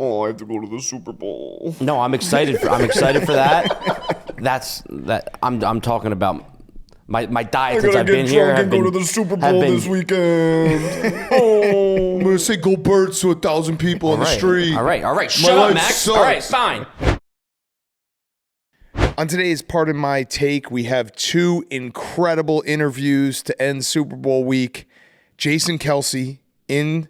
Oh, I have to go to the Super Bowl. No, I'm excited for that. That's that. I'm talking about my diet since I've been here. I go to the Super Bowl this weekend. Oh, I'm gonna say "Go Birds" to 1,000 people on the street. All right. Shut up, Max. Sucks. All right, fine. On today's Pardon My Take, we have two incredible interviews to end Super Bowl week. Jason Kelce in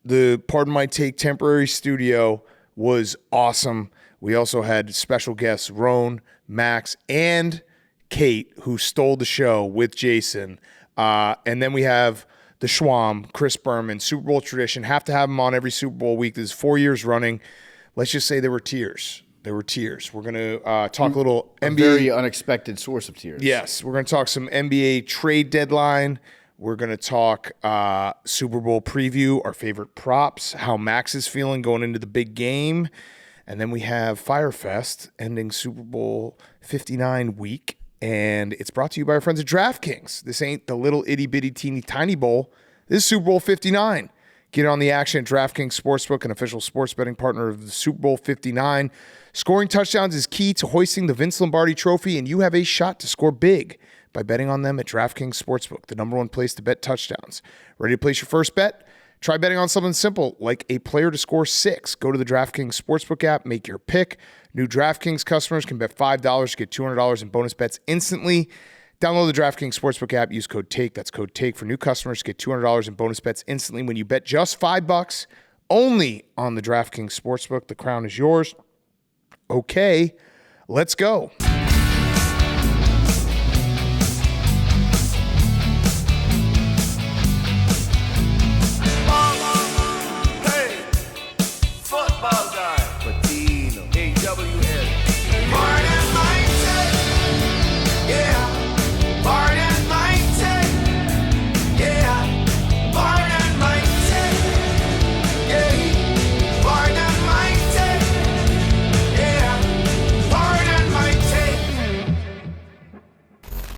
the Pardon My Take temporary studio was awesome. We also had special guests Roan, Max, and Kate, who stole the show with Jason. And then we have the Schwam, Chris Berman, Super Bowl tradition. Have to have him on every Super Bowl week. This is 4 years running. Let's just say there were tears. We're going to talk a little NBA. Very unexpected source of tears. Yes, we're going to talk some NBA trade deadline. We're going to talk Super Bowl preview, our favorite props, how Max is feeling going into the big game. And then we have Fyre Fest ending Super Bowl 59 week. And it's brought to you by our friends at DraftKings. This ain't the little itty bitty teeny tiny bowl. This is Super Bowl 59. Get on the action at DraftKings Sportsbook, an official sports betting partner of the Super Bowl 59. Scoring touchdowns is key to hoisting the Vince Lombardi Trophy, and you have a shot to score big by betting on them at DraftKings Sportsbook, the #1 place to bet touchdowns. Ready to place your first bet? Try betting on something simple, like a player to score 6. Go to the DraftKings Sportsbook app, make your pick. New DraftKings customers can bet $5 to get $200 in bonus bets instantly. Download the DraftKings Sportsbook app. Use code TAKE. That's code TAKE for new customers to get $200 in bonus bets instantly when you bet just $5 only on the DraftKings Sportsbook. The crown is yours. Okay, let's go.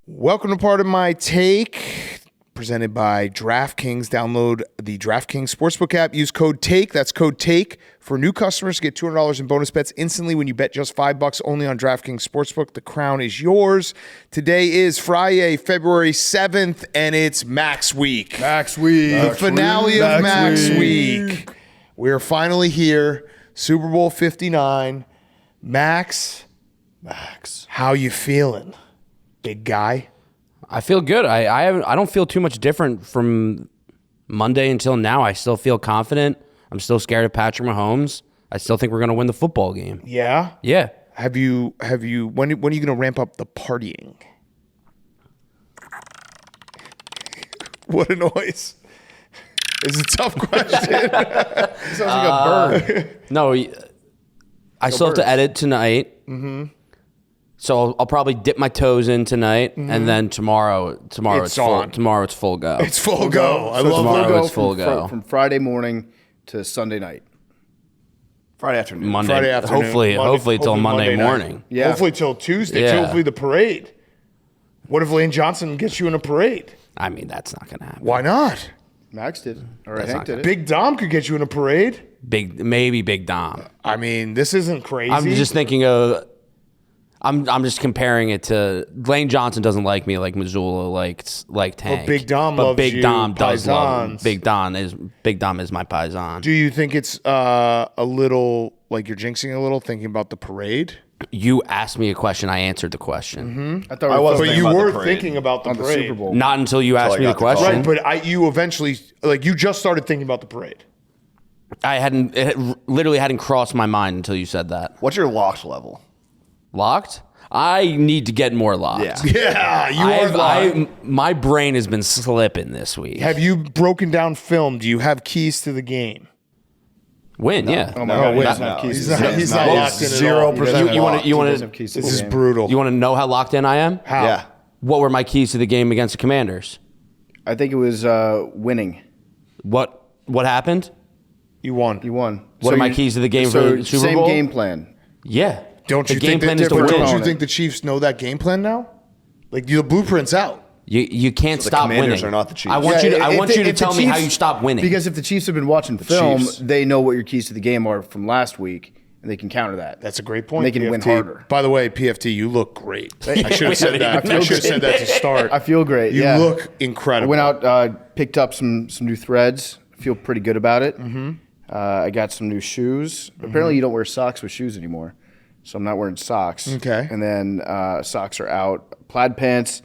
Welcome to Pardon My Take, presented by DraftKings. Download the DraftKings Sportsbook app. Use code TAKE. That's code TAKE for new customers to get $200 in bonus bets instantly when you bet just $5 only on DraftKings Sportsbook. The crown is yours. Today is Friday, February 7th, and it's Max Week. The finale of Max Week. We're finally here. Super Bowl 59. Max, how you feeling, big guy? I feel good. I don't feel too much different from Monday until now. I still feel confident. I'm still scared of Patrick Mahomes. I still think we're going to win the football game. Yeah? Yeah. Have you when are you going to ramp up the partying? What a noise. It's a tough question. Sounds like a bird. No, I still have to edit tonight. Mm-hmm. So I'll probably dip my toes in tonight, and then tomorrow it's full. Tomorrow it's full go. It's full go. I love tomorrow. It's full go from Friday morning to Sunday night. Friday afternoon. Friday afternoon. Hopefully till Monday morning. Yeah. Hopefully till Tuesday. Yeah. Hopefully the parade. What if Lane Johnson gets you in a parade? I mean, that's not going to happen. Why not? Max did. Or That's Hank not did it. Big Dom could get you in a parade. Maybe Big Dom. I mean, this isn't crazy. I'm just thinking of. I'm just comparing it to Lane Johnson doesn't like me like Missoula like Tank. But Big Dom loves Big you, Dom does love paisans. Big Dom is my paisan. Do you think it's a little like you're jinxing a little thinking about the parade? You asked me a question, I answered the question. I thought I was But thinking you about the were parade. thinking about the on the parade. Super Bowl. Not until you asked I me the got the call. question. Right, but you eventually you just started thinking about the parade. It literally hadn't crossed my mind until you said that. What's your locked level? Locked? I need to get more locked. Yeah. Yeah, you are locked. My brain has been slipping this week. Have you broken down film? Do you have keys to the game? Win, yeah. Oh my No, God, he wait, doesn't no. have keys. He's to the not- game. he's not locked in at all. 0% You wanna- locked. you wanna- He doesn't have keys to This the is game. brutal. You want to know how locked in I am? How? Yeah. What were my keys to the game against the Commanders? I think it was winning. What happened? You won. You won. What are my keys to the game so for the Super same Bowl? game plan. Yeah. Don't the you game think plan that, is to win. Don't you think the Chiefs know that game plan now? Like the blueprint's out. You can't So the stop Commanders winning. are not the Chiefs. I want you to. I Yeah, want you to tell me how you stop winning. Because if the Chiefs have been watching film, Chiefs. they know what your keys to the game are from last week, and they can counter that. That's a great point. And they can win harder. By the way, PFT, you look great. I should have said that. I should have said that to start. I feel great. You yeah. look I incredible. went out, picked up some new threads. Feel pretty good about it. Mm-hmm. I got some new shoes. Apparently, you don't wear socks with shoes anymore, so I'm not wearing socks. Okay. And then socks are out. Plaid pants.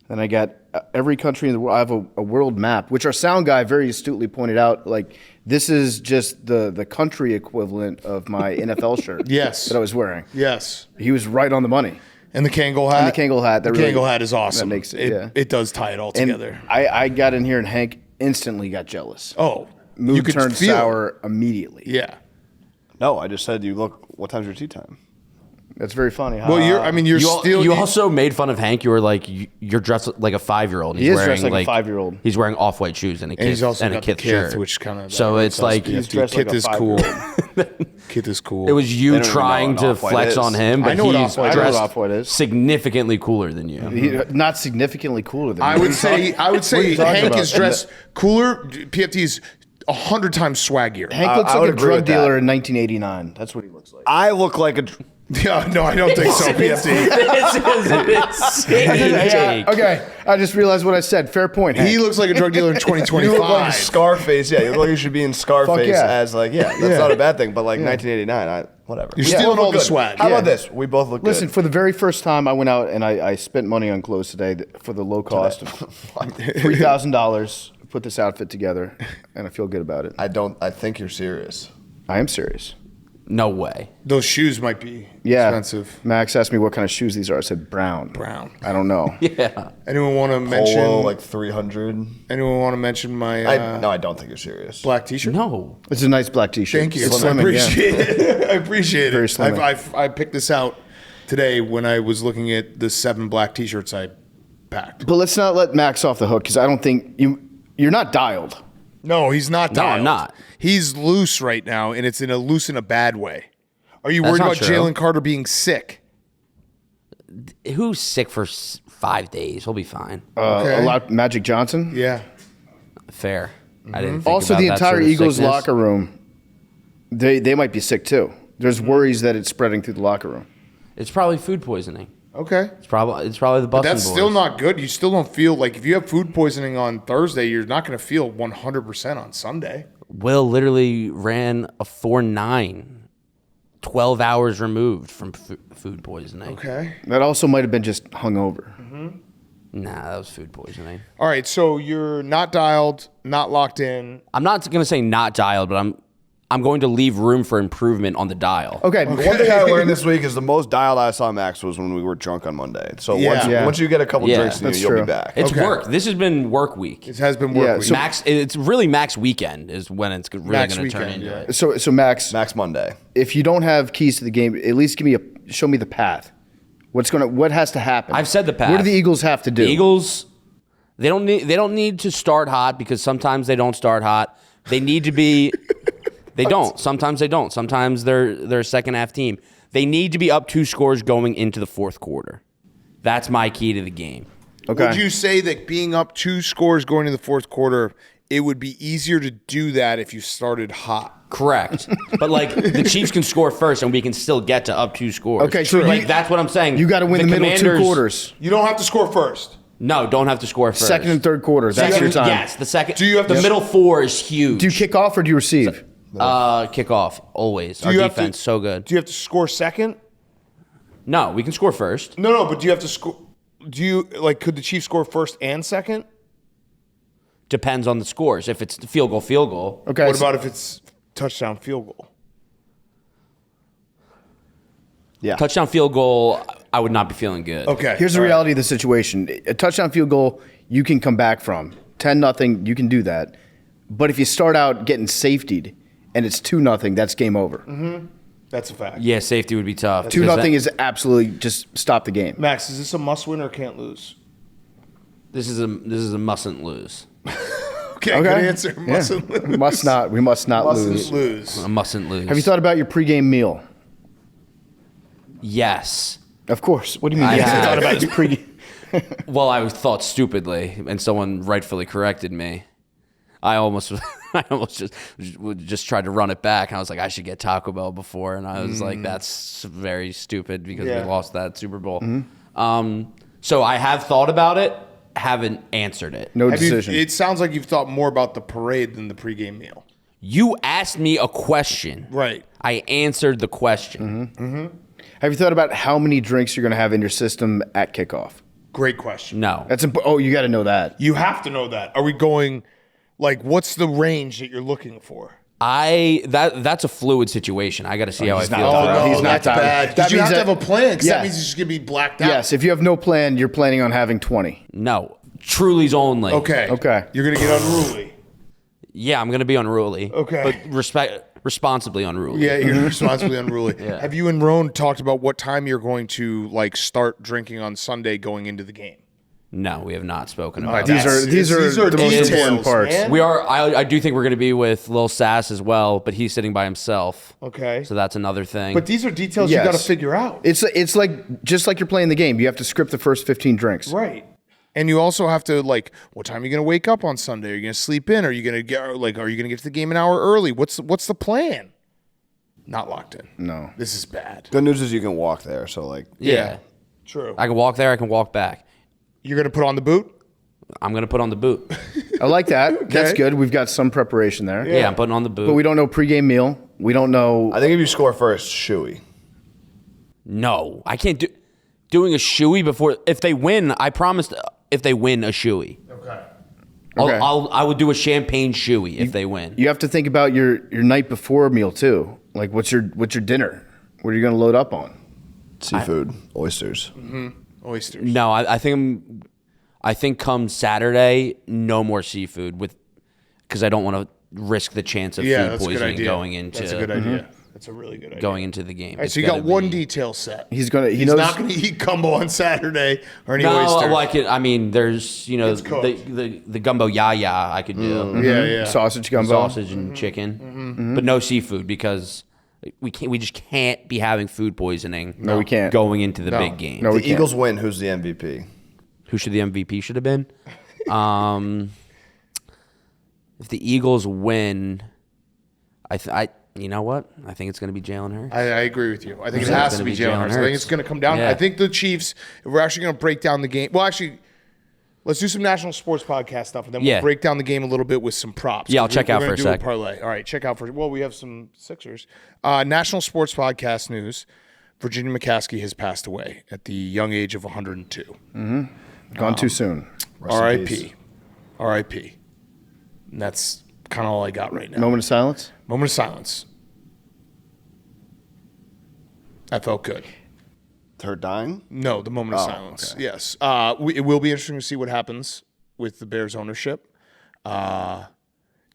Then I got every country in the world. I have a world map, which our sound guy very astutely pointed out. Like, this is just the country equivalent of my NFL shirt. Yes. That I was wearing. Yes. He was right on the money. And the Kangol hat? And the Kangol hat. The Kangol hat is awesome. That makes it, yeah. It does tie it all And together. I got in here and Hank instantly got jealous. Oh. you Mood could turned feel it. sour immediately. Yeah. No, I just said you look. What time's your tea time? That's very funny. Well, you're still. You also made fun of Hank. You were like, you're dressed like a 5-year-old. He is dressed like a 5-year-old. He's wearing off-white shoes and a And he's also and a got the kith kith, shirt, which kind of. So it's like He's dressed like Kith a is cool. 5-year-old. Kith is cool. it was They you don't even trying know to what Off-White flex is. on him, I but know what he's Off-White is. I know what dressed Off-White is. significantly cooler than you. Not significantly cooler than I me. would say. What are you talking Hank about? is dressed cooler. PFT is 100 times swaggier. Hank looks I like would a agree drug with that. dealer in 1989. That's what he looks like. I look like a. Yeah, no, I don't think so. PFT. This is an insane take. Okay, I just realized what I said. Fair point, Hank. He looks like a drug dealer in You look like 2025. Scarface. Yeah, you look like you should be in Scarface yeah. as like that's not a bad thing. But like 1989, whatever. You're Yeah. stealing We'll all look the good. swag. How Yeah. about this? We both look Listen, good. for the very first time, I went out and I spent money on clothes today for the low cost of $3,000. Put this outfit together, and I feel good about it. I think you're serious. I am serious. No way. Those shoes might be Yeah. expensive. Max asked me what kind of shoes these are. I said brown. Brown. I don't know. Yeah. Anyone want to mention? Polo like 300. Anyone want to mention my No, I don't think you're serious. black T-shirt? No. It's a nice black T-shirt. Thank you. It's I slimming, appreciate it. I appreciate Very it. slimming. I picked this out today when I was looking at the 7 black T-shirts I packed. But let's not let Max off the hook because I don't think you're not dialed. No, he's not No, I'm dialed. not. He's loose right now, and it's loose in a bad way. Are you That's worried not about true. Jalen Carter being sick? Who's sick for 5 days? He'll be fine. Okay. A lot Magic Johnson. Yeah. Fair. I didn't think Also, about the that entire sort of Eagles sickness. locker room, they might be sick too. There's worries that it's spreading through the locker room. It's probably food poisoning. Okay. It's probably the Boston That's boys. still not good. You still don't feel like if you have food poisoning on Thursday, you're not going to feel 100% on Sunday. Will literally ran a 4.9, 12 hours removed from food poisoning. Okay. That also might have been just hungover. Nah, that was food poisoning. All right. So you're not dialed, not locked in. I'm not going to say not dialed, but I'm going to leave room for improvement on the dial. Okay. The one thing I learned this week is the most dialed I saw Max was when we were drunk on Monday. So Yeah. once you get a couple Yeah. drinks in you, That's you'll true. be back. It's Okay. work. This has been work week. It has been work Yeah, week. so- Max, it's really Max weekend is when it's really Max going to turn weekend, into yeah. it. So Max, Max Monday. if you don't have keys to the game, at least show me the path. What has to happen? I've said the path. What do the Eagles have to do? The Eagles, they don't need to start hot because sometimes they don't start hot. They need to be. They don't. Sometimes they don't. Sometimes they're a second half team. They need to be up 2 scores going into the fourth quarter. That's my key to the game. Okay. Would you say that being up 2 scores going into the fourth quarter, it would be easier to do that if you started hot? Correct. But like the Chiefs can score first and we can still get to up 2 scores. Okay, so like that's what I'm saying. You got to win the middle 2 Commanders- quarters. You don't have to score first. No, don't have to score first. Second and third quarter. That's Second- your time. Yes, the second. Do you have the to- middle 4 is huge. Do you kick off or do you receive? Kick off always. Our you have defense to- so good. Do you have to score second? No, we can score first. No, but do you have to score? Do you could the Chiefs score first and second? Depends on the scores. If it's the field goal. Okay. What about if it's touchdown field goal? Yeah. Touchdown field goal, I would not be feeling good. Okay. Here's the all right. reality of the situation. A touchdown field goal, you can come back from. 10-0, you can do that. But if you start out getting safetied and it's 2-0, that's game over. That's a fact. Yeah, safety would be tough. 2-0 is absolutely just stop the game. Max, is this a must win or can't lose? This is a mustn't lose. Okay, good answer. Yeah. Mustn't lose. We must not Mustn't lose. lose. A mustn't lose. Have you thought about your pregame meal? Yes. Of course. What do you mean? I yes, I have. thought about his pregame. Well, I thought stupidly, and someone rightfully corrected me. I almost just tried to run it back. And I was like, I should get Taco Bell before, and I was like, that's very stupid because we lost that Super Bowl. So I have thought about it, haven't answered it. No decision. It sounds like you've thought more about the parade than the pregame meal. You asked me a question. Right. I answered the question. Have you thought about how many drinks you're going to have in your system at kickoff? Great question. No. You got to know that. You have to know that. Are we going, like, what's the range that you're looking for? That's a fluid situation. I got to see how I feel. He's not that's bad. Because you have to have a plan, because that Yes. means it's just going to be blacked out. Yes, if you have no plan, you're planning on having 20. No. Truly's only. Okay. You're going to get unruly. Yeah, I'm going to be unruly. Okay. But responsibly unruly. Yeah, you're responsibly unruly. Have you and Roan talked about what time you're going to, like, start drinking on Sunday going into the game? No, we have not spoken about that. These are the most details, important parts. man. We are. I do think we're going to be with Lil Sass as well, but he's sitting by himself. Okay. So that's another thing. But these are details you got to figure out. It's like just like you're playing the game. You have to script the first 15 drinks. Right. And you also have to, like, what time are you going to wake up on Sunday? Are you going to sleep in? Are you going to get to the game an hour early? What's the plan? Not locked in. No. This is bad. Good news is you can walk there. So like, yeah. True. I can walk there. I can walk back. You're going to put on the boot? I'm going to put on the boot. I like that. That's good. We've got some preparation there. Yeah, I'm putting on the boot. But we don't know pregame meal. We don't know. I think if you score first, shoey. No, I can't do doing a shoey before. If they win, I promised. If they win, a shoey. Okay. I would do a champagne shoey if they win. You have to think about your night before meal too. Like what's your dinner? What are you going to load up on? Seafood, oysters. Oysters. No, I think come Saturday, no more seafood because I don't want to risk the chance of food That's a good poisoning idea. going into. That's a good idea. That's a really good idea. Going into the game. All right, so you got one detail set. He's He's knows, not going to eat gumbo on Saturday or any No, oysters. I mean, there's It's cooked. the gumbo yaya I could do. Yeah. sausage gumbo. Sausage and chicken, but no seafood because we just can't be having food poisoning. No, we can't. Going into the big game. No, we The can't. Eagles win. Who's the MVP? Who should the MVP should have been? If the Eagles win, you know what? I think it's going to be Jalen Hurts. I agree with you. I think it think has it's to gonna be be Jalen Jalen Hurts. I think Hurts. it's going to come down. Yeah. I think the Chiefs, if we're actually going to break down the game. Well, actually, let's do some national sports podcast stuff, and then we'll Yeah. break down the game a little bit with some props. Yeah, I'll 'Cause check we're out gonna for a do sec. Parlay. All right, check out for. Well, we have some Sixers. National sports podcast news. Virginia McCaskey has passed away at the young age of 102. Gone too soon. Rest in peace. R.I.P. R.I.P. And that's kind of all I got right now. Moment of silence. Moment of silence. That felt good. Her dying? No, the moment of silence. Okay. Yes. It will be interesting to see what happens with the Bears ownership.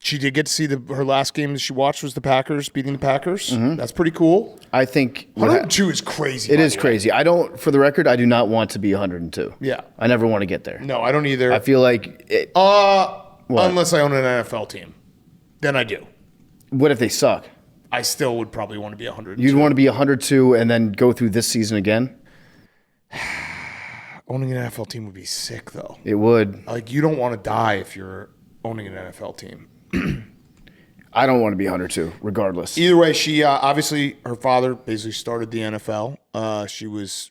She did get to see her last game that she watched was the Packers beating the Packers. That's pretty cool. I think 102 is crazy. it by is the way. crazy. For the record, I do not want to be 102. Yeah. I never want to get there. No, I don't either. I feel like unless I own an NFL team, then I do. what if they suck? I still would probably want to be 100. You'd want to be 102 and then go through this season again? Owning an NFL team would be sick, though. It would. Like, you don't want to die if you're owning an NFL team. I don't want to be 102, regardless. Either way, she obviously, her father basically started the NFL. She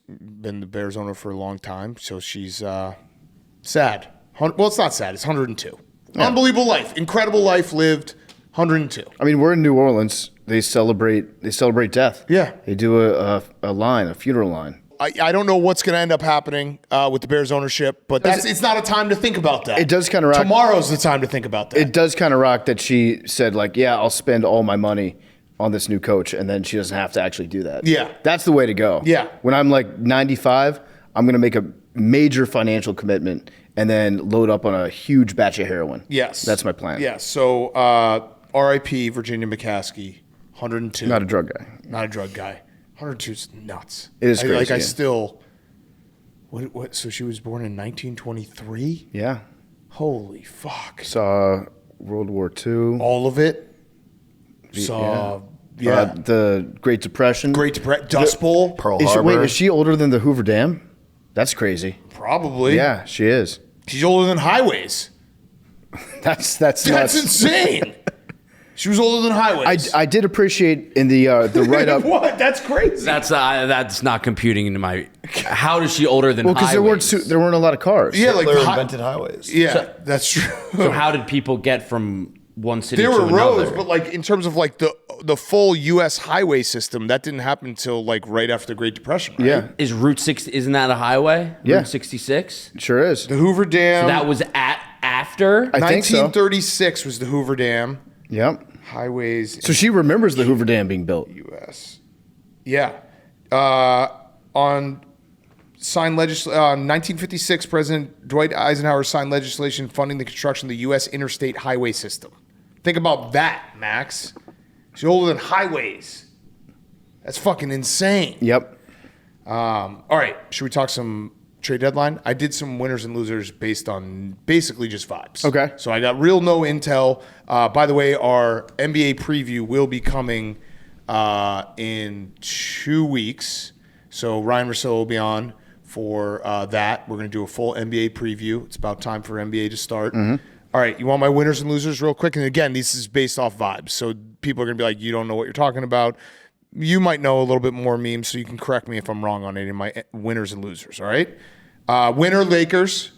been the Bears owner for a long time, so she's sad. Well, it's not sad. It's 102. Yeah. Unbelievable life, incredible life lived. 102. I mean, we're in New Orleans. They celebrate death. Yeah. They do a funeral line. I don't know what's going to end up happening with the Bears ownership, but it's not a time to think about that. It does kind of rock. Tomorrow's the time to think about that. It does kind of rock that she said, like, yeah, I'll spend all my money on this new coach, and then she doesn't have to actually do that. Yeah. That's the way to go. Yeah. When I'm like 95, I'm going to make a major financial commitment and then load up on a huge batch of heroin. Yes. That's my plan. Yes. So R.I.P. Virginia McCaskey, 102. Not a drug guy. Not a drug guy. 102 is nuts. It is crazy. Like, I yeah. still... What? So she was born in 1923? Yeah. Holy fuck. Saw World War II. All of it? Saw... The Great Depression. Great Depression. Dust Bowl? Pearl Harbor. Wait, is she older than the Hoover Dam? That's crazy. Probably. Yeah, she is. She's older than Highways. That's That's nuts. insane. She was older than Highways. I did appreciate in the write up. What? That's crazy. That's not computing into my. How is she older than? Well, because Highways? there weren't a lot of cars. Yeah, like Hitler invented highways. Yeah, that's true. So how did people get from one city There to were another? roads, but like in terms of like the full U.S. highway system, that didn't happen until like right after the Great Depression. Right? Yeah, Is Route 6? Isn't that a highway? Yeah. Route 66. sure is. The Hoover Dam. That was after. I think so. 1936 was the Hoover Dam. Yep. Highways. So she remembers the Hoover Dam being built. U.S. Yeah. On 1956, President Dwight Eisenhower signed legislation funding the construction of the U.S. interstate highway system. Think about that, Max. She's older than Highways. That's fucking insane. Yep. All right. Should we talk some trade deadline? I did some winners and losers based on basically just vibes. Okay. So I got real no intel. By the way, our NBA preview will be coming in 2 weeks. So Ryan Russillo will be on for that. We're going to do a full NBA preview. It's about time for NBA to start. Mm-hmm. All right. You want my winners and losers real quick? And again, this is based off vibes. So people are going to be like, you don't know what you're talking about. You might know a little bit more memes, so you can correct me if I'm wrong on any of my winners and losers, all right? Winner, Lakers.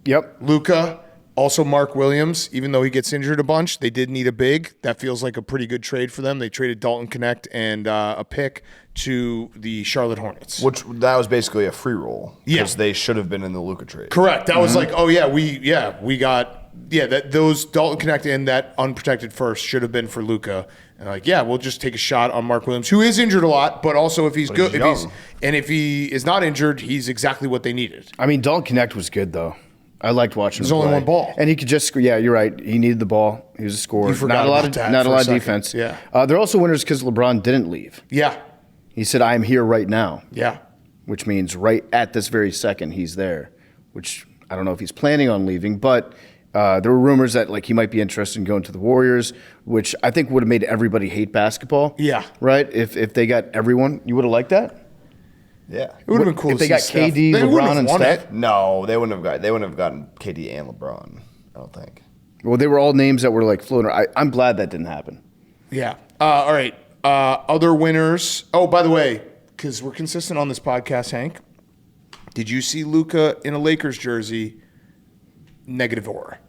Yep. Luka. Also Mark Williams. Even though he gets injured a bunch, they did need a big. That feels like a pretty good trade for them. They traded Dalton Connect and a pick to the Charlotte Hornets. Which that was basically a free roll. Yeah. Because they should have been in the Luka trade. Correct. That was like, oh, yeah, we got those Dalton Connect and that unprotected first should have been for Luka. And like, yeah, we'll just take a shot on Mark Williams, who is injured a lot, but also if he's good, if he is not injured, he's exactly what they needed. I mean, Dalton Connect was good though. I liked watching. There's him only play. one ball. and he could just. Yeah, you're right. He needed the ball. He was a scorer. You forgot Not a lot about of that not for a a lot of second. defense. Yeah. They're also winners because LeBron didn't leave. Yeah, He said, "I am here right now," yeah. which means right at this very second he's there. Which I don't know if he's planning on leaving, but. There were rumors that like he might be interested in going to the Warriors, which I think would have made everybody hate basketball. Yeah. Right? If they got everyone, you would have liked that? Yeah. It would have been cool If to they got see Steph. KD, They wouldn't LeBron, have and won Steph? it. No, they wouldn't have gotten KD and LeBron, I don't think. Well, they were all names that were like floating. I'm glad that didn't happen. Yeah. All right. Other winners. Oh, by the way, because we're consistent on this podcast, Hank, did you see Luka in a Lakers jersey? Negative aura.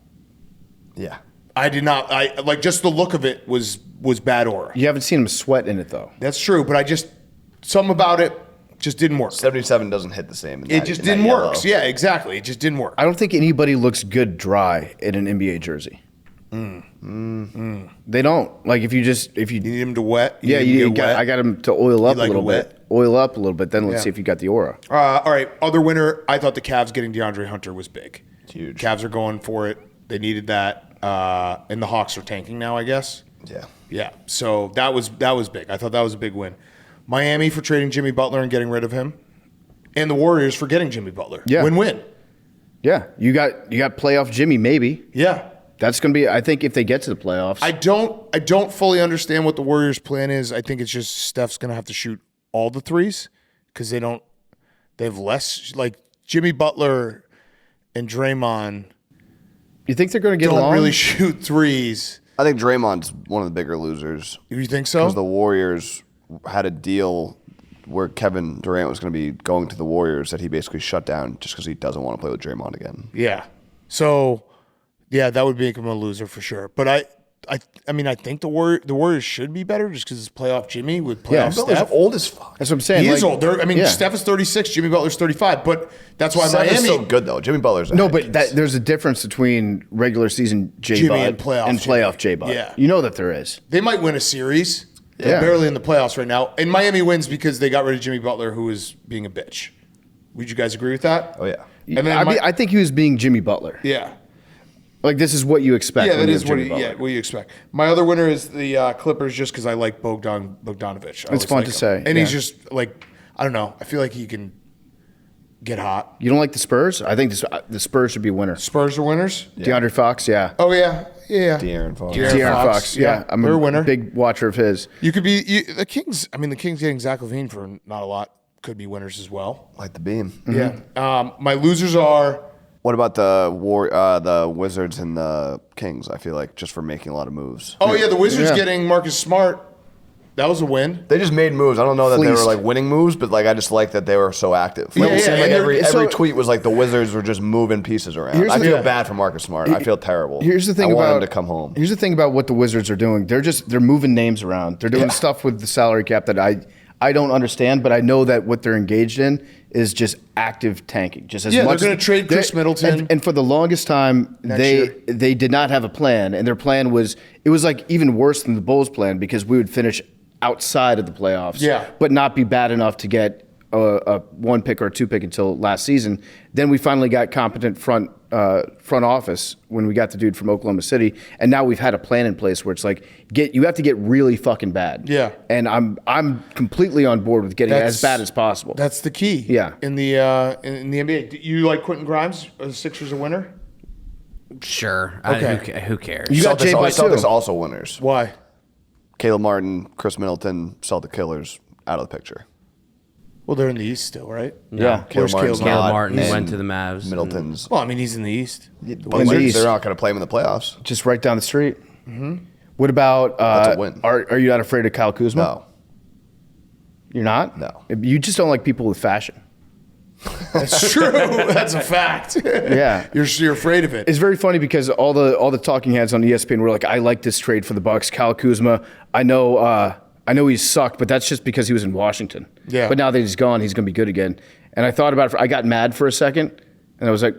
Yeah. I did not. I like just the look of it was bad aura. You haven't seen him sweat in it though. That's true, but something about it just didn't work. 77 doesn't hit the same. It just didn't work. So, yeah, exactly. It just didn't work. I don't think anybody looks good dry in an NBA jersey. They don't. Like if you You need him to wet. yeah, need him to get wet. I got him to oil up like a little it bit. wet? Oil up a little bit. Then let's Yeah. see if you got the aura. All right. Other winner. I thought the Cavs getting DeAndre Hunter was big. It's huge. Cavs are going for it. They needed that. And the Hawks are tanking now, I guess. Yeah. Yeah. So that was big. I thought that was a big win. Miami for trading Jimmy Butler and getting rid of him. And the Warriors for getting Jimmy Butler. Yeah. Win-win. Yeah, you got playoff Jimmy maybe. Yeah. That's going to be. I think if they get to the playoffs, I don't fully understand what the Warriors' plan is. I think it's just Steph's going to have to shoot all the threes because they have less. Like Jimmy Butler and Draymond you think they're going to get don't along? really shoot threes. I think Draymond's one of the bigger losers. You think so? Because the Warriors had a deal where Kevin Durant was going to be going to the Warriors that he basically shut down just because he doesn't want to play with Draymond again. Yeah. So, yeah, that would make him a loser for sure. But I mean, I think the Warriors should be better just because it's playoff Jimmy with playoff Yeah, Steph. old as fuck. That's what I'm saying. He is like- old. I mean, yeah. Steph is 36, Jimmy Butler's 35. But that's why Steph is Miami. still good though. Jimmy Butler's No, but there's a difference between regular season Jimmy Bud and playoff J Bud. Yeah. You know that there is. They might win a series. They're Yeah. barely in the playoffs right now. And Miami wins because they got rid of Jimmy Butler, who was being a bitch. Would you guys agree with that? Oh yeah. And then I think he was being Jimmy Butler. yeah. Like this is what you expect. Yeah, when that you is have what Jimmy Butler. what you expect. My other winner is the Clippers just because I like Bogdanovich. It's fun to say, And he's yeah. just like, I don't know. I feel like he can get hot. You don't like the Spurs? I think the Spurs should be winners. Spurs are winners? DeAndre Fox, yeah. Oh, yeah. Yeah. De'Aaron Fox. De'Aaron Fox, yeah. I'm they're a a winner. big watcher of his. You could be the Kings. I mean, the Kings getting Zach LaVine for not a lot. could be winners as well. Like the beam. Yeah. My losers are. What about the Wizards and the Kings? I feel like just for making a lot of moves. Oh yeah, the Wizards getting Marcus Smart. That was a win. They just made moves. I don't know that they Fleeced. were like winning moves, but like I just like that they were so active. Like, Yeah, it seemed yeah, like and every tweet was like the Wizards were just moving pieces around. Here's I the- feel bad for Marcus Smart. I feel terrible. Here's the thing I want about him to come home. Here's the thing about what the Wizards are doing. They're moving names around. They're doing stuff with the salary cap that I don't understand, but I know that what they're engaged in is just active tanking. Just as Yeah, much they're going to trade Chris Middleton. and for the longest time they did not have a plan, and their plan was like even worse than the Bulls' plan because we would finish outside of the playoffs, but not be bad enough to get a 1 pick or a 2 pick until last season. Then we finally got competent front office when we got the dude from Oklahoma City, and now we've had a plan in place where it's like you have to get really fucking bad. Yeah. And I'm completely on board with getting as bad as possible. That's the key. Yeah. In the NBA, do you like Quentin Grimes? Are the Sixers a winner? Sure. Okay. Who cares? You got Jay by Celtics two. also winners. Why? Caleb Martin, Chris Middleton, Celtic Killers out of the picture. Well, they're in the East still, right? Yeah. Where's Caleb Caleb Martin? Martin and went to the Mavs. Middleton's. Well, I mean, he's in the East. But in the East. they're not going to play him in the playoffs. Just right down the street. Mm-hmm. What about? That's a win. Are you not afraid of Kyle Kuzma? No. You're not. No. You just don't like people with fashion. That's true. That's a fact. Yeah. You're afraid of it. It's very funny because all the talking heads on ESPN were like, "I like this trade for the Bucks." Kyle Kuzma. I know he sucked, but that's just because he was in Washington. Yeah. But now that he's gone, he's going to be good again. And I thought about it. I got mad for a second, and I was like,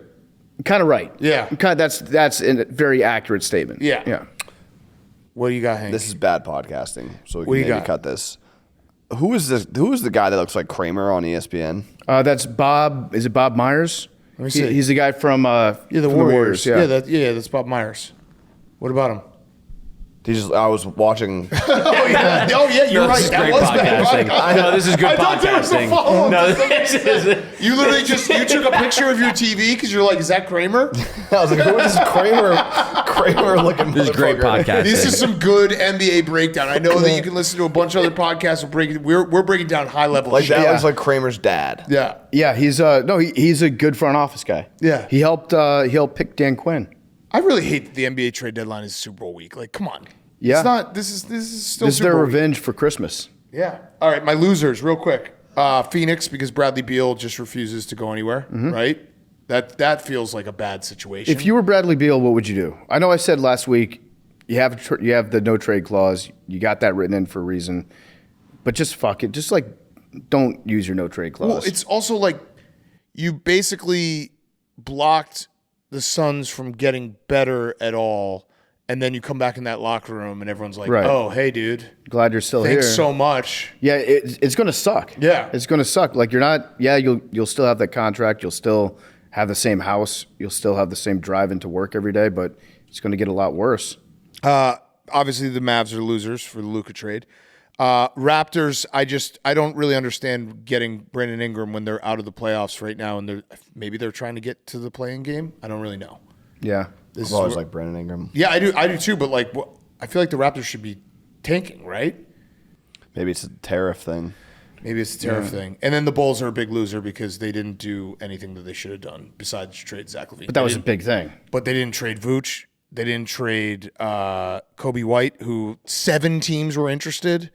"Kind of right." Yeah. That's a very accurate statement. Yeah. Yeah. What do you got, Hank? This is bad podcasting, so we What do can you maybe got? cut this. Who is this? Who is the guy that looks like Kramer on ESPN? That's Bob. Is it Bob Myers? Let me see. He's the guy from the from Warriors. Yeah. That's Bob Myers. What about him? I was watching. Oh yeah, you're right. This is That great was podcasting. bad. I know this is good I thought there was a podcasting. follow-up. No, this is. You literally you took a picture of your TV because you're like, is that Kramer? I was like, who is this Kramer looking? This is great motherfucker? podcasting. This is some good NBA breakdown. I know that you can listen to a bunch of other podcasts. We're breaking down high level Like shit. that looks like Kramer's dad. Yeah. Yeah, he's he's a good front office guy. Yeah. He helped pick Dan Quinn. I really hate that the NBA trade deadline is Super Bowl week. Like, come on. Yeah. It's not. This is still. This is Super their Bowl week. revenge for Christmas. Yeah. All right, my losers, real quick. Phoenix, because Bradley Beal just refuses to go anywhere. Right. That feels like a bad situation. If you were Bradley Beal, what would you do? I know I said last week you have the no trade clause. You got that written in for a reason, but just fuck it. Just like don't use your no trade clause. Well, it's also like you basically blocked the Suns from getting better at all, and then you come back in that locker room and everyone's like, Right. "Oh, hey, dude, glad you're still thanks here. so much." Yeah, it's going to suck. Yeah. It's going to suck. Like you're not. Yeah, you'll still have that contract. You'll still have the same house. You'll still have the same drive into work every day. But it's going to get a lot worse. Obviously, the Mavs are losers for the Luka trade. Raptors, I don't really understand getting Brandon Ingram when they're out of the playoffs right now, and maybe they're trying to get to the play-in game. I don't really know. Yeah. This I've always is like Brandon Ingram. yeah, I do too. But like, I feel like the Raptors should be tanking, right? Maybe it's a tariff thing. Maybe it's a tariff thing. And then the Bulls are a big loser because they didn't do anything that they should have done besides trade Zach LaVine. But that was a big thing. But they didn't trade Vooch. They didn't trade Kobe White, who 7 teams were interested.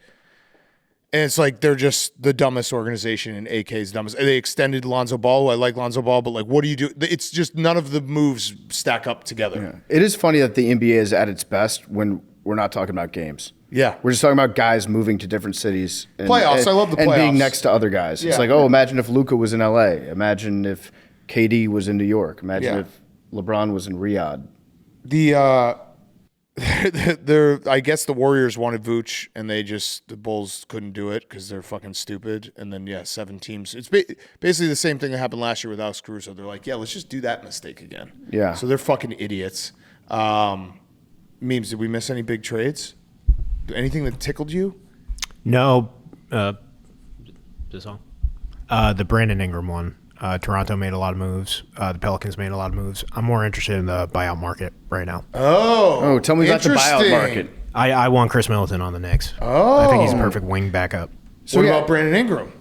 And it's like they're just the dumbest organization in AK's dumbest. They extended Lonzo Ball, who I like Lonzo Ball, but like, what do you do? It's just none of the moves stack up together. It is funny that the NBA is at its best when we're not talking about games. Yeah. We're just talking about guys moving to different cities. And, Playoffs. I love the And being playoffs. next to other guys. It's Yeah. like, oh, imagine if Luka was in LA. Imagine if KD was in New York. Imagine Yeah. if LeBron was in Riyadh. I guess the Warriors wanted Vooch, and the Bulls couldn't do it because they're fucking stupid. And then 7 teams. It's basically the same thing that happened last year with Alex Caruso. They're like, yeah, let's just do that mistake again. Yeah. So they're fucking idiots. Memes, did we miss any big trades? Anything that tickled you? No. This on? The Brandon Ingram one. Toronto made a lot of moves. The Pelicans made a lot of moves. I'm more interested in the buyout market right now. Oh, tell me about the buyout interesting. market. I want Chris Middleton on the Knicks. Oh. I think he's a perfect wing backup. What yeah. about Brandon Ingram?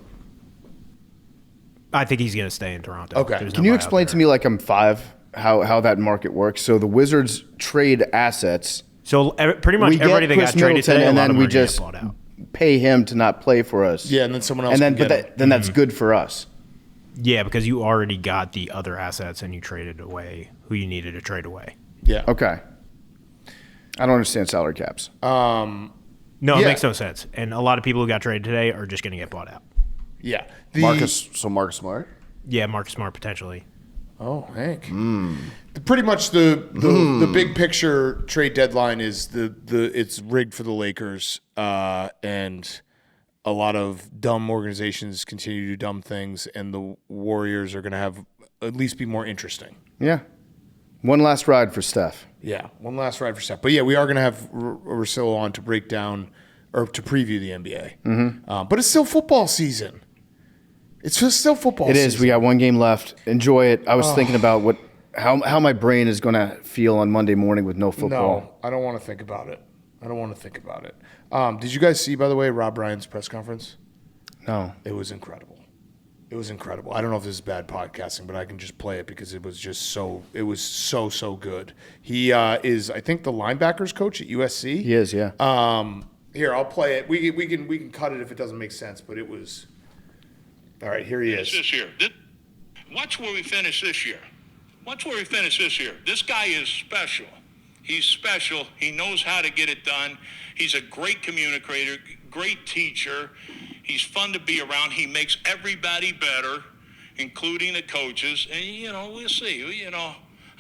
I think he's going to stay in Toronto. Okay. There's Can no you buyout explain there. to me, like I'm 5, how that market works? So the Wizards trade assets. So pretty much We everybody get that Chris got traded Middleton, today, and a lot of then them we are gonna get just bought out. pay him to not play for us. Yeah, and then someone else and then can get him. then that's good for us. Yeah, because you already got the other assets and you traded away who you needed to trade away. Yeah. Okay. I don't understand salary caps. No, Yeah. it makes no sense. And a lot of people who got traded today are just going to get bought out. Yeah. Marcus Smart. Yeah, Marcus Smart potentially. Oh, Hank. Pretty much the big picture trade deadline is it's rigged for the Lakers, and a lot of dumb organizations continue to do dumb things, and the Warriors are going to have at least be more interesting. Yeah. One last ride for Steph. Yeah, one last ride for Steph. But yeah, we are going to have Russillo on to break down or to preview the NBA. But it's still football season. It's just still football It season. is. We got one game left. Enjoy it. I was thinking about how my brain is going to feel on Monday morning with no football. No, I don't want to think about it. Did you guys see, by the way, Rob Ryan's press conference? No. It was incredible. I don't know if this is bad podcasting, but I can just play it because it was so good. He is, I think, the linebackers coach at USC. He is, yeah. Here, I'll play it. We can cut it if it doesn't make sense, but it was. All right, here he is. This year. Watch where we finish this year. This guy is special. He's special. He knows how to get it done. He's a great communicator, great teacher. He's fun to be around. He makes everybody better, including the coaches. And, we'll see.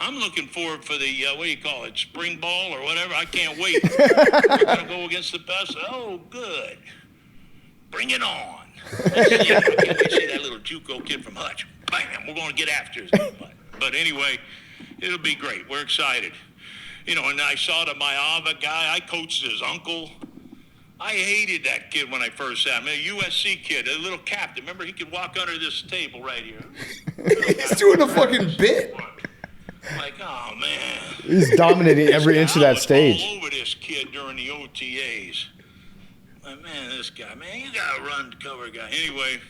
I'm looking forward for the, spring ball or whatever. I can't wait. We're going to go against the best. Oh, good. Bring it on. I can't wait to see that little JUCO kid from Hutch. Bam, we're going to get after his butt. But anyway, it'll be great. We're excited. And I saw the Mayava guy. I coached his uncle. I hated that kid when I first saw him. A USC kid, a little captain. Remember, he could walk under this table right here. He's doing a fucking bit. Like, oh, man. He's dominating every inch of that stage. I was all over this kid during the OTAs. Like, man, this guy, man, you got to run to cover a guy. Anyway,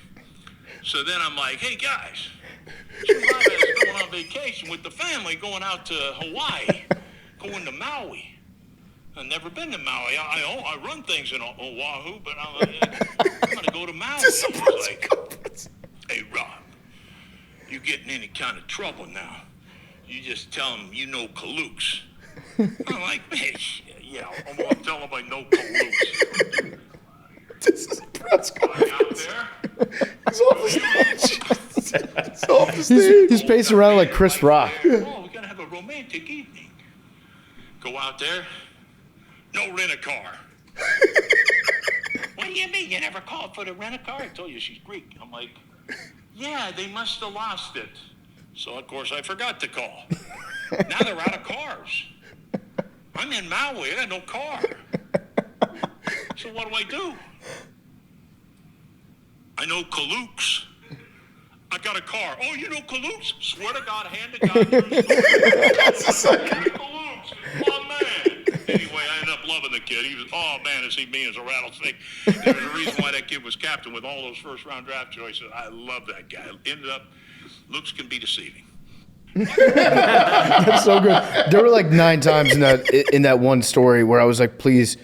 so then I'm like, hey, guys, is going on vacation with the family, going out to Hawaii, going to Maui. I've never been to Maui. I run things in Oahu, but I'm going to go to Maui. He's like, hey, Rob, you get in any kind of trouble now, you just tell him you know Kalooks. I'm like, man, yeah, I'm going to tell him I know Kalooks. This is a press conference. Out there. He's off the stage. He's pacing around like Chris Rock. Oh, we're going to have a romantic evening. Go out there. No rent-a-car. What do you mean? You never called for the rent-a-car? I told you she's Greek. I'm like, yeah, they must have lost it. So, of course, I forgot to call. Now they're out of cars. I'm in Maui. I got no car. So what do? I know Kalooks. I got a car. Oh, you know Kalooks? Swear to God, hand to God. Kalooks. Oh, man. Anyway, I ended up loving the kid. He was, oh, man, to see me as a rattlesnake. There's a reason why that kid was captain with all those first-round draft choices. I love that guy. Ended up, looks can be deceiving. That's so good. There were like 9 times in that one story where I was like, please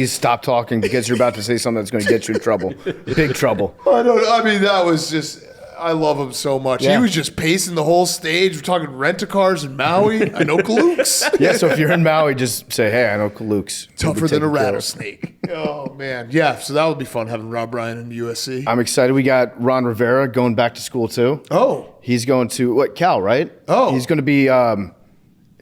stop talking because you're about to say something that's going to get you in trouble. Big trouble. That was just. I love him so much. Yeah. He was just pacing the whole stage. We're talking rent-a-cars in Maui. I know Kalooks. Yeah, so if you're in Maui, just say, hey, I know Kalooks. Tougher than a Taken care of. rattlesnake. Oh, man. Yeah, so that would be fun having Rob Ryan in USC. I'm excited. We got Ron Rivera going back to school too. Oh. He's going to, Cal, right? Oh. He's going to be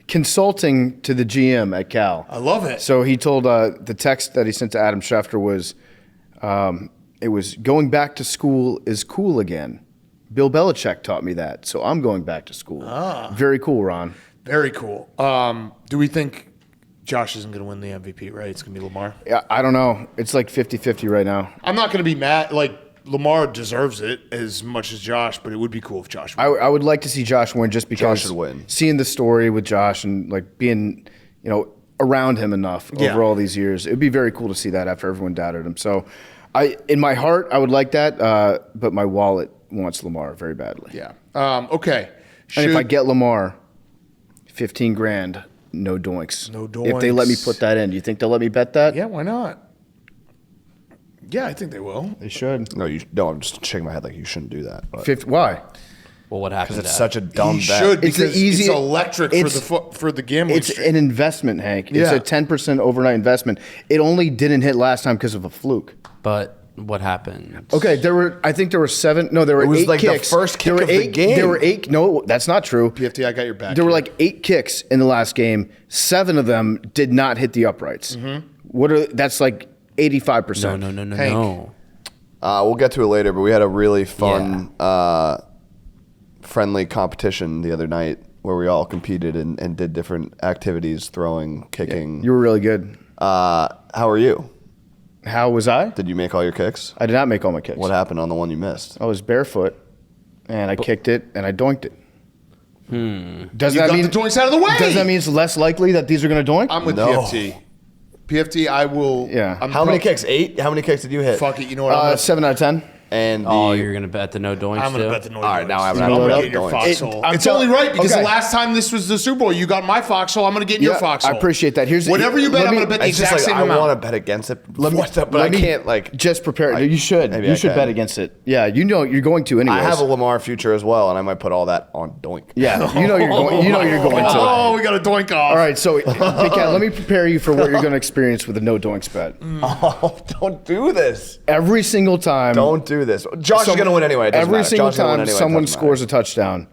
consulting to the GM at Cal. I love it. So he told the text that he sent to Adam Schefter was, it was going back to school is cool again. Bill Belichick taught me that, so I'm going back to school. Very cool, Ron. Very cool. Do we think Josh isn't going to win the MVP, right? It's going to be Lamar? Yeah, I don't know. It's like 50-50 right now. I'm not going to be mad. Like, Lamar deserves it as much as Josh, but it would be cool if Josh won. I would like to see Josh win just because Josh should win. Seeing the story with Josh and like being, around him enough over all these years, it would be very cool to see that after everyone doubted him. So, in my heart, I would like that, but my wallet wants Lamar very badly. Yeah. Okay. And if I get Lamar, $15,000, no doinks. No doinks. If they let me put that in, do you think they'll let me bet that? Yeah, why not? Yeah, I think they will. They should. No, I'm just shaking my head like you shouldn't do that. But Why? Well, what happened? because it's such a dumb He bet. should It's the because easy- it's electric it's- for the gambling. It's streak. an investment, Hank. It's Yeah. a 10% overnight investment. It only didn't hit last time because of a fluke. But what happened? Okay, I think there were 7. No, there were It was 8 like the kicks. first kick there were of the 8, game. There were 8. No, that's not true. PFT, I got your back. There were here. like 8 kicks in the last game. 7 of them did not hit the uprights. That's like 85%. No. Hank. We'll get to it later, but we had a really fun, friendly competition the other night where we all competed and did different activities, throwing, kicking. You were really good. How are you? How was I? Did you make all your kicks? I did not make all my kicks. What happened on the one you missed? I was barefoot, and I kicked it, and I doinked it. Does You that got mean the doinks out of the way. Does that mean it's less likely that these are going to doink? I'm with No. PFT. PFT, I will. Yeah. I'm Many kicks? 8? How many kicks did you hit? Fuck it. You know what? I'm gonna 7 out of 10. And Oh, you're gonna bet the no doinks I'm gonna too? bet the no. All right, now I'm gonna gonna get bet your doinks. foxhole. I'm It's tell- only right because okay. the last time this was the Super Bowl, you got my foxhole. I'm gonna get your Yeah, foxhole. I appreciate that. Whatever you bet, let I'm me- gonna bet the it's just exact like same I amount. want to bet against it. Let me- but let I me can't like. just prepare. You should. maybe You I should can. bet against it. Yeah, you know you're going to anyways. I have a Lamar future as well, and I might put all that on Doink. Yeah, you know you're going. You know you're going to. Oh, we got a doink off. All right, so Big Cat, let me prepare you for what you're going to experience with a no doinks bet. Oh, don't do this. Every single time. Don't do this. Josh is going to win anyway. It doesn't Every matter. single Josh is gonna win time anyway. It someone doesn't scores matter. a touchdown,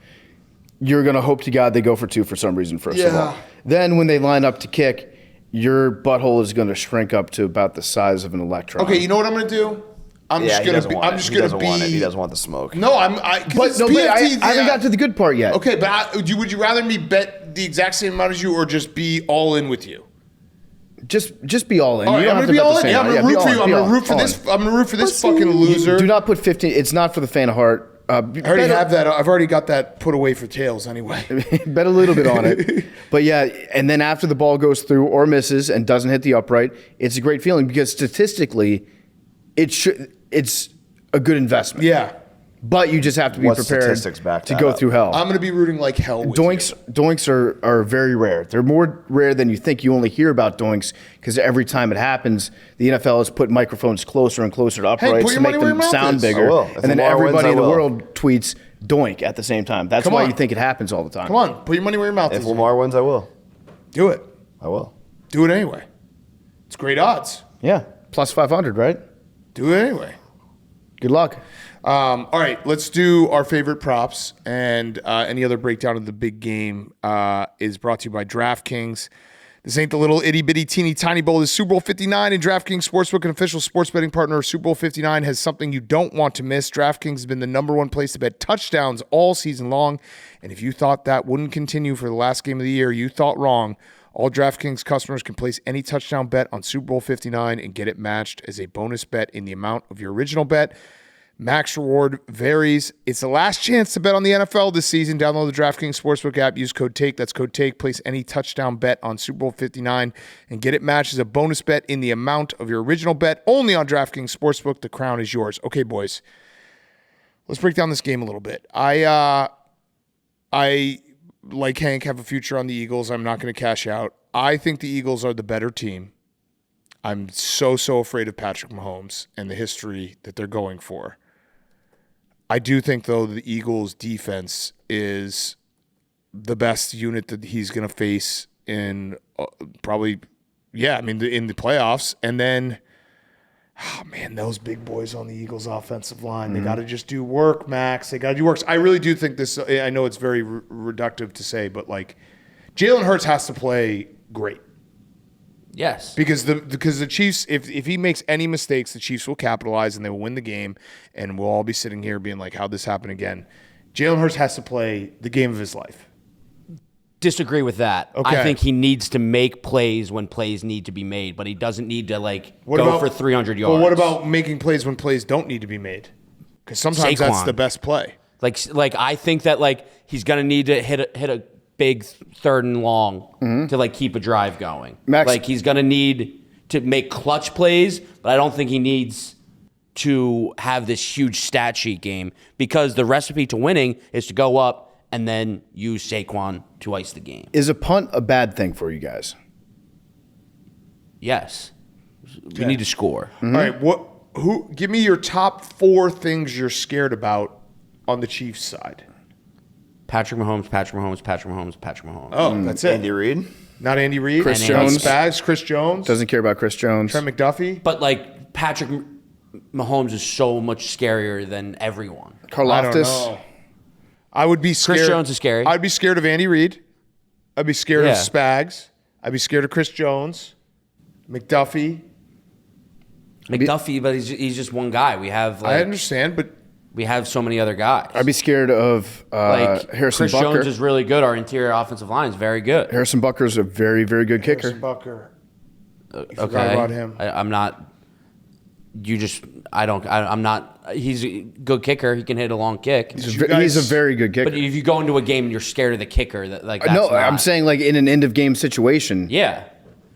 you're going to hope to God they go for 2 for some reason, first of Yeah. all. Then when they line up to kick, your butthole is going to shrink up to about the size of an electron. Okay, you know what I'm gonna do? I'm Yeah, just he gonna doesn't be. want I'm it. just He gonna doesn't want it. He be. doesn't want the smoke. No, I'm. But no, but I haven't got to the good part yet. Okay, but would you rather me bet the exact same amount as you, or just be all in with you? Just be all in. All right, You don't I'm have gonna be to bet all the in. same Yeah, I'm amount. gonna be root for all you. in, I'm be gonna all root for in. this. I'm gonna root for this fucking loser. Do not put 15. It's not for the faint of heart. I already have that. I've already got that put away for tails anyway. Bet a little bit on it. But yeah, and then after the ball goes through or misses and doesn't hit the upright, it's a great feeling because statistically, it's a good investment. Yeah, But you just have to be What prepared statistics back to that go up? through hell. I'm gonna be rooting like hell. With Doinks are very rare. They're more rare than you think. You only hear about doinks because every time it happens, the NFL has put microphones closer and closer to Hey, uprights put to your make money where them your mouth sound is. bigger. I will. If And then Lamar wins, everybody I in the will. world tweets doink at the same time. That's Come why on. you think it happens all the time. Come on, put your money where your mouth If is. Lamar wins, I will. Do it. I will. Do it anyway. It's great odds. Yeah, plus 500, right? Do it anyway. Good luck. All right, let's do our favorite props, and any other breakdown of the big game is brought to you by DraftKings. This ain't the little itty bitty teeny tiny bowl. This is Super Bowl 59, and DraftKings Sportsbook, an official sports betting partner of Super Bowl 59, has something you don't want to miss. DraftKings has been the #1 place to bet touchdowns all season long, and if you thought that wouldn't continue for the last game of the year, you thought wrong. All DraftKings customers can place any touchdown bet on Super Bowl 59 and get it matched as a bonus bet in the amount of your original bet. Max reward varies. It's the last chance to bet on the NFL this season. Download the DraftKings Sportsbook app. Use code TAKE. That's code TAKE. Place any touchdown bet on Super Bowl 59 and get it matched as a bonus bet in the amount of your original bet. Only on DraftKings Sportsbook. The crown is yours. Okay, boys. Let's break down this game a little bit. I like Hank, have a future on the Eagles. I'm not going to cash out. I think the Eagles are the better team. I'm so afraid of Patrick Mahomes and the history that they're going for. I do think, though, the Eagles' defense is the best unit that he's going to face in probably, in the playoffs. And then, those big boys on the Eagles' offensive line, they got to just do work, Max. They got to do work. I really do think this, I know it's very reductive to say, but Jalen Hurts has to play great. Yes. Because the Chiefs, if he makes any mistakes, the Chiefs will capitalize and they will win the game, and we'll all be sitting here being like, how'd this happen again? Jalen Hurts has to play the game of his life. Disagree with that. Okay. I think he needs to make plays when plays need to be made, but he doesn't need to What go about- for 300 yards. Well, what about making plays when plays don't need to be made? Because sometimes that's Saquon. the best play. Like I think that he's gonna need to hit a big 3rd and long to keep a drive going. Max- He's gonna need to make clutch plays, but I don't think he needs to have this huge stat sheet game because the recipe to winning is to go up and then use Saquon to ice the game. Is a punt a bad thing for you guys? Yes. We need to score. All right, who? Give me your top 4 things you're scared about on the Chiefs side. Patrick Mahomes, Patrick Mahomes, Patrick Mahomes, Patrick Mahomes. Oh, that's it. Andy Reid. Not Andy Reid. Chris Not Jones. Spags. Chris Jones. Doesn't care about Chris Jones. Trent McDuffie. But like Patrick Mahomes is so much scarier than everyone. I Karlaftis. don't know. I would be scared. Chris Jones is scary. I'd be scared of Andy Reid. I'd be scared of Yeah. Spags. I'd be scared of Chris Jones. McDuffie. McDuffie, but he's just one guy. We have I understand, but we have so many other guys. I'd be scared of like Harrison Chris Butker. Jones is really good. Our interior offensive line is very good. Harrison Butker's a very, very good kicker. Harrison Butker. Okay, forgot about him. I'm not. You just. I'm not. He's a good kicker. He can hit a long kick. He's a very good kicker. But if you go into a game and you're scared of the kicker, that's No, not. I'm saying like in an end of game situation. Yeah.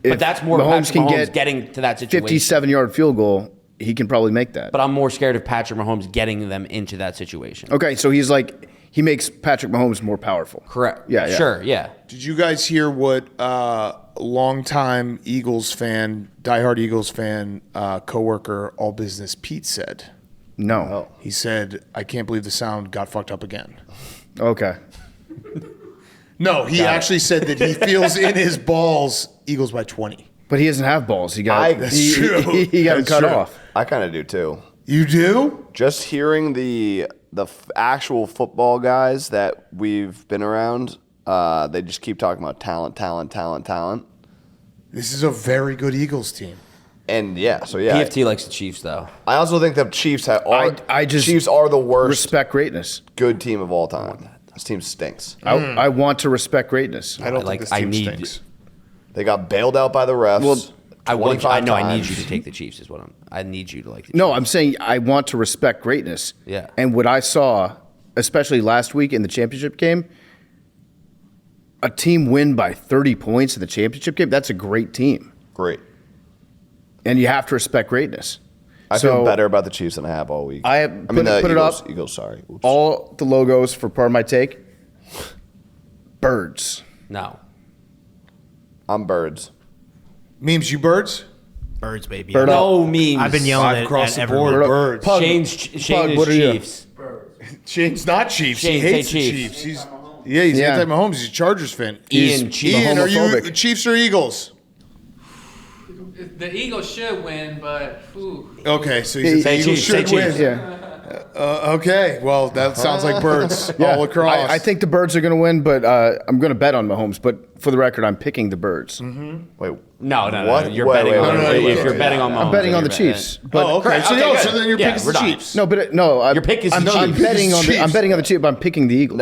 If But that's more Mahomes Patrick can Mahomes get getting to that situation. 57-yard field goal, he can probably make that. But I'm more scared of Patrick Mahomes getting them into that situation. Okay, so he makes Patrick Mahomes more powerful. Correct. Yeah. Sure. Yeah. Did you guys hear what longtime Eagles fan, diehard Eagles fan, coworker, All Business Pete said? No. He said, "I can't believe the sound got fucked up again." Okay. No, he actually said that he feels in his balls Eagles by 20. But he doesn't have balls. He got That's true. He got him That's cut true. off. I kind of do too. You do? Just hearing the actual football guys that we've been around, they just keep talking about talent. This is a very good Eagles team. And yeah. PFT likes the Chiefs though. I also think the Chiefs Chiefs are the worst Respect greatness. good team of all time. This team stinks. I want to respect greatness. I don't Like, think this I team need- stinks. They got bailed out by the refs. Well, I 25 know. I need times. you to take the Chiefs. Is what I need you to like. The No, I'm saying I want to respect greatness. Yeah. And what I saw, especially last week in the championship game, a team win by 30 points in the championship game, that's a great team. Great. And you have to respect greatness. I feel better about the Chiefs than I have all week. Put it Eagles, up. Eagles, sorry. Oops. All the logos for part of my take, birds. No. I'm birds. Memes, you birds? Birds, baby. Bird No memes. I've been yelling Five at, across at the board. everyone. Birds. Pug. Shane what is are you? Chiefs. Shane's not Chiefs. Shane, he hates say the Chiefs. Chiefs. He's Yeah. anti-Mahomes. He's a Chargers fan. Ian, Chiefs. Ian, are you homophobic. Chiefs or Eagles? The Eagles should win, but Okay, so he's Say the Eagles Chiefs, say should win. Chiefs. Yeah. Okay, well, that sounds like birds all across. I think the birds are going to win, but I'm going to bet on Mahomes. But for the record, I'm picking the birds. Wait. No. What? You're Wait, betting wait, on. wait, wait, If wait, you're wait. betting on Mahomes, I'm betting then on the you're Chiefs. betting- But Oh, okay. Correct. So, Okay, so good. then your Yeah, pick is we're the done. Chiefs. no, but no, Your pick is the I'm Chiefs. betting on the. I'm Chiefs. betting on the Chiefs. But I'm picking the Eagles.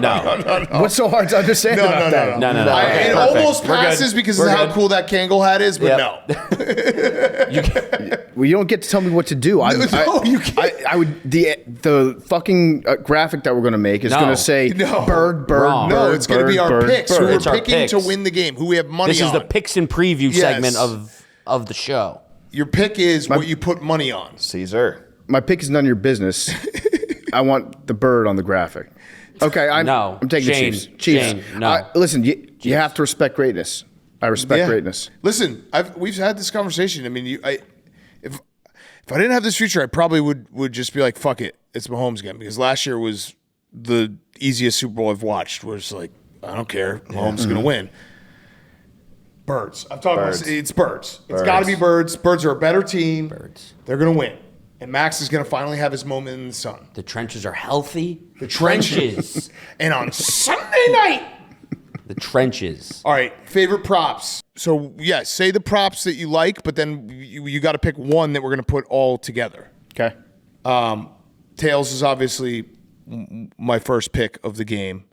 No. What's so hard to understand about that? No. It Okay, perfect. almost We're good. passes because We're of how good. cool that Kangol hat is, but Yep. no. Well, you don't get to tell me what to do. No, you can't. I would the fucking graphic that we're going to make is No. going to say No. bird, Wrong. bird, No, bird, it's going to be our bird, picks. bird. Who It's we're our picking to picks. win the game. Who we have money This is on. the picks and preview Yes. segment of the show. Your pick is what you put money on. Caesar. My pick is none of your business. I want the bird on the graphic. Okay, I'm taking Shane, the Chiefs. Chiefs. Shane, no. Listen, you have to respect greatness. I respect greatness. Listen, we've had this conversation. I mean, if I didn't have this future, I probably would just be like, fuck it, it's Mahomes again. Because last year was the easiest Super Bowl I've watched. Where it's like, I don't care, Mahomes is going to win. Birds. I'm talking Birds. about it's birds. It's got to be birds. Birds are a better team. Birds. They're going to win. And Max is going to finally have his moment in the sun. The trenches are healthy. The trenches. And on Sunday night. The trenches. All right, favorite props. So, yes, say the props that you like, but then you got to pick one that we're going to put all together. Okay. Tails is obviously my first pick of the game.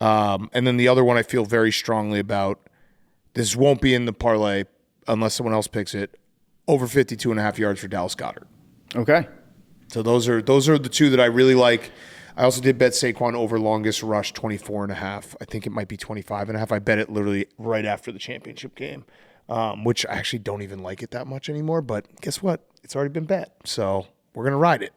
And then the other one I feel very strongly about. This won't be in the parlay unless someone else picks it. Over 52.5 yards for Dallas Goedert. Okay. So those are the two that I really like. I also did bet Saquon over longest rush 24.5. I think it might be 25.5. I bet it literally right after the championship game. which I actually don't even like it that much anymore. But guess what? It's already been bet, so we're gonna ride it.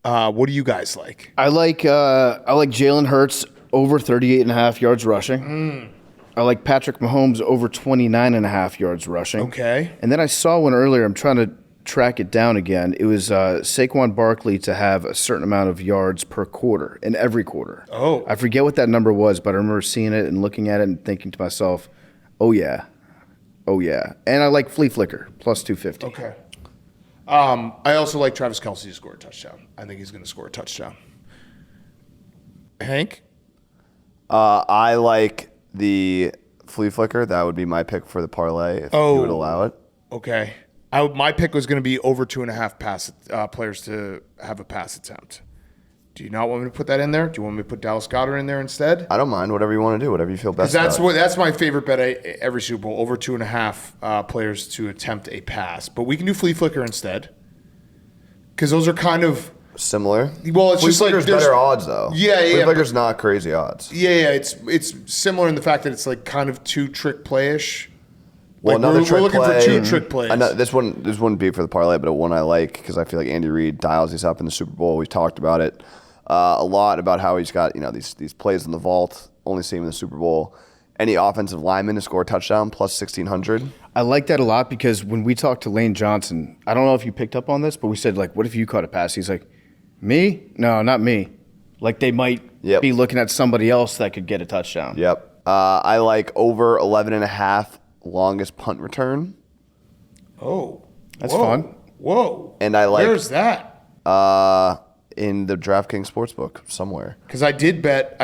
What do you guys like? I like Jalen Hurts over 38.5 yards rushing. I like Patrick Mahomes over 29.5 yards rushing. Okay. And then I saw one earlier. I'm trying to track it down again. It was Saquon Barkley to have a certain amount of yards per quarter in every quarter. Oh. I forget what that number was, but I remember seeing it and looking at it and thinking to myself, oh yeah. And I like Flea Flicker, plus 250. Okay. I also like Travis Kelce to score a touchdown. I think he's going to score a touchdown. Hank? I like the Flea Flicker. That would be my pick for the parlay if you would allow it. Okay. My pick was going to be over 2.5 players to have a pass attempt. Do you not want me to put that in there? Do you want me to put Dallas Goedert in there instead? I don't mind. Whatever you want to do. Whatever you feel best That's about. that's my favorite bet every Super Bowl, over 2.5 players to attempt a pass. But we can do Flea Flicker instead. Because those are kind of Similar. Well, it's Flea just like Flicker's there's better odds though. Yeah, Flea yeah. Flicker's not crazy odds. Yeah. It's similar in the fact that it's like kind of two trick playish. Well, Like we're looking for two trick plays. I know this wouldn't be for the parlay, but one I like because I feel like Andy Reid dials these up in the Super Bowl. We talked about it a lot about how he's got these plays in the vault. Only see him in the Super Bowl. Any offensive lineman to score a touchdown plus 1,600. I like that a lot because when we talked to Lane Johnson, I don't know if you picked up on this, but we said, like, what if you caught a pass? He's like, me? No, not me. Like they might be looking at somebody else that could get a touchdown. Yep. I like over 11.5 longest punt return. Oh. That's fun. Whoa. And I like. Where's that? In the DraftKings Sportsbook somewhere. Because I did bet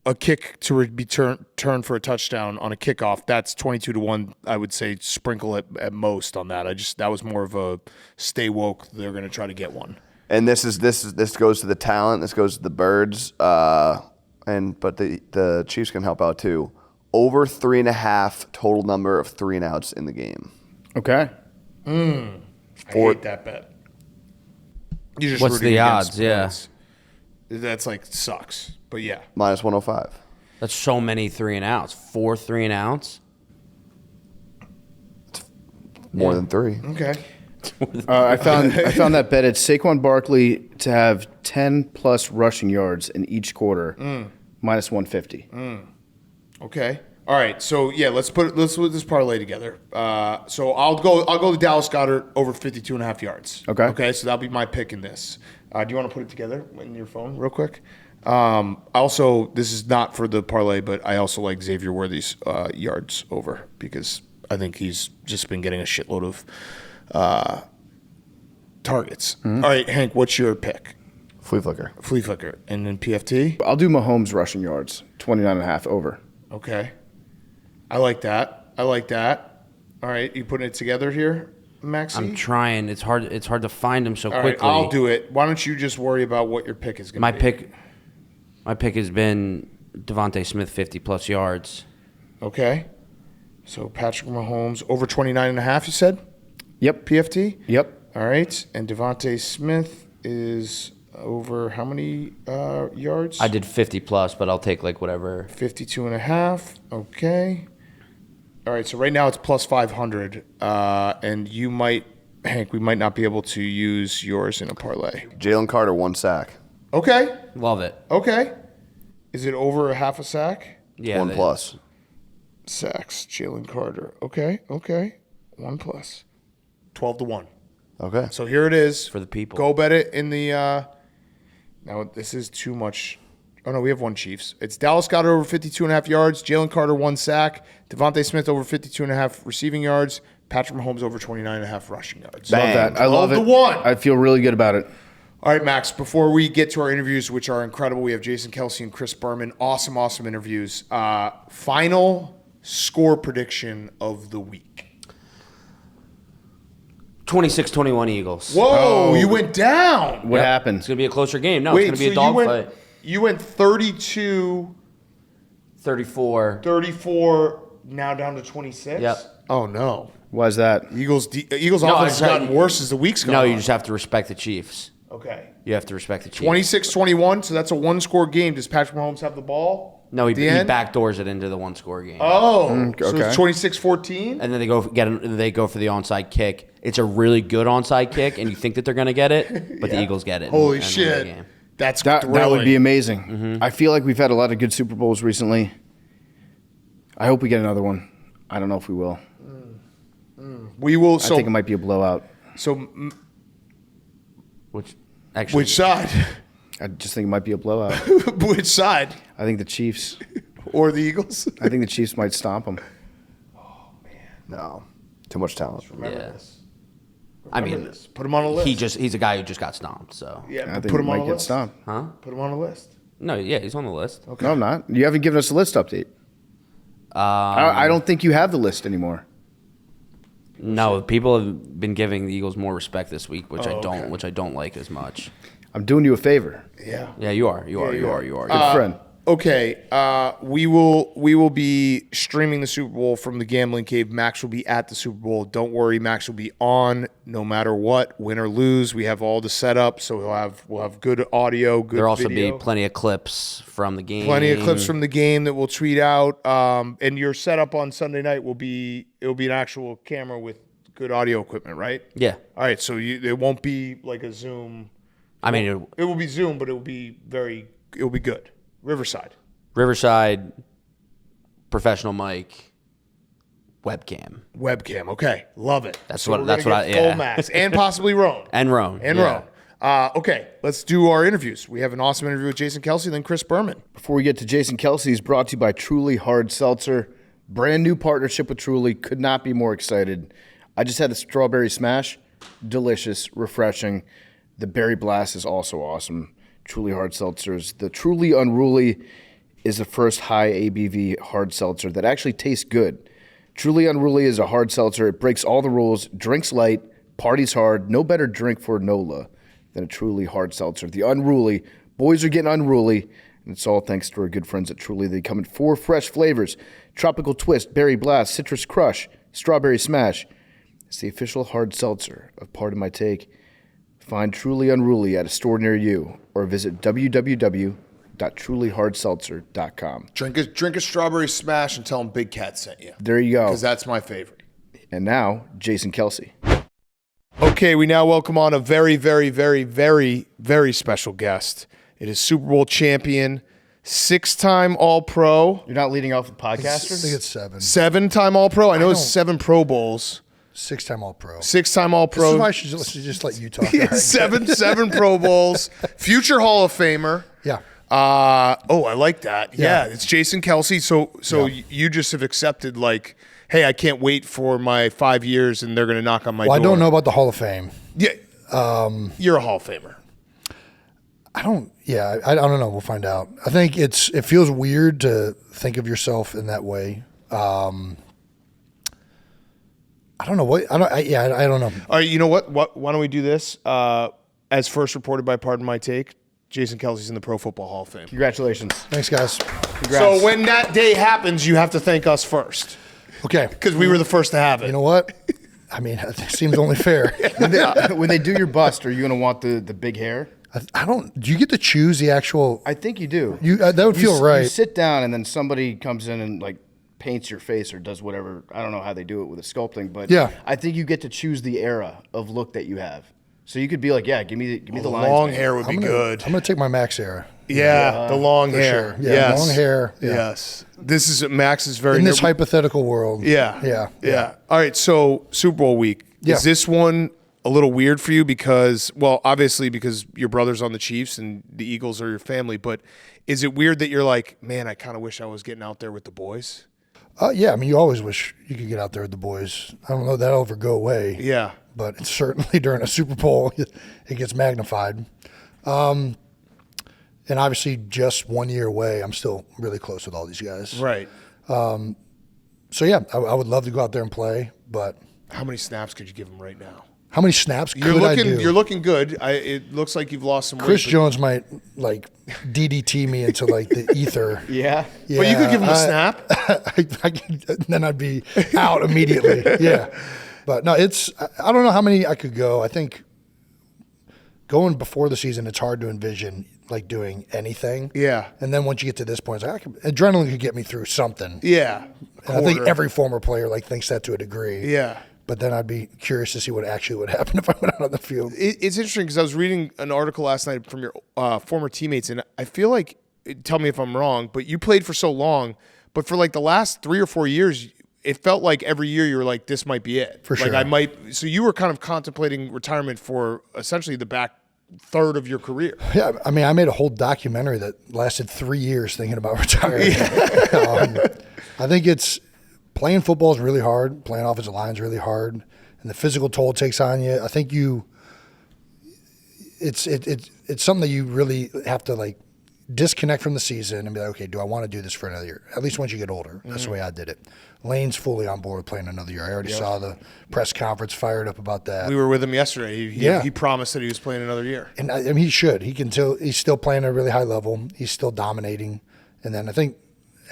a kick to be turn for a touchdown on a kickoff. That's 22-1. I would say sprinkle it at most on that. That was more of a stay woke. They're going to try to get one. And this goes to the talent. This goes to the birds. But the Chiefs can help out too. Over 3.5 total number of 3-and-outs in the game. Okay. I hate that bet. You're just What's rooting the against odds? Yeah. points. That's like sucks. But yeah. Minus 105. That's so many 3-and-outs. 4 3-and-outs. More than 3. Okay. I found that bet. It's Saquon Barkley to have 10 plus rushing yards in each quarter, minus 150. Okay. All right. So yeah, let's put this parlay together. So I'll go to Dallas Goedert over 52.5 yards. Okay. Okay. So that'll be my pick in this. Do you want to put it together in your phone real quick? Also, this is not for the parlay, but I also like Xavier Worthy's yards over because I think he's just been getting a shitload of targets. All right, Hank, what's your pick? Flea Flicker. Flea Flicker. And then PFT? I'll do Mahomes rushing yards, 29.5 over. Okay. I like that. All right, you putting it together here, Maxie? I'm trying. It's hard to find them so All right, quickly. I'll do it. Why don't you just worry about what your pick is going to be? My pick has been Devontae Smith 50 plus yards. Okay. So Patrick Mahomes over 29.5, you said? Yep. PFT? Yep. All right. And Devontae Smith is over how many yards? I did 50 plus, but I'll take like whatever. 52.5. Okay. All right. So right now it's plus 500. And you might, Hank, we might not be able to use yours in a parlay. Jalen Carter, 1 sack. Okay. Love it. Okay. Is it over a half a sack? Yeah. 1 plus. Sacks, Jalen Carter. Okay. 1 plus. 12-1. Okay. So here it is. For the people. Go bet it in the now this is too much. Oh no, we have one Chiefs. It's Dallas Goedert over 52.5 yards, Jalen Carter 1 sack, Devontae Smith over 52.5 receiving yards, Patrick Mahomes over 29.5 rushing yards. Love that. I love it. 12-1. I feel really good about it. All right, Max, before we get to our interviews, which are incredible, we have Jason Kelce and Chris Berman. Awesome interviews. Final score prediction of the week. 26-21 Eagles. Whoa, you went down. What It's happened? going to be a closer game. No, it's going to be a dogfight. You went 32, 34. 34, now down to 26? Yep. Oh, no. Why is that? Eagles offense I has gotten worse as the week's gone No, on. you just have to respect the Chiefs. Okay. You have to respect the Chiefs. 26-21, so that's a one-score game. Does Patrick Mahomes have the ball? No, he end? backdoors it into the one-score game. Oh, so okay. it's 26-14? And then they go for the onside kick. It's a really good onside kick, and you think that they're going to get it, but the Eagles get it. Holy and win the shit. game. That's That would be amazing. Mm-hmm. I feel like we've had a lot of good Super Bowls recently. I hope we get another one. I don't know if we will. We will. I So, think it might be a blowout. Which actually, which side? I just think it might be a blowout. Which side? I think the Chiefs. Or the Eagles? I think the Chiefs might stomp them. No, too much talent. yeah. I mean, Put him on a list. he's a guy who just got stomped. So Yeah, I think put he him on might a get list. stomped. Put him on a list. no, yeah, he's on the list. No, I'm not. You haven't given us a list update. I don't think you have the list anymore. No, people have been giving the Eagles more respect this week, which I don't like as much. I'm doing you a favor. Yeah. Yeah, you are. You are. Good friend. Okay, we will be streaming the Super Bowl from the Gambling Cave. Max will be at the Super Bowl. Don't worry, Max will be on no matter what, win or lose. We have all the setup, so we'll have good audio, good There'll also video. be plenty of clips from the game. Plenty of clips from the game that we'll tweet out. And your setup on Sunday night it'll be an actual camera with good audio equipment, right? Yeah. All right, so it won't be like a Zoom. I mean, It will be Zoom, but it will be good. Riverside. professional mic, webcam, Okay, love it. That's So what- we're that's gonna what get I- full yeah. Max and possibly Roan. and Roan. Okay, let's do our interviews. We have an awesome interview with Jason Kelce, then Chris Berman. Before we get to Jason Kelce, he's brought to you by Truly Hard Seltzer. Brand new partnership with Truly. Could not be more excited. I just had a strawberry smash. Delicious, refreshing. The Berry Blast is also awesome. Truly Hard Seltzers. The Truly Unruly is the first high ABV hard seltzer that actually tastes good. Truly Unruly is a hard seltzer. It breaks all the rules, drinks light, parties hard. No better drink for NOLA than a Truly Hard Seltzer. The Unruly. Boys are getting unruly, and it's all thanks to our good friends at Truly. They come in 4 fresh flavors: Tropical Twist, Berry Blast, Citrus Crush, Strawberry Smash. It's the official hard seltzer of Pardon My Take. Find Truly Unruly at a store near you or visit www.trulyhardseltzer.com. Drink a strawberry smash and tell them Big Cat sent you. There you go. Because that's my favorite. And now, Jason Kelce. Okay, we now welcome on a very, very, very, very, very special guest. It is Super Bowl champion, 6-time All-Pro, You're not leading off with podcasters? I think it's 7. 7-time All-Pro. I know it's 7 Pro Bowls. 6-time All-Pro. 6-time This All-Pro. is why I should just let you talk. All right. seven Pro Bowls. Future Hall of Famer. Yeah. I like that. Yeah, Yeah. it's Jason Kelce. So you just have accepted, like, hey, I can't wait for my 5 years, and they're going to knock on my Well, door. I don't know about the Hall of Fame. Yeah, you're a Hall of Famer. I don't know. We'll find out. I think it feels weird to think of yourself in that way. I don't know what. I don't know. All right, you know what? Why don't we do this? As first reported by Pardon My Take, Jason Kelce's in the Pro Football Hall of Fame. Congratulations. Thanks, guys. Congrats. So when that day happens, you have to thank us first Okay. because we were the first to have it. You know what? I mean, it seems only fair. when they do your bust, are you going to want the big hair? I don't. Do you get to choose the actual? I think you do. That would feel right. You sit down and then somebody comes in and like paints your face or does whatever. I don't know how they do it with the sculpting, but Yeah. I think you get to choose the era of look that you have. So you could be like, yeah, give me the lines. long man. hair would be good. I'm gonna take my Max era. Yeah, the long hair. sure. Yeah, Yes. long hair. Yeah. Yes. This is Max is very In this near- hypothetical world. Yeah. All right, so Super Bowl week. Yeah. Is this one a little weird for you because, well, obviously because your brother's on the Chiefs and the Eagles are your family, but is it weird that you're like, man, I kind of wish I was getting out there with the boys? Yeah. I mean, you always wish you could get out there with the boys. I don't know if that'll ever go away. Yeah. But it's certainly during a Super Bowl, it gets magnified. And obviously, just 1 year away, I'm still really close with all these guys. Right. So yeah, I would love to go out there and play, but How many snaps could you give him right now? how many snaps You're could I looking do? you're looking good. It looks like you've lost some Chris weight. Jones might like DDT me into like the ether. Yeah. But you could give him a snap. Then I'd be out immediately. Yeah, but no, I don't know how many I could go. I think going before the season, it's hard to envision like doing anything. Yeah. And then once you get to this point, it's like, adrenaline could get me through something. Yeah. And I think every former player like thinks that to a degree. Yeah. But then I'd be curious to see what actually would happen if I went out on the field. It's interesting because I was reading an article last night from your former teammates, and I feel like, tell me if I'm wrong, but you played for so long, but for like the last 3 or 4 years, it felt like every year you were like, this might be it. For sure. Like I might. So you were kind of contemplating retirement for essentially the back third of your career. Yeah, I mean, I made a whole documentary that lasted 3 years thinking about retiring. I think playing football is really hard. Playing offensive line is really hard, and the physical toll it takes on you. I think it's something that you really have to like disconnect from the season and be like, okay, do I want to do this for another year? At least once you get older. That's the way I did it. Lane's fully on board with playing another year. I already saw the press conference fired up about that. We were with him yesterday. He promised that he was playing another year. And I mean, he should. He's still playing at a really high level. He's still dominating. And then I think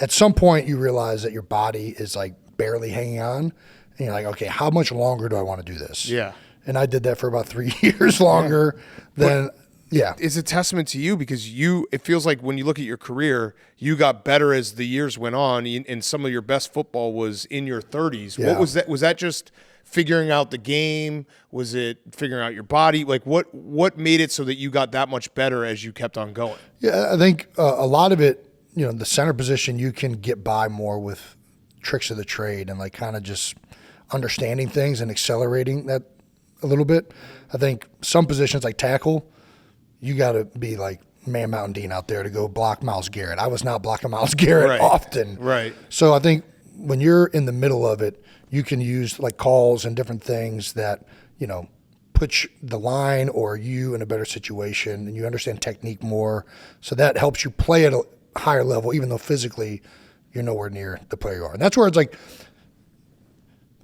at some point you realize that your body is like barely hanging on. And you're like, okay, how much longer do I want to do this? Yeah. And I did that for about 3 years longer than – yeah. It's a testament to you because it feels like when you look at your career, you got better as the years went on, and some of your best football was in your 30s. Yeah. What was that? Was that just figuring out the game? Was it figuring out your body? Like what made it so that you got that much better as you kept on going? Yeah, I think a lot of it, the center position, you can get by more with tricks of the trade and like kind of just understanding things and accelerating that a little bit. I think some positions like tackle, you got to be like Man Mountain Dean out there to go block Myles Garrett. I was not blocking Myles Garrett often. Right. So I think when you're in the middle of it, you can use like calls and different things that, put the line or you in a better situation, and you understand technique more. So that helps you play at a higher level, even though physically you're nowhere near the player you are. And that's where it's like,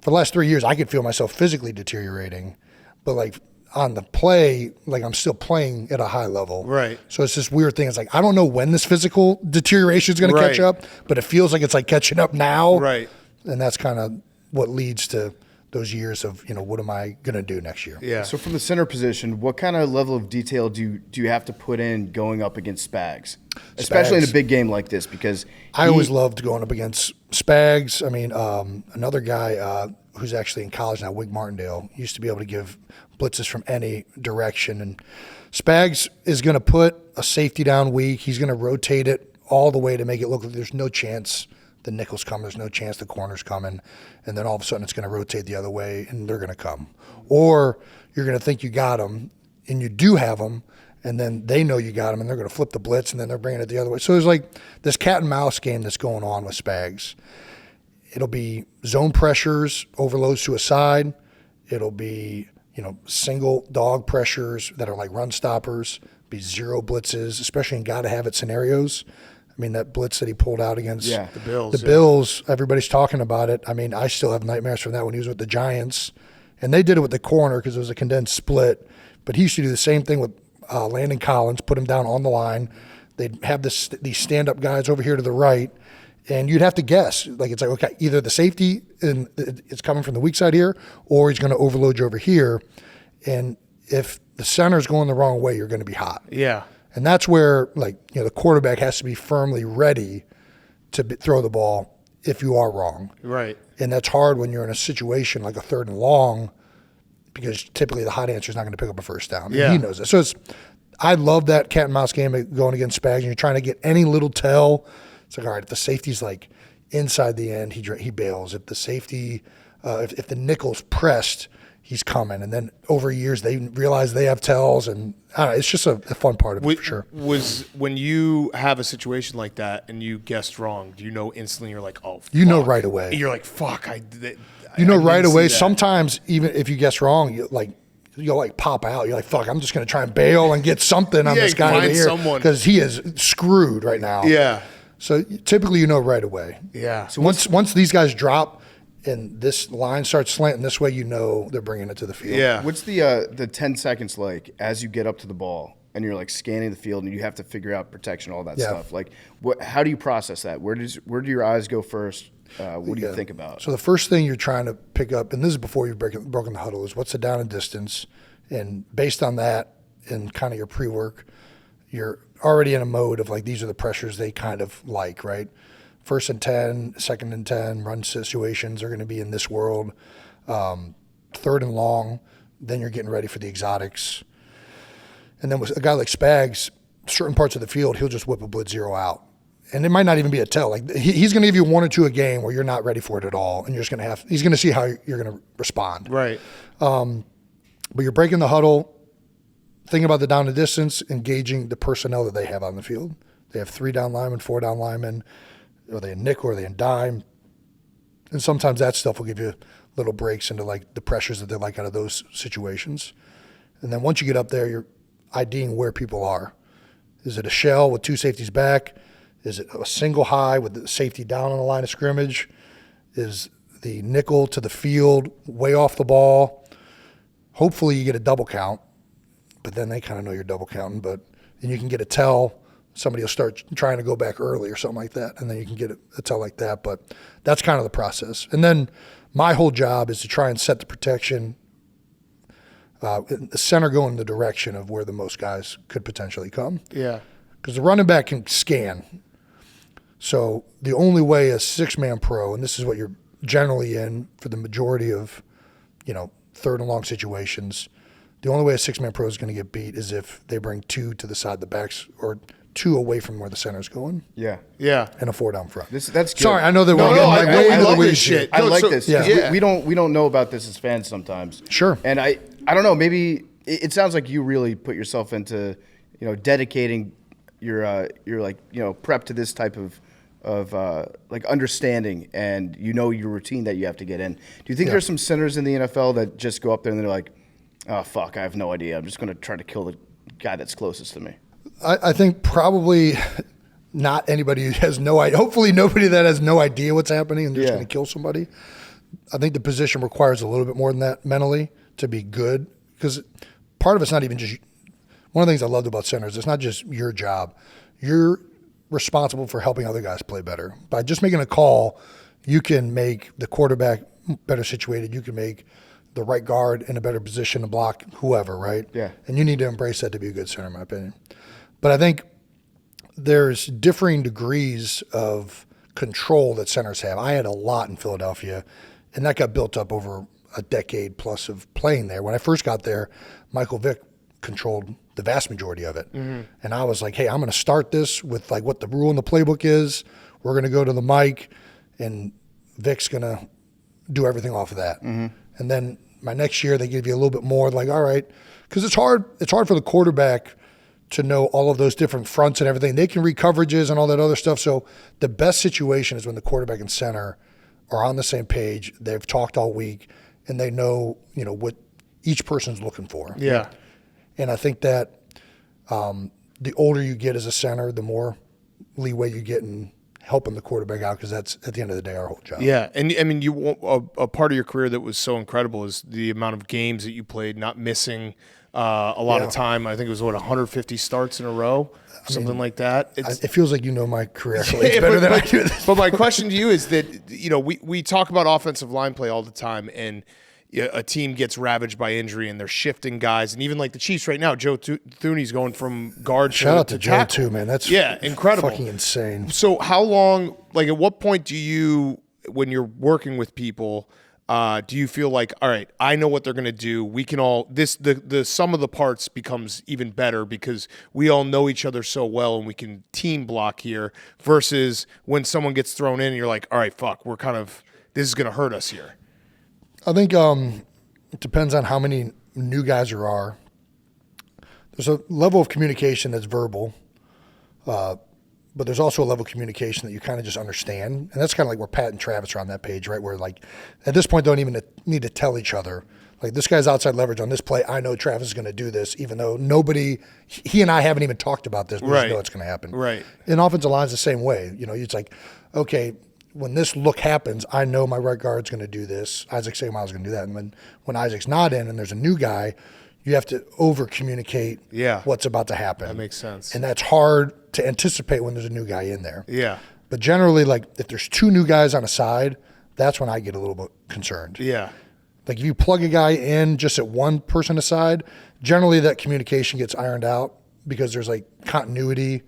for the last 3 years, I could feel myself physically deteriorating, but like on the play, like I'm still playing at a high level. Right. So it's this weird thing. It's like, I don't know when this physical deterioration is going to catch up, but it feels like it's like catching up now. Right. And that's kind of what leads to those years of, what am I going to do next year? Yeah. So from the center position, what kind of level of detail do you have to put in going up against Spags? Especially in a big game like this, because I always loved going up against Spags. I mean, another guy who's actually in college now, Wig Martindale, used to be able to give blitzes from any direction. And Spags is going to put a safety down weak. He's going to rotate it all the way to make it look like there's no chance the nickel's coming, there's no chance the corner's coming. And then all of a sudden it's going to rotate the other way and they're going to come. Or you're going to think you got them and you do have them, and then they know you got them and they're going to flip the blitz and then they're bringing it the other way. So there's like this cat and mouse game that's going on with Spags. It'll be zone pressures, overloads to a side. It'll be, single dog pressures that are like run stoppers, be zero blitzes, especially in gotta-have-it scenarios. I mean, that blitz that he pulled out against the Bills. The Bills, everybody's talking about it. I mean, I still have nightmares from that when he was with the Giants. And they did it with the corner because it was a condensed split. But he used to do the same thing with Landon Collins, put him down on the line. They'd have these stand-up guys over here to the right, and you'd have to guess. Like, it's like, okay, either the safety and it's coming from the weak side here, or he's going to overload you over here. And if the center's going the wrong way, you're going to be hot. Yeah. And that's where, the quarterback has to be firmly ready to throw the ball if you are wrong. Right. And that's hard when you're in a situation like a 3rd and long, because typically the hot answer is not going to pick up a first down. Yeah. And he knows that. So I love that cat and mouse game going against Spags, and you're trying to get any little tell. It's like, all right, if the safety's like inside the end, he bails. If the safety, if the nickel's pressed, he's coming. And then over years, they realize they have tells, and I don't know, it's just a fun part of it for sure. Was when you have a situation like that and you guessed wrong, do you know instantly you're like, oh, fuck. You know right away. You're like, fuck. You know right away. See that. Sometimes even if you guess wrong, you'll pop out. You're like, fuck, I'm just going to try and bail and get something on this guy over here because he is screwed right now. Yeah. So typically you know right away. Yeah. So once these guys drop and this line starts slanting this way, they're bringing it to the field. Yeah. What's the 10 seconds like as you get up to the ball and you're like scanning the field and you have to figure out protection, all that stuff? Like, how do you process that? Where do your eyes go first? What do you think about? So the first thing you're trying to pick up, and this is before you've broken the huddle, is what's the down and distance, and based on that, in kind of your pre-work, you're already in a mode of like, these are the pressures they kind of like, right? 1st and 10, 2nd and 10, run situations are going to be in this world. 3rd and long, then you're getting ready for the exotics. And then with a guy like Spags, certain parts of the field, he'll just whip a blitz zero out. And it might not even be a tell. Like he's going to give you 1 or 2 a game where you're not ready for it at all, and you're just going to he's going to see how you're going to respond. Right. But you're breaking the huddle, thinking about the down and distance, engaging the personnel that they have on the field. They have 3 down linemen, 4 down linemen. Are they in nickel? Are they in dime? And sometimes that stuff will give you little breaks into like the pressures that they like out of those situations. And then once you get up there, you're IDing where people are. Is it a shell with 2 safeties back? Is it a single high with the safety down on the line of scrimmage? Is the nickel to the field way off the ball? Hopefully you get a double count, but then they kind of know you're double counting. But then you can get a tell. Somebody will start trying to go back early or something like that, and then you can get a tell like that. But that's kind of the process. And then my whole job is to try and set the protection, the center going in the direction of where the most guys could potentially come. Yeah. Because the running back can scan. So the only way a 6-man pro, and this is what you're generally in for the majority of, 3rd and long situations, the only way a 6-man pro is going to get beat is if they bring 2 to the side of the backs or 2 away from where the center's going. Yeah. Yeah. And a 4 down front. That's good. Sorry, I know that we're no, getting I into the love weeds this here. shit. I like So- this. yeah. 'Cause we don't know about this as fans sometimes. Sure. And I don't know. Maybe it sounds like you really put yourself into dedicating your prep to this type of like understanding, and your routine that you have to get in. Do you think there's some centers in the NFL that just go up there and they're like, oh fuck, I have no idea. I'm just going to try to kill the guy that's closest to me. I think probably not anybody who has no idea. Hopefully nobody that has no idea what's happening and they're just going to kill somebody. I think the position requires a little bit more than that mentally to be good, because part of it's not even just – one of the things I loved about centers, it's not just your job. You're responsible for helping other guys play better. By just making a call, you can make the quarterback better situated. You can make the right guard in a better position to block whoever, right? Yeah. And you need to embrace that to be a good center, in my opinion. But I think there's differing degrees of control that centers have. I had a lot in Philadelphia, and that got built up over a decade plus of playing there. When I first got there, Michael Vick controlled the vast majority of it. Mm-hmm. And I was like, hey, I'm going to start this with like what the rule in the playbook is. We're going to go to the mic, and Vick's going to do everything off of that. Mm-hmm. And then my next year, they give you a little bit more, like, all right, because it's hard for the quarterback to know all of those different fronts and everything. They can read coverages and all that other stuff. So the best situation is when the quarterback and center are on the same page. They've talked all week, and they know, what each person's looking for. Yeah. And I think that the older you get as a center, the more leeway you get in helping the quarterback out, because that's, at the end of the day, our whole job. Yeah, and I mean, a part of your career that was so incredible is the amount of games that you played, not missing a lot of time. I think it was 150 starts in a row, something like that. It feels like you know my career better than I do. But my question to you is that we talk about offensive line play all the time, and a team gets ravaged by injury and they're shifting guys, and even like the Chiefs right now, Joe Thuney's going from guard Shout out to Joe tackle. too, man. That's incredible, fucking insane. So how long? Like, at what point do you, when you're working with people, do you feel like, all right, I know what they're going to do. We can all the sum of the parts becomes even better because we all know each other so well and we can team block here. Versus when someone gets thrown in, and you're like, all right, fuck, this is going to hurt us here. I think it depends on how many new guys there are. There's a level of communication that's verbal, but there's also a level of communication that you kind of just understand. And that's kind of like where Pat and Travis are on that page, right? Where, like, at this point, don't even need to tell each other. Like, this guy's outside leverage on this play. I know Travis is going to do this, even though he and I haven't even talked about this. We just know it's going to happen. Right. And offensive line's the same way. It's like, okay, when this look happens, I know my right guard's going to do this. Isaac Seumalo's going to do that. And when Isaac's not in and there's a new guy, you have to over-communicate what's about to happen. That makes sense. And that's hard to anticipate when there's a new guy in there. Yeah. But generally, like, if there's 2 new guys on a side, that's when I get a little bit concerned. Yeah. Like if you plug a guy in just at one person aside, generally that communication gets ironed out because there's like continuity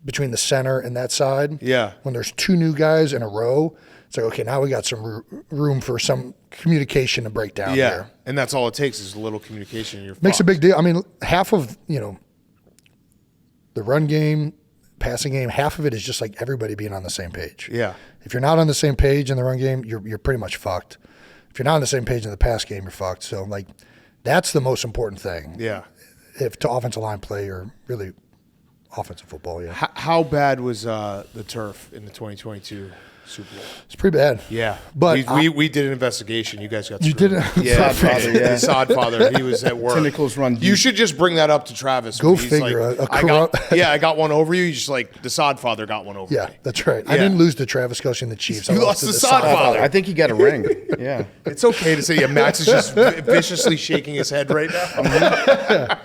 between the center and that side. Yeah. When there's two new guys in a row, it's like, okay, now we got some room for some communication to break down Yeah. here. And that's all it takes is a little communication. You're Makes a fucked. big deal. I mean, half of, the run game, passing game, half of it is just like everybody being on the same page. Yeah. If you're not on the same page in the run game, you're pretty much fucked. If you're not on the same page in the pass game, you're fucked. So, like, that's the most important thing. Yeah. If to offensive line play or really offensive football, yeah. How bad was the turf in the 2022 Super Bowl? It's pretty bad. Yeah. But we did an investigation. You guys got You screwed. did it? Yeah. Sodfather, yeah. Sodfather. He was at work. Tentacles run deep. You should just bring that up to Travis. Go when he's figure, like, a I corrupt- I got one over you. You just like the Sodfather got one over Yeah, me. that's right. I Yeah. didn't lose to Travis Kelce and the Chiefs. I You lost to the Sodfather. I think he got a ring. Yeah. It's okay to say, yeah, Max is just viciously shaking his head right now.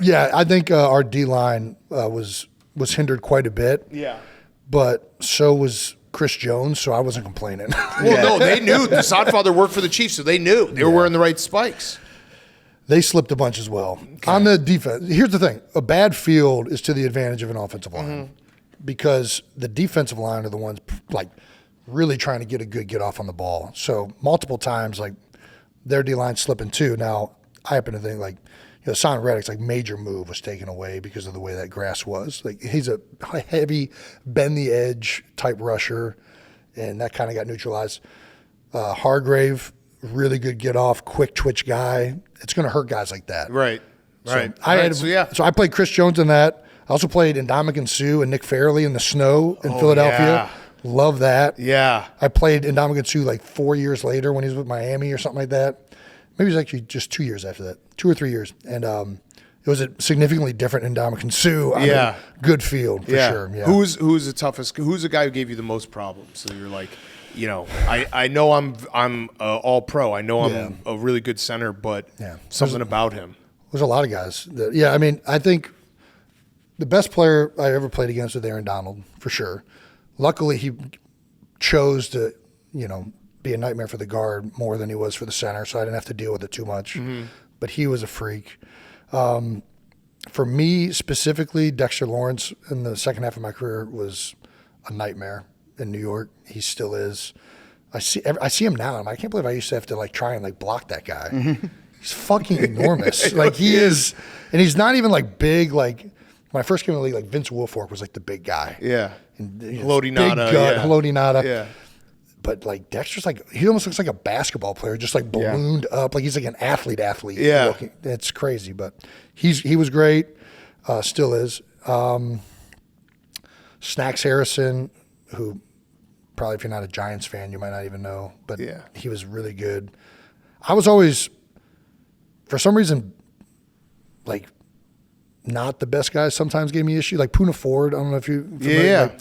Yeah, I think our D-line was hindered quite a bit. Yeah. But so was Chris Jones, so I wasn't complaining. Well, no, they knew. The Sodfather worked for the Chiefs, so they knew. They were wearing the right spikes. They slipped a bunch as well. On the defense, here's the thing. A bad field is to the advantage of an offensive line because the defensive line are the ones like really trying to get a good get off on the ball. So multiple times, like their D-line slipping too. Now, I happen to think like, Son Reddick's like major move was taken away because of the way that grass was. Like he's a heavy bend the edge type rusher, and that kind of got neutralized. Hargrave, really good get off, quick twitch guy. It's going to hurt guys like that. Right. Right. So I played Chris Jones in that. I also played Ndamukong Suh and Nick Fairley in the snow in Philadelphia. yeah. Love that. Yeah. I played Ndamukong Suh like 4 years later when he was with Miami or something like that. Maybe it was actually just 2 years after that, 2 or 3 years. And it was a significantly different Ndamukong Suh on a good field for sure. Yeah. Who's the toughest? Who's the guy who gave you the most problems? So you're like, I know I'm all pro. I know I'm a really good center, but something about him. There's a lot of guys. I think the best player I ever played against was Aaron Donald, for sure. Luckily, he chose to, be a nightmare for the guard more than he was for the center, so I didn't have to deal with it too much. Mm-hmm. But he was a freak. For me specifically, Dexter Lawrence in the second half of my career was a nightmare in New York. He still is. I see him now. I can't believe I used to have to try and block that guy. Mm-hmm. He's fucking enormous. He is, and he's not even big. When I first came in the league, Vince Wilfork was the big guy. Yeah. Haloti Ngata. Haloti Ngata. Yeah. But Dexter's he almost looks like a basketball player, just ballooned up. He's like an athlete. Yeah. Looking. It's crazy, but he was great. Still is. Snacks Harrison, who probably if you're not a Giants fan, you might not even know, but he was really good. I was always, for some reason, not the best guys sometimes gave me issue. Puna Ford, I don't know if you familiar.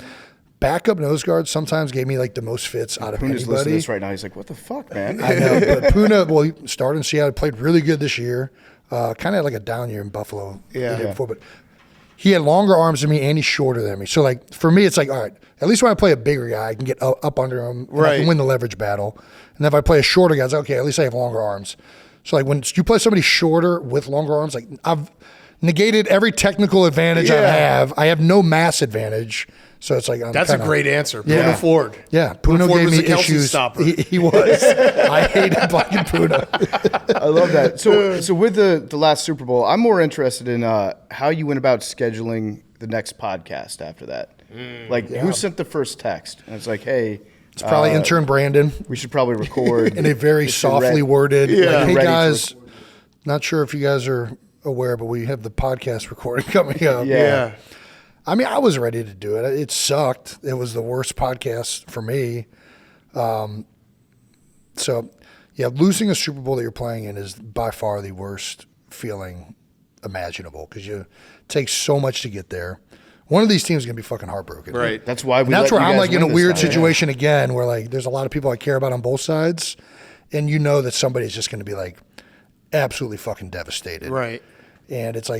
Backup nose guards sometimes gave me the most fits out of Puna's anybody. listening to this right now. He's like, "What the fuck, man?" I know, but Puna, he started in Seattle, played really good this year. Kind of had a down year in Buffalo the year before, but he had longer arms than me and he's shorter than me. So for me, it's all right. At least when I play a bigger guy, I can get up under him and I can win the leverage battle. And then if I play a shorter guy, it's okay. At least I have longer arms. So when you play somebody shorter with longer arms, I've negated every technical advantage I have. I have no mass advantage. So it's that's a great answer. Puna Ford. Yeah, Puna Ford gave was me the Kelce issues. stopper. He was. I hated blocking Puna. I love that. So with the last Super Bowl, I'm more interested in how you went about scheduling the next podcast after that. Who sent the first text? And it's hey. It's probably intern Brandon. We should probably record. In a very softly worded, hey guys, not sure if you guys are aware, but we have the podcast recording coming up. Yeah. I mean, I was ready to do it. It sucked. It was the worst podcast for me. Losing a Super Bowl that you're playing in is by far the worst feeling imaginable because it takes so much to get there. One of these teams is going to be fucking heartbroken. Right. That's why that's where I'm in a weird situation again where there's a lot of people I care about on both sides and that somebody's just going to be absolutely fucking devastated. Right. And it's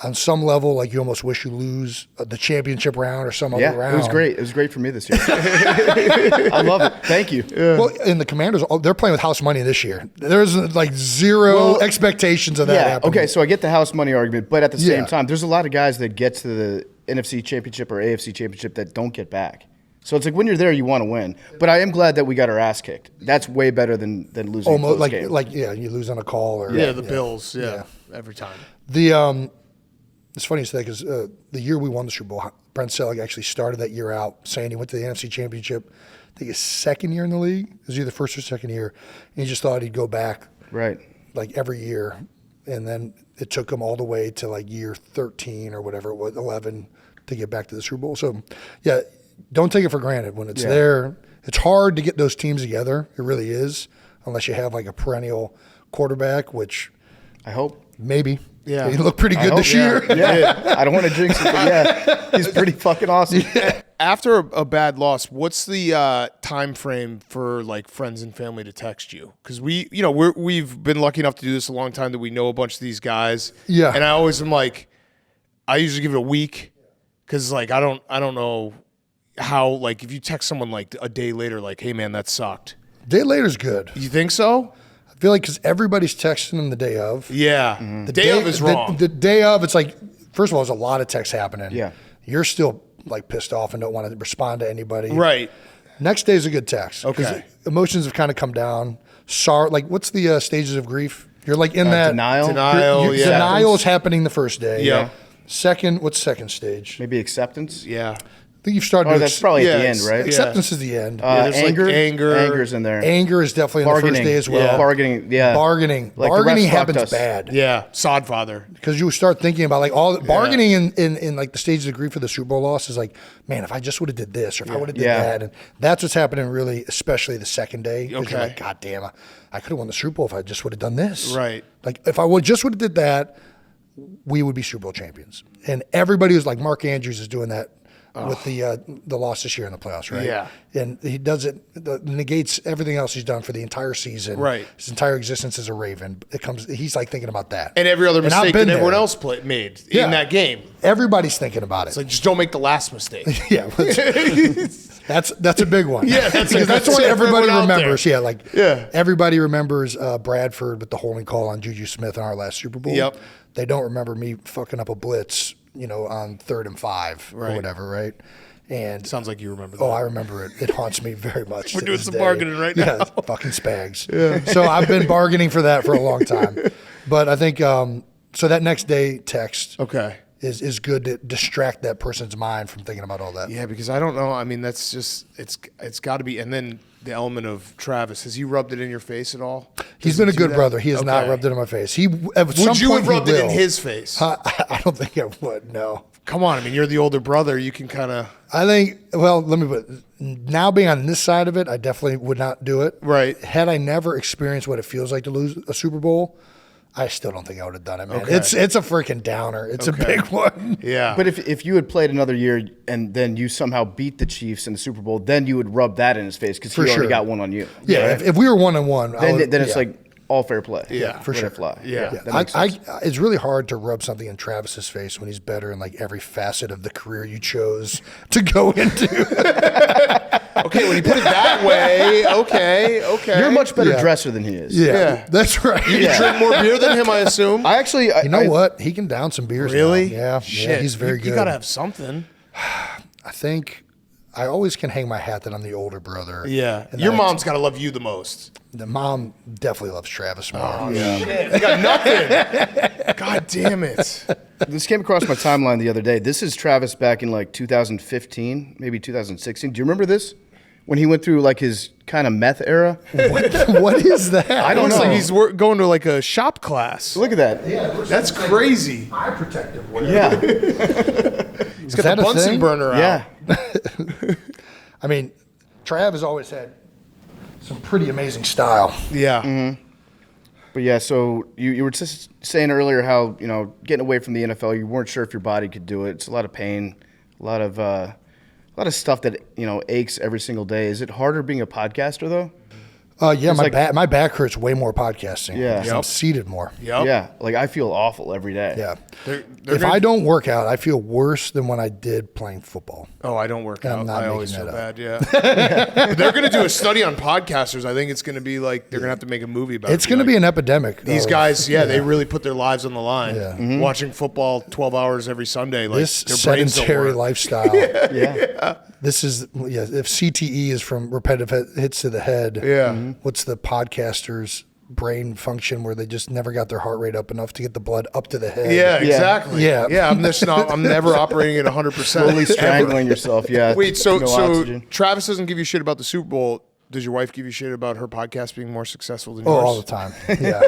on some level, like you almost wish you lose the championship round or some other round. It was great. It was great for me this year. I love it. Thank you. Well, and the Commanders, they're playing with house money this year. There's like zero expectations of that happening. Okay, so I get the house money argument, but at the same Yeah. time, there's a lot of guys that get to the NFC Championship or AFC Championship that don't get back. So it's like when you're there, you want to win. But I am glad that we got our ass kicked. That's way better than losing a Almost close game. you lose on a call or the Bills. Yeah, every time. It's funny you say because the year we won the Super Bowl, Brent Selleck actually started that year out saying he went to the NFC Championship. I think his second year in the league. It was either first or second year, and he just thought he'd go back Right. like every year, and then it took him all the way to like year 13 or whatever it was, 11 to get back to the Super Bowl. So, yeah, don't take it for granted when it's there. It's hard to get those teams together. It really is, unless you have like a perennial quarterback, which I hope. maybe. Yeah. He looked pretty good this year. Yeah. I don't want to jinx it, but yeah, he's pretty fucking awesome. After a bad loss, what's the time frame for like friends and family to text you? Because we've been lucky enough to do this a long time that we know a bunch of these guys. Yeah. And I always am like, I usually give it a week because like I don't know how, like, if you text someone like a day later, like, hey man, that sucked. Day later's good. You think so? I feel like because everybody's texting them the day of. Yeah. The day of is wrong. The day of, it's like, first of all, there's a lot of texts happening. Yeah. You're still like pissed off and don't want to respond to anybody. Right. Next day is a good text. 'Cause Okay. emotions have kind of come down. Sorry, like what's the stages of grief? You're like in that Denial. Denial is happening the first day. Yeah. Second, what's second stage? Maybe acceptance. Yeah. I think you've started. Oh, that's probably at the end, Yes. right? acceptance is the end. there's like anger. anger. Anger's in there. Anger is definitely in the Bargaining. first day as well. Yeah. Bargaining. Yeah. Bargaining. Like the Bargaining refs fucked happens us. bad. Yeah. Sodfather. Because you start thinking about like all bargaining in like the stages of grief for the Super Bowl loss is like, man, if I just would have did this or if I would have did Yeah. that, and that's what's happening really, especially the second day. 'Cause Okay. you're like, God damn, I could have won the Super Bowl if I just would have done this. Right. Like if I would have did that, we would be Super Bowl champions. And everybody was like, Mark Andrews is doing that with the loss this year in the playoffs, right? Yeah. And he does it, negates everything else he's done for the entire season. Right. His entire existence as a Raven. He's like thinking about that. And every other And I've mistake that been everyone there. else made Yeah. in that game. Everybody's thinking about it. It's like, just don't make the last mistake. Yeah, that's a big one. Yeah, that's because that's what it for everybody everyone out remembers. there. Yeah, everybody remembers Bradford with the holding call on Juju Smith in our last Super Bowl. Yep. They don't remember me fucking up a blitz, on 3rd and 5 or Right. whatever, right? And Sounds like you remember that. oh, I remember it. It haunts me very much. We're to doing this some day. bargaining right now. Yeah, fucking spags. Yeah. So I've been bargaining for that for a long time, but I think so. That next day text. Okay. Is good to distract that person's mind from thinking about all that. Yeah, because I don't know. I mean, that's just it's got to be. And then the element of Travis, has he rubbed it in your face at all? He's Does been he a do good that? brother. He has not Okay. rubbed it in my face. He at Would some you point have rubbed he it in will. his face? I don't think I would. No. Come on, I mean, you're the older brother. You can kind of I think. Well, let me put. Now being on this side of it, I definitely would not do it. Right. Had I never experienced what it feels like to lose a Super Bowl, I still don't think I would have done it, man. Okay. It's a freaking downer. It's a big one. yeah. But if you had played another year and then you somehow beat the Chiefs in the Super Bowl, then you would rub that in his face because he For already sure. got one on you. Yeah. right? If we were 1-1, then it's like all fair play. Yeah, for Let sure. it fly. Yeah. that makes sense. It's really hard to rub something in Travis's face when he's better in like every facet of the career you chose to go into. Okay, when you put it that way, okay. You're a much better Yeah. dresser than he is. Yeah, that's right. You drink more beer than him, I assume. I actually, You know what? He can down some beers. Really? Now. Yeah. Shit. Yeah, he's very good. You gotta have something. I think I always can hang my hat that I'm the older brother. Yeah. And Your that- mom's gotta love you the most. The mom definitely loves Travis more. Oh, shit. You got nothing. God damn it. This came across my timeline the other day. This is Travis back in like 2015, maybe 2016. Do you remember this? When he went through like his kind of meth era? What is that? I It don't looks know. like he's going to like a shop class. Look at that. That's crazy. Eye protective. Yeah. He's got that the a Bunsen thing? burner out. Yeah. I mean, Trav has always had some pretty amazing style. Yeah. But yeah, so you were just saying earlier how, getting away from the NFL, you weren't sure if your body could do it. It's a lot of pain, a lot of stuff that, aches every single day. Is it harder being a podcaster though? Yeah, It's my back hurts way more podcasting. Yeah. I'm seated more. Yep. Yeah, like I feel awful every day. Yeah. They're If gonna- I don't work out, I feel worse than when I did playing football. Oh, I don't work I'm out. not I always making feel that bad. Yeah. They're going to do a study on podcasters. I think it's going to be like they're going to have to make a movie about it. It's going to be an epidemic. These of- guys, they really put their lives on the line. Yeah. Watching football 12 hours every Sunday. Like This their brains don't sedentary work. lifestyle. Yeah. This is if CTE is from repetitive hits to the head. Yeah. What's the podcaster's brain function where they just never got their heart rate up enough to get the blood up to the head? Yeah, exactly. Yeah. Yeah, I'm never operating at 100%. Slowly strangling yourself. Yeah. Wait, so No oxygen. Travis doesn't give you shit about the Super Bowl. Does your wife give you shit about her podcast being more successful than Oh, yours? all the time. Yeah.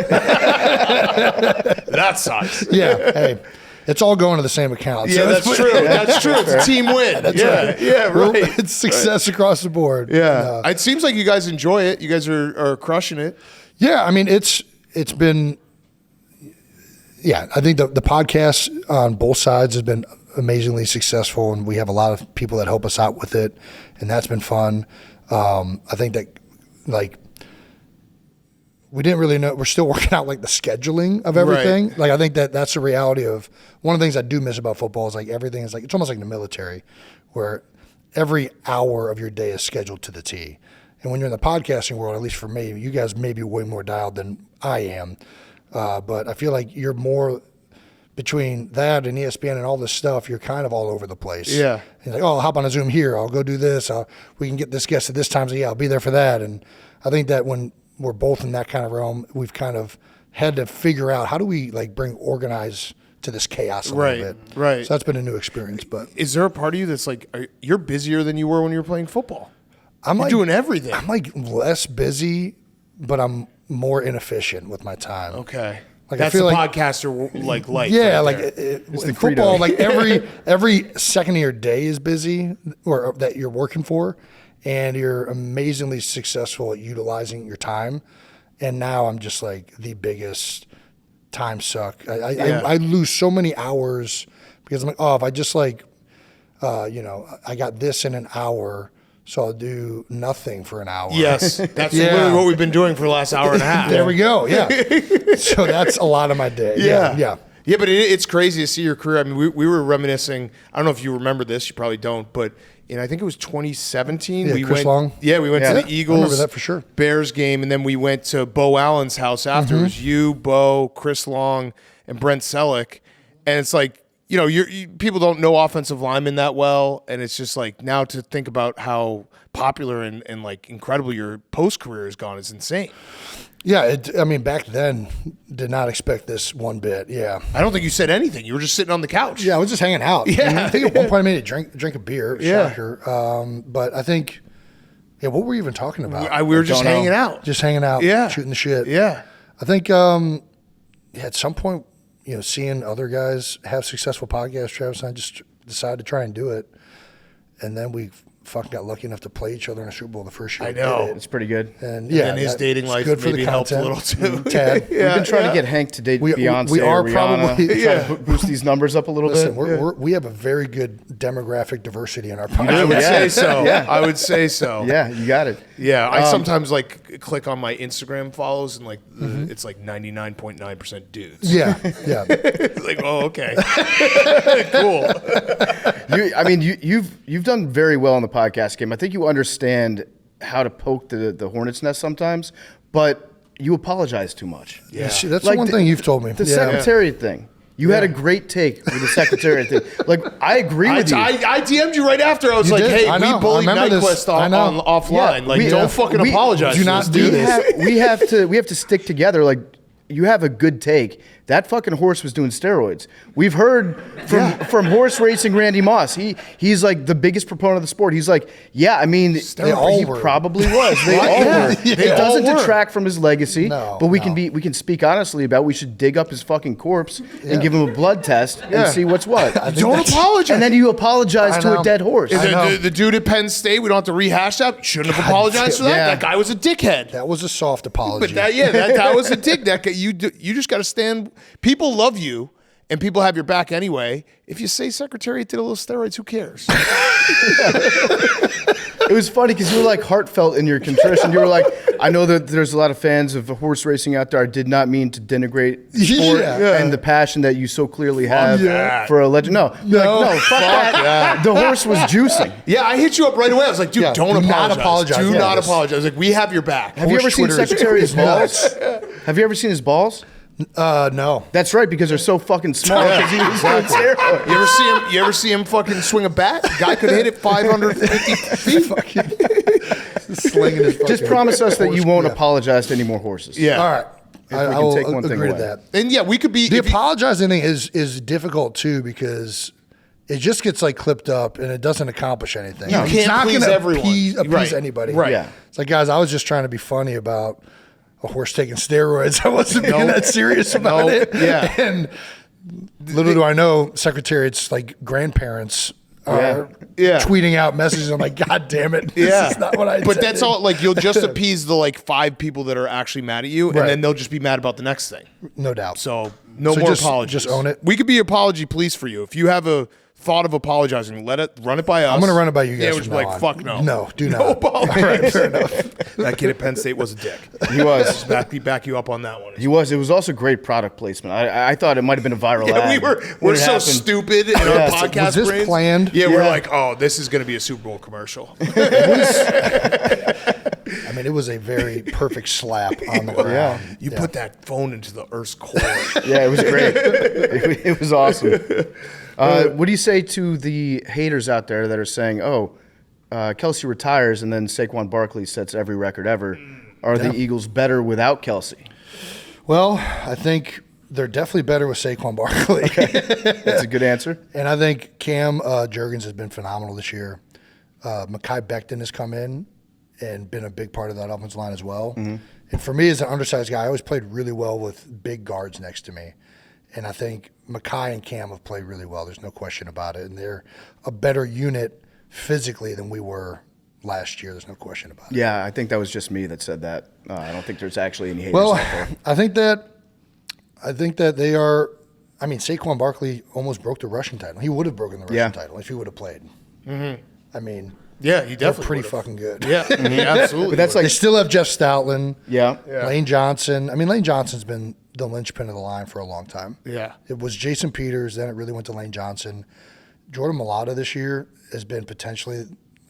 That sucks. Yeah. Hey, it's all going to the same account. Yeah, that's true. That's true. It's a team win. Yeah, right. It's success across the board. Yeah. It seems like you guys enjoy it. You guys are crushing it. Yeah, I mean it's been. Yeah, I think the podcast on both sides has been amazingly successful, and we have a lot of people that help us out with it, and that's been fun. I think that like we didn't really know. We're still working out like the scheduling of everything. Right. Like I think that's the reality of one of the things I do miss about football is like everything is like it's almost like the military, where every hour of your day is scheduled to the T. And when you're in the podcasting world, at least for me, you guys may be way more dialed than I am. But I feel like you're more between that and ESPN and all this stuff, you're kind of all over the place. Yeah. And like, oh, I'll hop on a Zoom here. I'll go do this. We can get this guest at this time. So yeah, I'll be there for that. And I think that when we're both in that kind of realm, we've kind of had to figure out how do we like bring organize to this chaos a little bit. Right. So that's been a new experience. But Is there a part of you that's like, you're busier than you were when you were playing football? I'm You're like doing everything. I'm like less busy, but I'm more inefficient with my time. Okay. Like, I That's feel the like- podcaster like Yeah, right like there. in the football, credo. like every second of your day is busy, or that you're working for, and you're amazingly successful at utilizing your time. And now I'm just like the biggest time suck. I lose so many hours because I'm like, oh, if I just like, I got this in an hour, so I'll do nothing for an hour. Yes, that's Yeah. literally what we've been doing for the last hour and a half. There we go. Yeah. So that's a lot of my day. Yeah. Yeah, but it's crazy to see your career. I mean, we were reminiscing. I don't know if you remember this. You probably don't. But I think it was 2017. Yeah, we Chris went. Long. Yeah, we went Yeah. to I the Eagles. remember that for sure. Bears game, and then we went to Bo Allen's house after. It was you, Bo, Chris Long, and Brent Selleck. And it's like, people don't know offensive linemen that well, and it's just like now to think about how popular and like incredible your post career has gone is insane. Yeah. I mean, back then, did not expect this one bit. Yeah. I don't think you said anything. You were just sitting on the couch. Yeah, I was just hanging out. Yeah. And I think at one point I made a drink a beer. Yeah. Shocker. But I think, what were we even talking about? We were just don't know. hanging out. Just hanging out, Yeah. shooting the shit. Yeah. I think, at some point, seeing other guys have successful podcasts, Travis and I just decided to try and do it. And then we fucking got lucky enough to play each other in a Super Bowl the first year. I we know. did it. It's pretty good. And yeah, And his that- dating it's life good for maybe the helped a content. little too. Tad. We've been trying to get Hank to date We- Beyonce. we are or Rihanna, probably- trying to boost these numbers up a little Listen, bit. we have a very good demographic diversity in our I podcast. would Yeah. say so. Yeah. I would say so. Yeah, you got it. Yeah. I sometimes like click on my Instagram follows and like it's like 99.9% dudes. Yeah, yeah. It's like, oh, okay. Cool. You've done very well in the podcast game. I think you understand how to poke the hornet's nest sometimes, but you apologize too much. Yeah. See, that's Like the one thing you've told me. The Yeah. secretariat thing. You had a great take with the secretariat thing. Like, I agree with you. I DM'd you right after. I was You like, did. hey, I know. we bullied I remember this. Nyquist I know. offline. Yeah, like, we- don't fucking we- apologize. do for not this, do dude. this. We have to stick together. Like, you have a good take. That fucking horse was doing steroids. We've heard from horse racing Randy Moss. He's like the biggest proponent of the sport. He's like, yeah, I mean, all he were. probably was. They all Yeah. were. Yeah. It doesn't They all were. detract from his legacy. No, but we no. can speak honestly about. We should dig up his fucking corpse and give him a blood test Yeah. and see what's what. Don't apologize. And then you apologize I to know. a dead horse. I know. The dude at Penn State, we don't have to rehash that. Shouldn't have apologized for that. yeah. That guy was a dickhead. That was a soft apology. But that was a dig. That guy, you just got to stand. People love you, and people have your back anyway. If you say Secretariat did a little steroids, who cares? It was funny because you were like heartfelt in your contrition. You were like, I know that there's a lot of fans of horse racing out there. I did not mean to denigrate sport and the passion that you so clearly have for a legend. No, fuck that. The horse was juicing. Yeah, I hit you up right away. I was like, dude, don't apologize. Do not apologize. I was like, we have your back. Have you ever seen Secretary's balls? Have you ever seen his balls? No. That's right, because they're so fucking small. Because he was on steroids. You ever see him fucking swing a bat? Guy could hit it 550 feet. Slinging his Just promise us that you won't apologize to any more horses. Yeah. All right. I will take one thing agree to away. that. And yeah, we could be The apologizing thing is difficult too because it just gets like clipped up and it doesn't accomplish anything. You It's can't not please gonna everyone. appease Right. anybody. Right. Yeah. It's like, guys, I was just trying to be funny about a horse taking steroids. I wasn't being that serious about it. Yeah. And little do I know, Secretariat's like grandparents are tweeting out messages. I'm like, God damn it. This is not what I intended. But that's all, like, you'll just appease the, like, 5 people that are actually mad at you, and then they'll just be mad about the next thing. No doubt. So, no more apologies. Just own it. We could be apology police for you. If you have a thought of apologizing, run it by us. I'm going to run it by you guys. Yeah, we're just from now like, on. fuck no. No, do not. No apologies. All right, fair enough. That kid at Penn State was a dick. He was. Back you up on that one. He was. It was also great product placement. I thought it might have been a viral ad. We're when it so happened. stupid in our podcast Was this brains. planned? Yeah, we're like, oh, this is going to be a Super Bowl commercial. I mean, it was a very perfect slap on the ground. You put that phone into the Earth's core. Yeah, it was great. It was awesome. What do you say to the haters out there that are saying, Kelce retires and then Saquon Barkley sets every record ever? Are the Eagles better without Kelce? Well, I think they're definitely better with Saquon Barkley. That's a good answer. And I think Cam Jurgens has been phenomenal this year. Mekhi Becton has come in and been a big part of that offensive line as well. Mm-hmm. And for me as an undersized guy, I always played really well with big guards next to me. And I think Mekhi and Cam have played really well. There's no question about it. And they're a better unit physically than we were last year. There's no question about it. Yeah, I think that was just me that said that. I don't think there's actually any haters Well, out there. I think that they are. I mean, Saquon Barkley almost broke the rushing title. He would have broken the rushing title if he would have played. Mm-hmm. I mean, yeah, he they're definitely pretty would've. fucking good. Yeah, absolutely. But that's like They still have Jeff Stoutland. yeah. Lane Johnson. I mean, Lane Johnson's been the linchpin of the line for a long time. Yeah. It was Jason Peters, then it really went to Lane Johnson. Jordan Mailata this year has been potentially,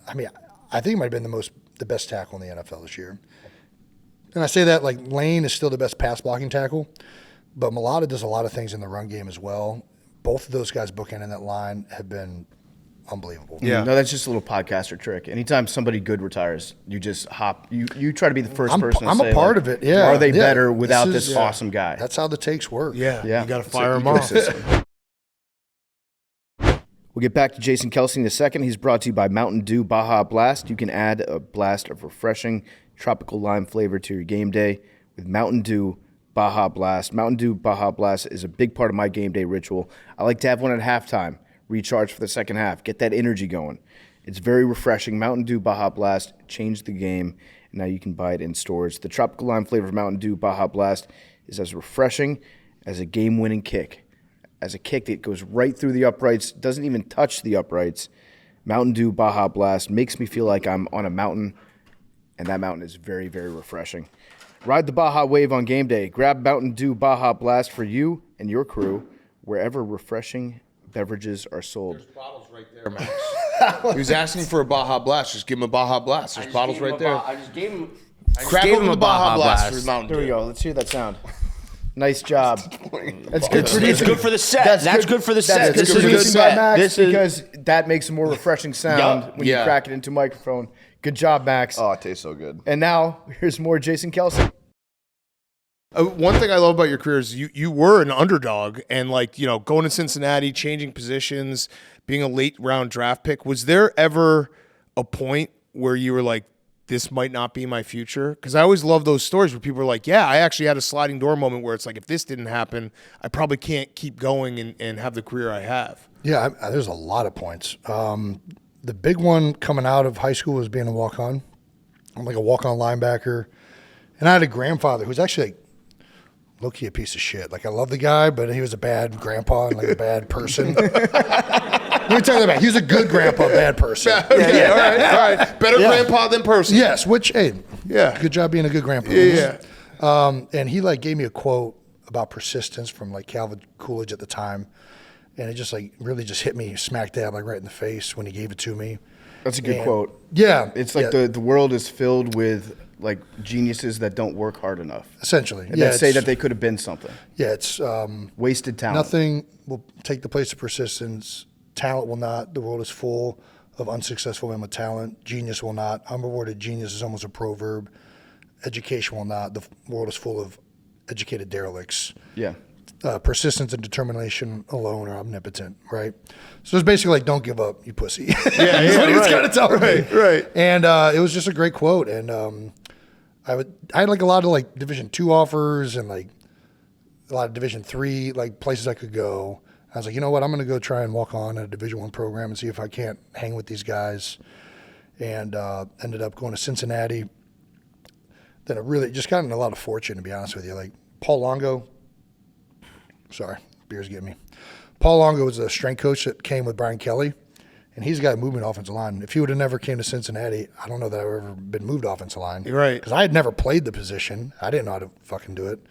I mean, I think he might have been the best tackle in the NFL this year. And I say that like Lane is still the best pass blocking tackle, but Mailata does a lot of things in the run game as well. Both of those guys bookending that line have been unbelievable. Yeah. No, that's just a little podcaster trick. Anytime somebody good retires, you just hop. You try to be the first person to I'm say, a part like, of it. Yeah. Are they Yeah. better without this is- awesome guy? That's how the takes work. Yeah, Yeah. you got to It's fire an him off. ecosystem. We'll get back to Jason Kelce in a second. He's brought to you by Mountain Dew Baja Blast. You can add a blast of refreshing tropical lime flavor to your game day with Mountain Dew Baja Blast. Mountain Dew Baja Blast is a big part of my game day ritual. I like to have one at halftime, recharge for the second half, get that energy going. It's very refreshing. Mountain Dew Baja Blast changed the game, and now you can buy it in stores. The tropical lime flavor of Mountain Dew Baja Blast is as refreshing as a game-winning kick. As a kick that goes right through the uprights, doesn't even touch the uprights. Mountain Dew Baja Blast makes me feel like I'm on a mountain, and that mountain is very, very refreshing. Ride the Baja wave on game day. Grab Mountain Dew Baja Blast for you and your crew wherever refreshing beverages are sold. There's bottles right there, Max. He was asking for a Baja Blast. Just give him a Baja Blast. There's bottles right there. I just gave him. Crack open the Baja Blast for Mountain Dew. There we go. Let's hear that sound. Nice job. That's good. It's good for the set. That's good for the set. That's This good is a good producing by set. Max This is because that makes a more refreshing sound Yup. when you crack it into a microphone. Good job, Max. Oh, it tastes so good. And now here's more Jason Kelce. One thing I love about your career is you were an underdog, and like, you know, going to Cincinnati, changing positions, being a late round draft pick. Was there ever a point where you were like, this might not be my future? Because I always love those stories where people are like, yeah, I actually had a sliding door moment where it's like, if this didn't happen, I probably can't keep going and have the career I have. Yeah, there's a lot of points. The big one coming out of high school was being a walk-on. I'm like a walk-on linebacker. And I had a grandfather who's actually like low-key a piece of shit. Like, I love the guy, but he was a bad grandpa and like a bad person. Let me tell you that. He was a good grandpa, bad person. Okay, all right. Better grandpa than person. Yes, which, hey, Yeah. good job being a good grandpa. Yeah. And he like gave me a quote about persistence from like Calvin Coolidge at the time. And it just like really just hit me smack dab like right in the face when he gave it to me. That's a good quote. Yeah. It's like the world is filled with like geniuses that don't work hard enough. Essentially. And that say that they could have been something. Yeah, it's Wasted talent. nothing will take the place of persistence. Talent will not. The world is full of unsuccessful men with talent. Genius will not. Unrewarded genius is almost a proverb. Education will not. The world is full of educated derelicts. Yeah. Persistence and determination alone are omnipotent, right? So it's basically like, don't give up, you pussy. Yeah, That's what he was right. kind of telling me. Right. And it was just a great quote. And I had like a lot of like Division II offers and like a lot of Division III like places I could go. I was like, you know what? I'm going to go try and walk on a Division I program and see if I can't hang with these guys. And ended up going to Cincinnati. Then I really just got in a lot of fortune, to be honest with you. Like Paul Longo. Sorry, beer's getting me. Paul Longo was a strength coach that came with Brian Kelly, and he's a guy moving offensive line. If he would have never came to Cincinnati, I don't know that I've ever been moved offensive line. You're right. Because I had never played the position. I didn't know how to fucking do it.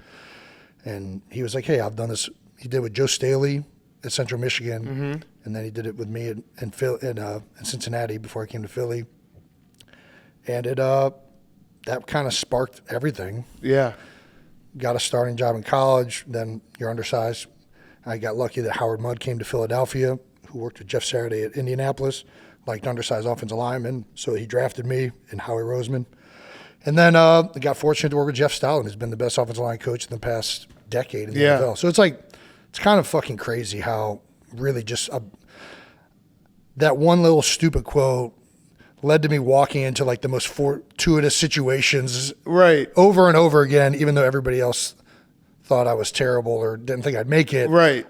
And he was like, hey, I've done this. He did it with Joe Staley at Central Michigan, and then he did it with me in Cincinnati before I came to Philly. And it that kind of sparked everything. Yeah. Got a starting job in college, then you're undersized. I got lucky that Howard Mudd came to Philadelphia, who worked with Jeff Saturday at Indianapolis, liked undersized offensive linemen, so he drafted me and Howie Roseman. And then I got fortunate to work with Jeff Stoutland, who's been the best offensive line coach in the past decade in the NFL. So it's like, it's kind of fucking crazy how really just that one little stupid quote led to me walking into like the most fortuitous situations over and over again, even though everybody else thought I was terrible or didn't think I'd make it.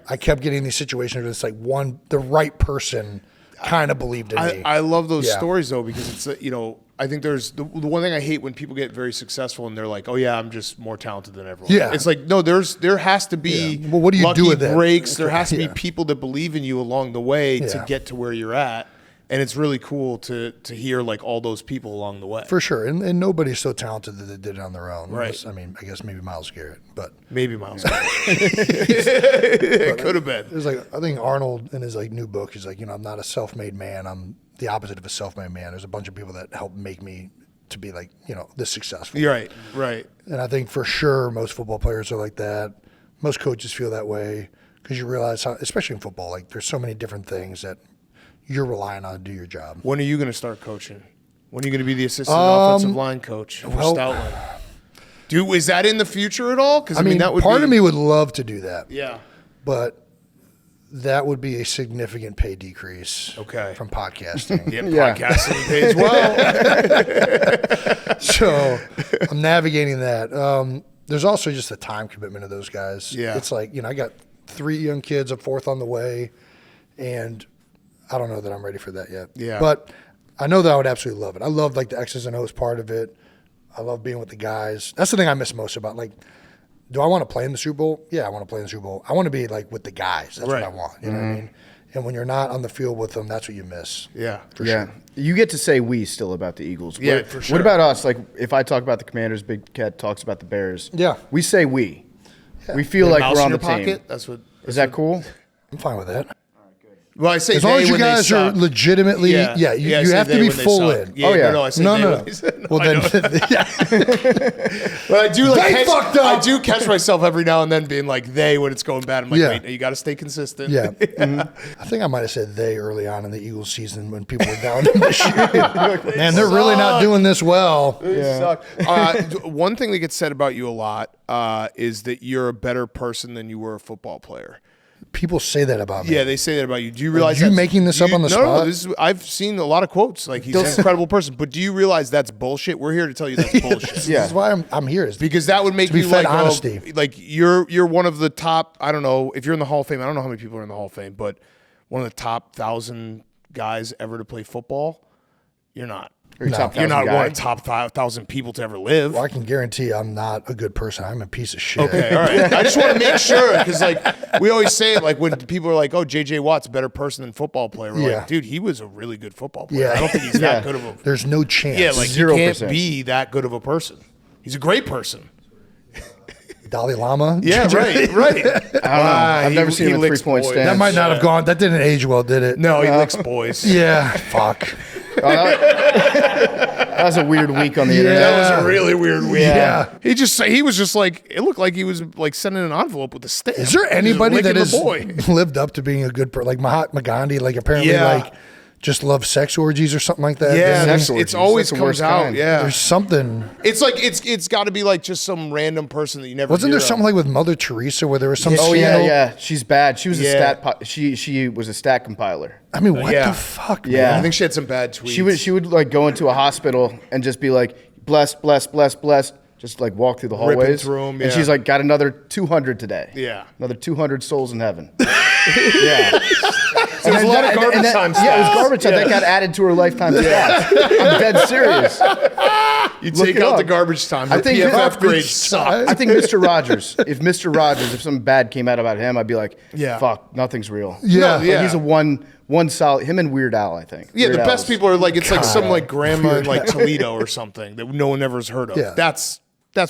I kept getting these situations where it's like the right person kind of believed in me. I love those stories though, because it's, I think there's the one thing I hate when people get very successful and they're like, oh yeah, I'm just more talented than everyone. Yeah. It's like, no, there has to be Well, what do you lucky do with that? breaks. There has to be people that believe in you along the way to get to where you're at. And it's really cool to hear like all those people along the way. For sure. And nobody's so talented that they did it on their own. Right. I mean, I guess maybe Myles Garrett, but Maybe Miles. It could have been. it was like, I think Arnold in his like new book, he's like, I'm not a self-made man. I'm the opposite of a self-made man. There's a bunch of people that helped make me to be like, this successful. You're right. And I think for sure most football players are like that. Most coaches feel that way because you realize how, especially in football, like there's so many different things that you're relying on to do your job. When are you going to start coaching? When are you going to be the assistant offensive line coach for Stoutland? Is that in the future at all? Because I mean, that would part of me would love to do that. Yeah. But that would be a significant pay decrease from podcasting. Podcasting pays well. So I'm navigating that. There's also just the time commitment of those guys. Yeah. It's like, I got 3 young kids, a 4th on the way, and I don't know that I'm ready for that yet. Yeah. But I know that I would absolutely love it. I love like the X's and O's part of it. I love being with the guys. That's the thing I miss most about, like, do I want to play in the Super Bowl? Yeah, I want to play in the Super Bowl. I want to be like with the guys. That's what I want. You know what I mean? And when you're not on the field with them, that's what you miss. Yeah. For sure. You get to say we still about the Eagles. Yeah, for sure. What about us? Like, if I talk about the Commanders, Big Cat talks about the Bears. Yeah. We say we. We feel like Mouse we're in on your the pocket? team. That's what. Is that cool? I'm fine with that. Well, I say As long they as you when they guys are suck. legitimately, I you say have to they be when they full suck. in. Yeah, no, I say they no. when they suck. No, Well, I then, But I do They fucked up. I do catch myself every now and then being like they when it's going bad. I'm like, Yeah. wait, you got to stay consistent. Yeah. I think I might have said they early on in the Eagles season when people were down this year. Man, they're really not doing this well. They suck. One thing that gets said about you a lot is that you're a better person than you were a football player. People say that about me. Yeah, they say that about you. Do you realize you that's- making this up on the no, spot? No, this is, I've seen a lot of quotes. Like, he's an incredible person. But do you realize that's bullshit? We're here to tell you that's bullshit. This is why I'm here. Is Because that would make to be you fed like honesty. like you're one of the top. I don't know if you're in the Hall of Fame. I don't know how many people are in the Hall of Fame, but one of the top 1,000 guys ever to play football. You're not. Or top You're 1,000 not guy? one of the top 5,000 people to ever live. Well, I can guarantee I'm not a good person. I'm a piece of shit. Okay, all right. I just want to make sure because, like, we always say it, like, when people are like, "Oh, J.J. Watt's a better person than football player," we're Yeah. like, "Dude, he was a really good football player. Yeah. I don't think he's that good of a There's no chance. yeah, like 0%. he can't be that good of a person. He's a great person. Dalai Lama. Yeah, right. I don't know. I've never seen him in licks 3-point boys. stance. That might not have gone. That didn't age well, did it? No, he licks boys. Yeah. Fuck. That was a weird week on the internet. That was a really weird week. Yeah. He was just like, it looked like he was like sending an envelope with a stamp. Is there Just anybody that licking has the boy. lived up to being a good person? Like Mahatma Gandhi, like apparently Yeah. like just loves sex orgies or something like that. Yeah, Doesn't he? Sex orgies. it's always That's the comes worst out. kind. Yeah, There's something. it's like it's got to be like just some random person that you never. Wasn't hear there something of. like with Mother Teresa where there was some Oh scandal? yeah. She's bad. She was Yeah. a she was a stat compiler. I mean, what Yeah. the fuck, Yeah. man? I think she had some bad tweets. She would like go into a hospital and just be like, bless, bless, bless, bless. Just like walk through the Ripping hallways. through 'em, yeah. And she's like, got another 200 today. Yeah. Another 200 souls in heaven. Yeah. There was a lot of garbage time. Yeah, it was stats. garbage time. That got added to her lifetime stats. I'm dead serious. You Look take it out up. the garbage time. I Her think PFF grade sucked. I think Mr. Rogers, if something bad came out about him, I'd be like, Yeah. fuck, nothing's real. Yeah. No, yeah. Like, he's a one solid, him and Weird Al, I think. Yeah, Weird the Al best is- people are like it's like some like grandma in like Toledo or something that no one ever has heard of. Yeah. That's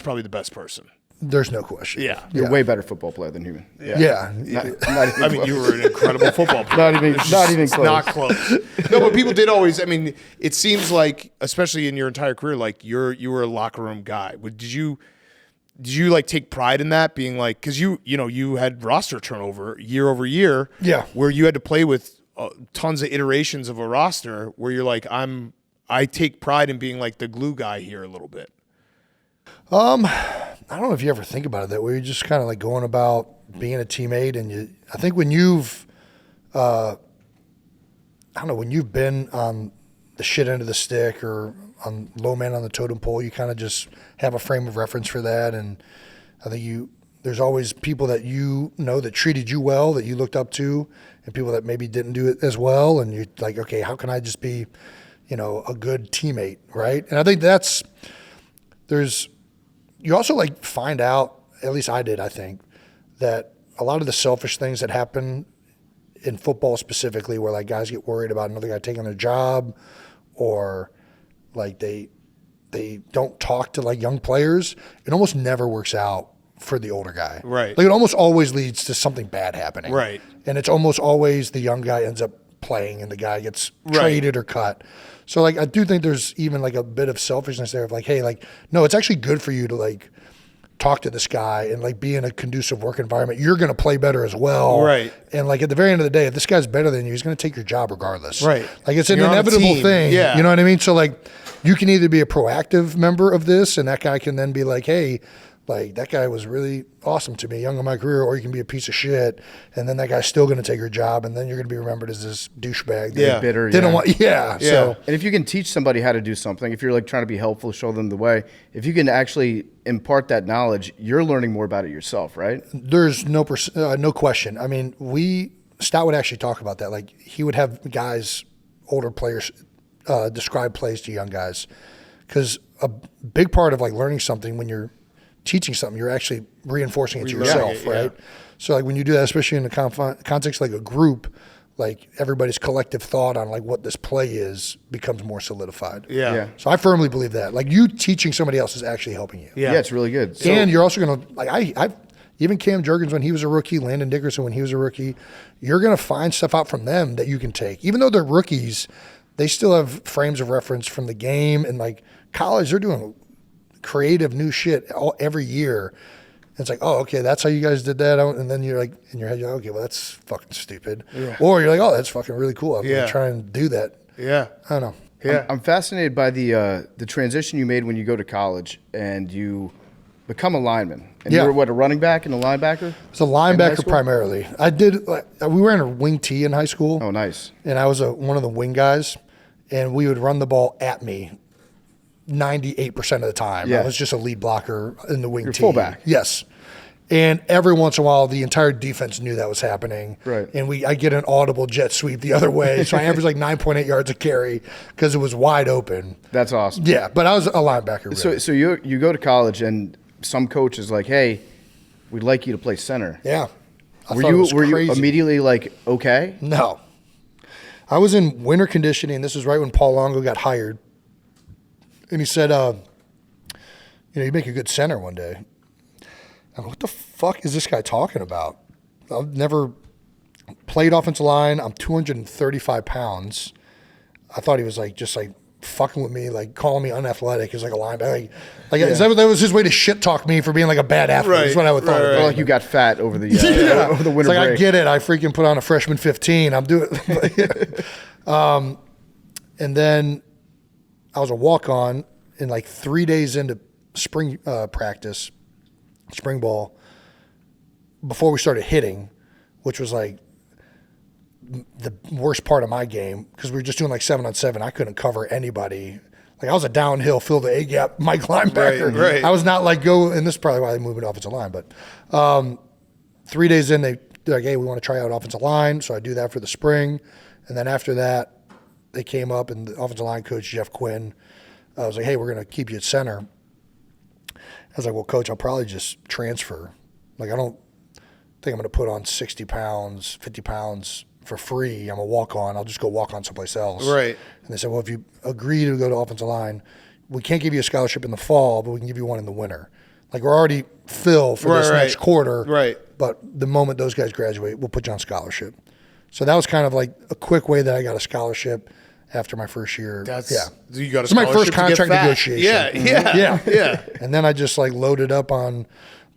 probably the best person. There's no question. Yeah. You're Yeah. a way better football player than human. Yeah. Not even I mean, close. you were an incredible football player. Not even It's close. Not close. No, but people did always. I mean, it seems like, especially in your entire career, like you were a locker room guy. Did you like take pride in that, being like, because you had roster turnover year over year, Yeah. where you had to play with tons of iterations of a roster, where you're like, I take pride in being like the glue guy here a little bit. I don't know if you ever think about it that way. You're just kind of like going about being a teammate, and I think when you've, I don't know, when you've been on the shit end of the stick or on low man on the totem pole, you kind of just have a frame of reference for that. And I think there's always people that you know that treated you well, that you looked up to, and people that maybe didn't do it as well. And you're like, okay, how can I just be, a good teammate, right? And I think you also like find out, at least I did, I think, that a lot of the selfish things that happen in football specifically, where like guys get worried about another guy taking their job, or like they don't talk to like young players, it almost never works out for the older guy. Right. Like it almost always leads to something bad happening. Right. And it's almost always the young guy ends up playing and the guy gets Right. traded or cut. So like I do think there's even like a bit of selfishness there of like, hey, like, no, it's actually good for you to like talk to this guy and like be in a conducive work environment. You're going to play better as well. Right. And like at the very end of the day, if this guy's better than you, he's going to take your job regardless. Right. Like it's an You're on a inevitable team. thing. Yeah. You know what I mean? So like you can either be a proactive member of this and that guy can then be like, hey, like that guy was really awesome to me young in my career, or you can be a piece of shit and then that guy's still going to take your job and then you're going to be remembered as this douchebag. that Yeah. Bitter. Didn't yeah. want, yeah. So And if you can teach somebody how to do something, if you're like trying to be helpful, show them the way, if you can actually impart that knowledge, you're learning more about it yourself, right? there's no question. I mean, Stout would actually talk about that. Like he would have guys, older players, describe plays to young guys, because a big part of like learning something when you're teaching something, you're actually reinforcing it to Relearning yourself, it, yeah. right? So like when you do that, especially in the context like a group, like everybody's collective thought on like what this play is becomes more solidified. Yeah. Yeah. So I firmly believe that. Like you teaching somebody else is actually helping you. Yeah. Yeah, it's really good. So, And you're also going to, like, I've even Cam Jurgens when he was a rookie, Landon Dickerson when he was a rookie, you're going to find stuff out from them that you can take. Even though they're rookies, they still have frames of reference from the game. And, like, college, they're doing creative new shit every year. And it's like, oh, okay, that's how you guys did that. And then you're like, in your head, you're like, okay, well, that's fucking stupid. Or you're like, oh, that's fucking really cool. I'm going to try and do that. Yeah. I don't know. Yeah. I'm fascinated by the transition you made when you go to college and you become a lineman. And Yeah. you were what, a running back and a linebacker? It's a In high linebacker school? primarily. I did, we were in a wing T in high school. Oh, nice. And I was one of the wing guys, and we would run the ball at me 98% of the time. Yeah. I was just a lead blocker in the wing You're team. fullback. Yes. And every once in a while, the entire defense knew that was happening. Right. And I get an audible jet sweep the other way. So I averaged like 9.8 yards a carry because it was wide open. That's awesome. Yeah, but I was a linebacker. Really. So you go to college and some coach is like, hey, we'd like you to play center. Yeah. Were you immediately like, okay? No. I was in winter conditioning. This was right when Paul Longo got hired. And he said, you make a good center one day. I'm like, what the fuck is this guy talking about? I've never played offensive line. I'm 235 pounds. I thought he was just fucking with me, like calling me unathletic as like a linebacker. That was his way to shit talk me for being like a bad athlete. Right. That's what I would thought. Or like you got fat over the over the winter It's like, break. I get it. I freaking put on a freshman 15. I'm doing and then I was a walk-on and like 3 days into spring practice, spring ball, before we started hitting, which was like the worst part of my game because we were just doing like 7-on-7. I couldn't cover anybody. Like I was a downhill, fill the A-gap, Mike linebacker. Right. I was not like and this is probably why they moved me to offensive line, but 3 days in, they're like, hey, we want to try out offensive line. So I do that for the spring. And then after that, they came up and the offensive line coach, Jeff Quinn, was like, hey, we're going to keep you at center. I was like, well, coach, I'll probably just transfer. Like, I don't think I'm going to put on 60 pounds, 50 pounds for free. I'm a walk-on. I'll just go walk on someplace else. Right. And they said, well, if you agree to go to offensive line, we can't give you a scholarship in the fall, but we can give you one in the winter. Like, we're already filled for this next quarter. Right. But the moment those guys graduate, we'll put you on scholarship. So that was kind of like a quick way that I got a scholarship after my first year. You got a It's my first scholarship to get contract fat. negotiation. Yeah. And then I just like loaded up on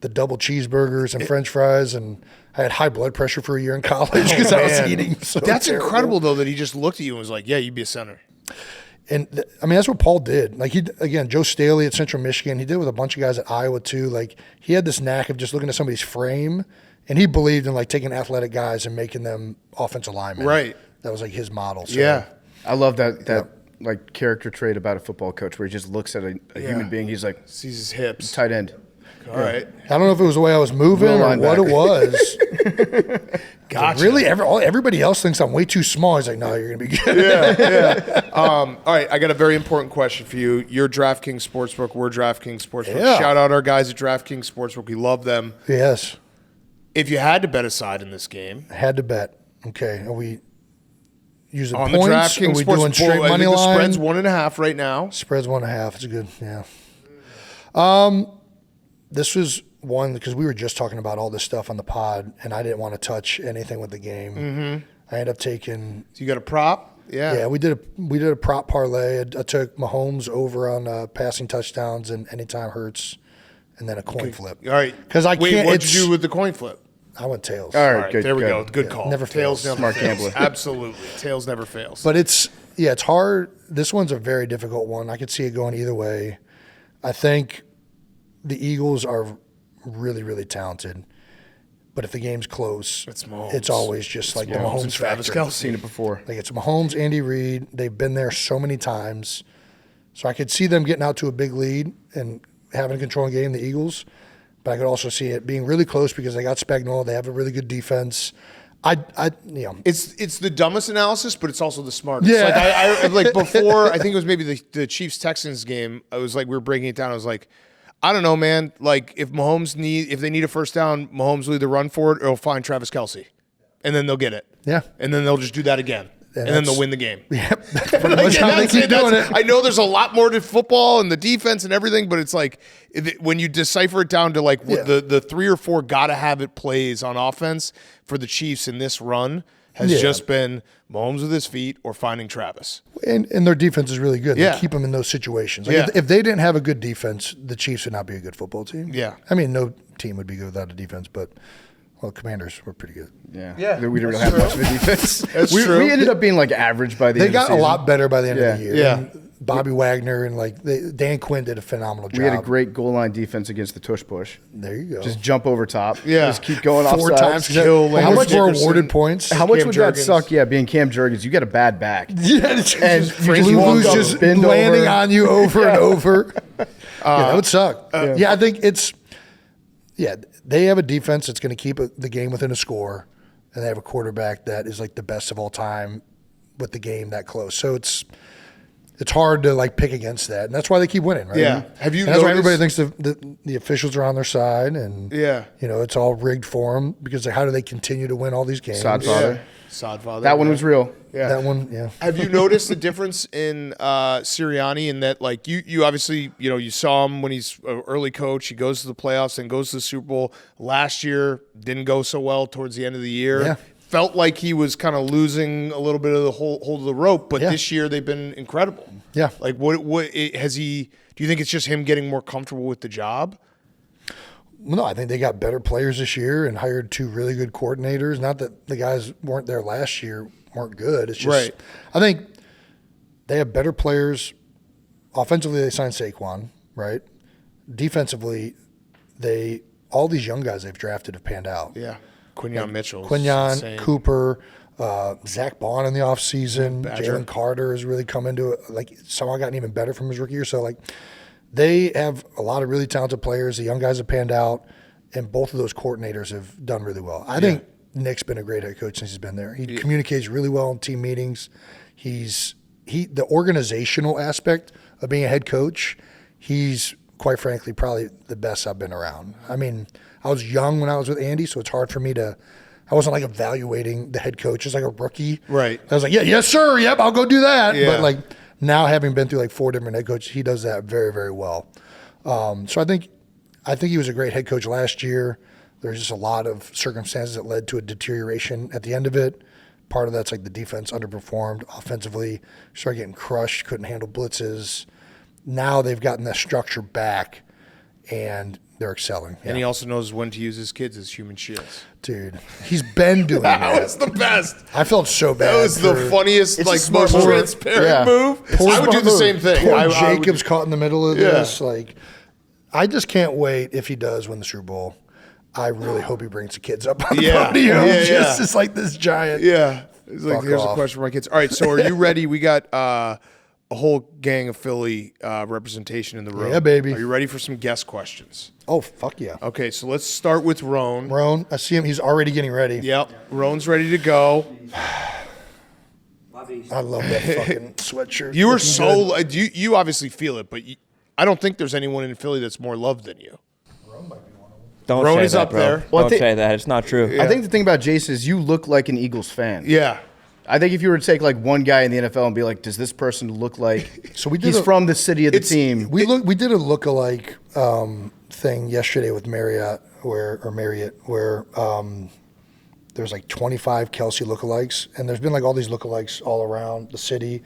the double cheeseburgers and French fries, and I had high blood pressure for a year in college because I was eating so That's terrible. incredible, though, that he just looked at you and was like, yeah, you'd be a center. And I mean, that's what Paul did. Like Joe Staley at Central Michigan, he did it with a bunch of guys at Iowa too. Like he had this knack of just looking at somebody's frame, and he believed in like taking athletic guys and making them offensive linemen. Right. That was like his model. So, Yeah. I love that like character trait about a football coach where he just looks at a human being. He's like, Sees his hips. tight end. All right. I don't know if it was the way I was moving or what it was. Gotcha. Really, everybody else thinks I'm way too small. He's like, no, you're going to be good. All right, I got a very important question for you. You're DraftKings Sportsbook. We're DraftKings Sportsbook. Yeah. Shout out our guys at DraftKings Sportsbook. We love them. Yes. If you had to bet a side in this game, I had to bet. Okay. Are we using on points? the Are DraftKings we doing Sportsbook, straight I money think the line? spread's 1.5 right now. Spread's 1.5. It's good. Yeah. This was one because we were just talking about all this stuff on the pod, and I didn't want to touch anything with the game. Mm-hmm. I ended up taking. So you got a prop? Yeah, we did a prop parlay. I took Mahomes over on passing touchdowns and anytime Hurts, and then a coin flip. All right. 'Cause I Wait, can't- what'd you it's- do with the coin flip? I went tails. All All right, right, good. there we go. good. Good call. Never Tails fails. never Smart fails. gambler. Absolutely. Tails never fails. But it's hard. This one's a very difficult one. I could see it going either way. I think the Eagles are really, really talented. But if the game's close, It's Mahomes. it's always just like the Mahomes and Mahomes Travis factor. Kelce. Seen it before. Like it's Mahomes, Andy Reid. They've been there so many times. So I could see them getting out to a big lead and having a controlling game, the Eagles. But I could also see it being really close because they got Spagnuolo. They have a really good defense. It's the dumbest analysis, but it's also the smartest. Yeah. Like I like before, I think it was maybe the Chiefs Texans game. I was like, we were breaking it down. I was like, I don't know, man. Like if they need a first down, Mahomes will either run for it or he'll find Travis Kelce, and then they'll get it. Yeah. And then they'll just do that again, and then they'll win the game. Yep. That's pretty much how they keep doing it. I know there's a lot more to football and the defense and everything, but it's like when you decipher it down to like what the 3 or 4 gotta have it plays on offense for the Chiefs in this run has just been Mahomes with his feet or finding Travis. And their defense is really good. Yeah. They keep them in those situations. Like Yeah. if they didn't have a good defense, the Chiefs would not be a good football team. Yeah. I mean, no team would be good without a defense, but Commanders were pretty good. Yeah. We didn't really have much of a defense. That's we, true. we ended up being like average by the They end of got the a season. lot better by the end of the year. Yeah. And Bobby Wagner and Dan Quinn did a phenomenal job. We had a great goal line defense against the tush push. There you go. Just jump over top. Yeah. Just keep going 4 offsides. times. Kill How Lance much were Dickerson. awarded points? How much Cam would Jurgens. that suck? Yeah, being Cam Jurgens, you got a bad back. Yeah, And Blue walk Blues up, just bend landing over. on you over and over. That would suck. Yeah, I think it's they have a defense that's going to keep the game within a score, and they have a quarterback that is like the best of all time with the game that close. So it's hard to like pick against that, and that's why they keep winning, right? Yeah. Have you? And that's why noticed- everybody thinks the officials are on their side, and Yeah. it's all rigged for them because how do they continue to win all these games? Sodfather. Sodfather. That one was real. Yeah. That one, yeah. Have you noticed the difference in Sirianni in that, like, you obviously, you saw him when he's an early coach. He goes to the playoffs and goes to the Super Bowl. Last year didn't go so well towards the end of the year. Yeah. Felt like he was kind of losing a little bit of the hold of the rope, but Yeah. this year they've been incredible. Yeah. Like, what has he? Do you think it's just him getting more comfortable with the job? No, I think they got better players this year and hired 2 really good coordinators. Not that the guys weren't there last year weren't good. It's just Right. I think they have better players. Offensively, they signed Saquon, right? Defensively, all these young guys they've drafted have panned out. Yeah, Quinyon Mitchell, Quinyon, Cooper, Zach Bond in the offseason. Badger. Jalen Carter has really come into it. Like, somehow gotten even better from his rookie year. So, like, they have a lot of really talented players. The young guys have panned out, and both of those coordinators have done really well. I think Nick's been a great head coach since he's been there. He communicates really well in team meetings. The organizational aspect of being a head coach, he's quite frankly probably the best I've been around. I mean, I was young when I was with Andy, so it's hard for me to. I wasn't like evaluating the head coach as like a rookie. Right. I was like, yes, sir. Yep, I'll go do that. Yeah. But like now, having been through like 4 different head coaches, he does that very, very well. So I think he was a great head coach last year. There's just a lot of circumstances that led to a deterioration at the end of it. Part of that's like the defense underperformed offensively, started getting crushed, couldn't handle blitzes. Now they've gotten that structure back, and they're excelling. And he also knows when to use his kids as human shields. Dude, he's been doing That that. was the best. I felt so bad. That was the for- funniest, It's a like, smart most move. transparent Yeah. move. Poor I would do the same thing. Poor I would- Jacobs caught in the middle of Yeah. this. Like, I just can't wait if he does win the Super Bowl. I really hope he brings the kids up on the Yeah. podium. Yeah, Just yeah. it's like this giant. Yeah. It's like, Fuck here's a off. question for my kids. All right, so are you ready? We got a whole gang of Philly representation in the room. Yeah, baby. Are you ready for some guest questions? Oh, fuck yeah. Okay, so let's start with Roan. Roan, I see him. He's already getting ready. Yep. Roan's ready to go. I love that fucking sweatshirt. You were Looking so good. you obviously feel it, but I don't think there's anyone in Philly that's more loved than you. Don't Roan say is that, up bro. there. Well, I Don't think- say that. It's not true. I think the thing about Jace is you look like an Eagles fan. Yeah. I think if you were to take like one guy in the NFL and be like, does this person look like So we did he's a- from the city of the team? We did a lookalike thing yesterday with Marriott, where there's like 25 Kelce lookalikes, and there's been like all these lookalikes all around the city.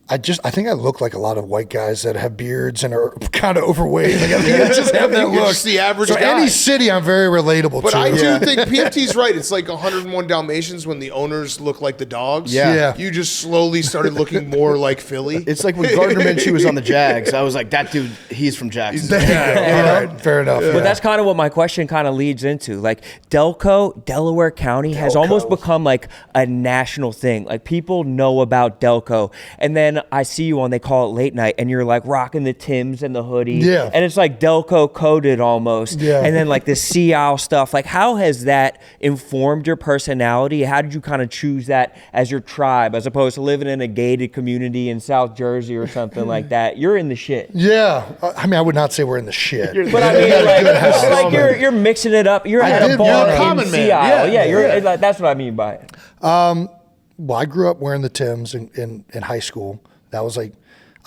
I think I look like a lot of white guys that have beards and are kind of overweight. Like, I think I just have that You're look. just the average so guy. any city, I'm very relatable But to. I do think PFT's right. It's like 101 Dalmatians when the owners look like the dogs. Yeah. You just slowly started looking more like Philly. It's like when Gardner Minshew was on the Jags. I was like, that dude, he's from Jackson. All right, fair enough. But that's kind of what my question kind of leads into. Like Delco, Delaware County has almost become like a national thing. Like people know about Delco. And then I see you on, they call it late night, and you're like rocking the Timbs and the hoodie. Yeah. And it's like Delco coded almost. Yeah. And then like the Sea Owl stuff. Like how has that informed your personality? How did you kind of choose that as your tribe as opposed to living in a gated community in South Jersey or something like that? You're in the shit. Yeah, I mean, I would not say we're in the shit. But I mean, like, it's like you're mixing it up. You're at a did- bar you're a in common man. Sea Isle. Yeah, Yeah, that's what I mean by it. Well, I grew up wearing the Timbs in high school. That was like,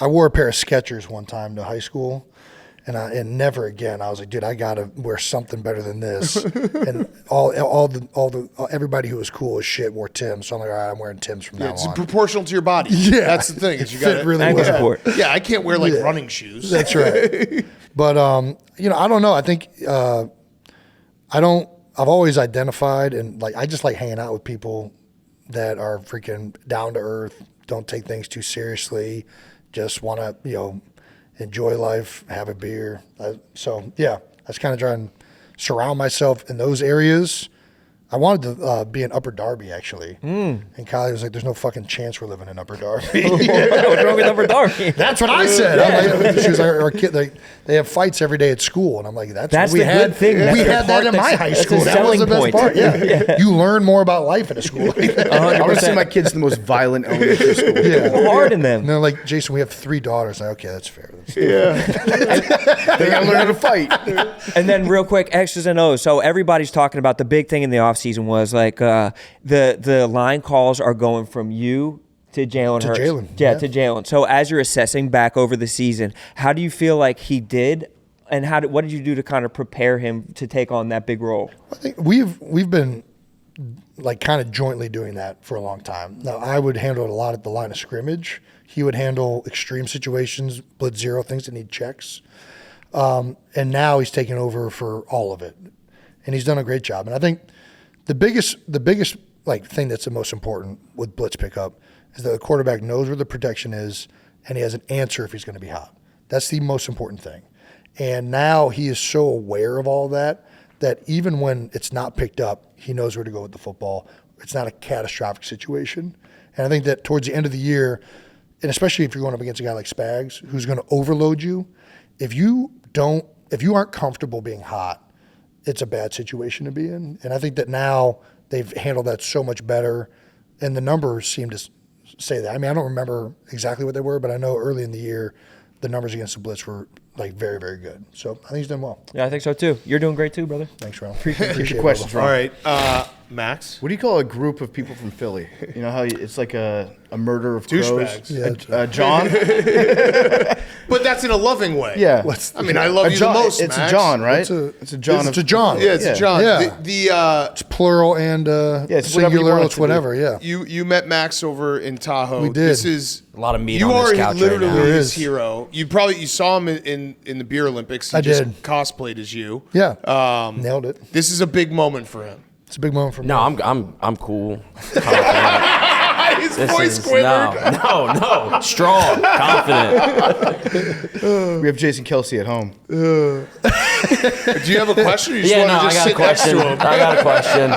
I wore a pair of Skechers one time to high school, and never again. I was like, dude, I gotta wear something better than this. And everybody who was cool as shit wore Timbs. So I'm like, all right, I'm wearing Timbs from now It's on. proportional to your body. Yeah. That's the thing. Is you Fit got really Ankle well. support. Yeah, I can't wear like running shoes. That's right. But I don't know. I think I've always identified, and like I just like hanging out with people that are freaking down to earth, don't take things too seriously, just want to enjoy life, have a beer. So yeah, I just kind of try and surround myself in those areas. I wanted to be in Upper Darby, actually. And Kylie was like, there's no fucking chance we're living in Upper Darby. What's wrong with Upper Darby? That's what I said. I'm like, she was like, our kid, they have fights every day at school. And I'm like, that's what we the had. good thing. We That's had that in my high school. That's a That was the selling best point. part. Yeah. You learn more about life at a school like that. I want to see my kids in the most violent elementary school. Go hard in them. And they're like, Jason, we have 3 daughters. I'm like, okay, that's fair. They got to learn how to fight. And then real quick, X's and O's. So everybody's talking about the big thing in the offseason was like the line calls are going from you to Jalen Hurts. Jalen, Yeah, yeah. to Jalen. So as you're assessing back over the season, how do you feel like he did, and what did you do to kind of prepare him to take on that big role? I think we've been like kind of jointly doing that for a long time. Now, I would handle it a lot at the line of scrimmage. He would handle extreme situations, blitz zero, things that need checks. And now he's taking over for all of it. And he's done a great job. And I think the biggest like thing that's the most important with blitz pickup is that the quarterback knows where the protection is and he has an answer if he's going to be hot. That's the most important thing. And now he is so aware of all that even when it's not picked up, he knows where to go with the football. It's not a catastrophic situation. And I think that towards the end of the year, and especially if you're going up against a guy like Spags, who's going to overload you, if you aren't comfortable being hot, it's a bad situation to be in. And I think that now they've handled that so much better, and the numbers seem to say that. I mean, I don't remember exactly what they were, but I know early in the year the numbers against the blitz were like very, very good. So I think he's done well. Yeah, I think so too. You're doing great too, brother. Thanks, Ron. Appreciate your questions, Ron. All right, Max. What do you call a group of people from Philly? You know how it's like a murder of crows? Douchebags. Yeah, John? But that's in a loving way. Yeah. I mean, I love A you John- the most, It's Max. a John, right? It's a John. It's a John. Yeah, it's a John. Yeah. It's plural and it's whatever you singular. want it It's to be. whatever. Yeah. You met Max over in Tahoe. We did. This is A lot of meat you on this are couch right literally now. There his is. hero. You saw him in the beer Olympics. He I just did. cosplayed as you. Yeah. Nailed it. This is a big moment for him. It's a big moment for me. No, I'm cool. His This voice is quivered. no, strong, confident. We have Jason Kelce at home. Do you have a question? Or you just Yeah, want no, to I just got a sit next question. to him? I got a question.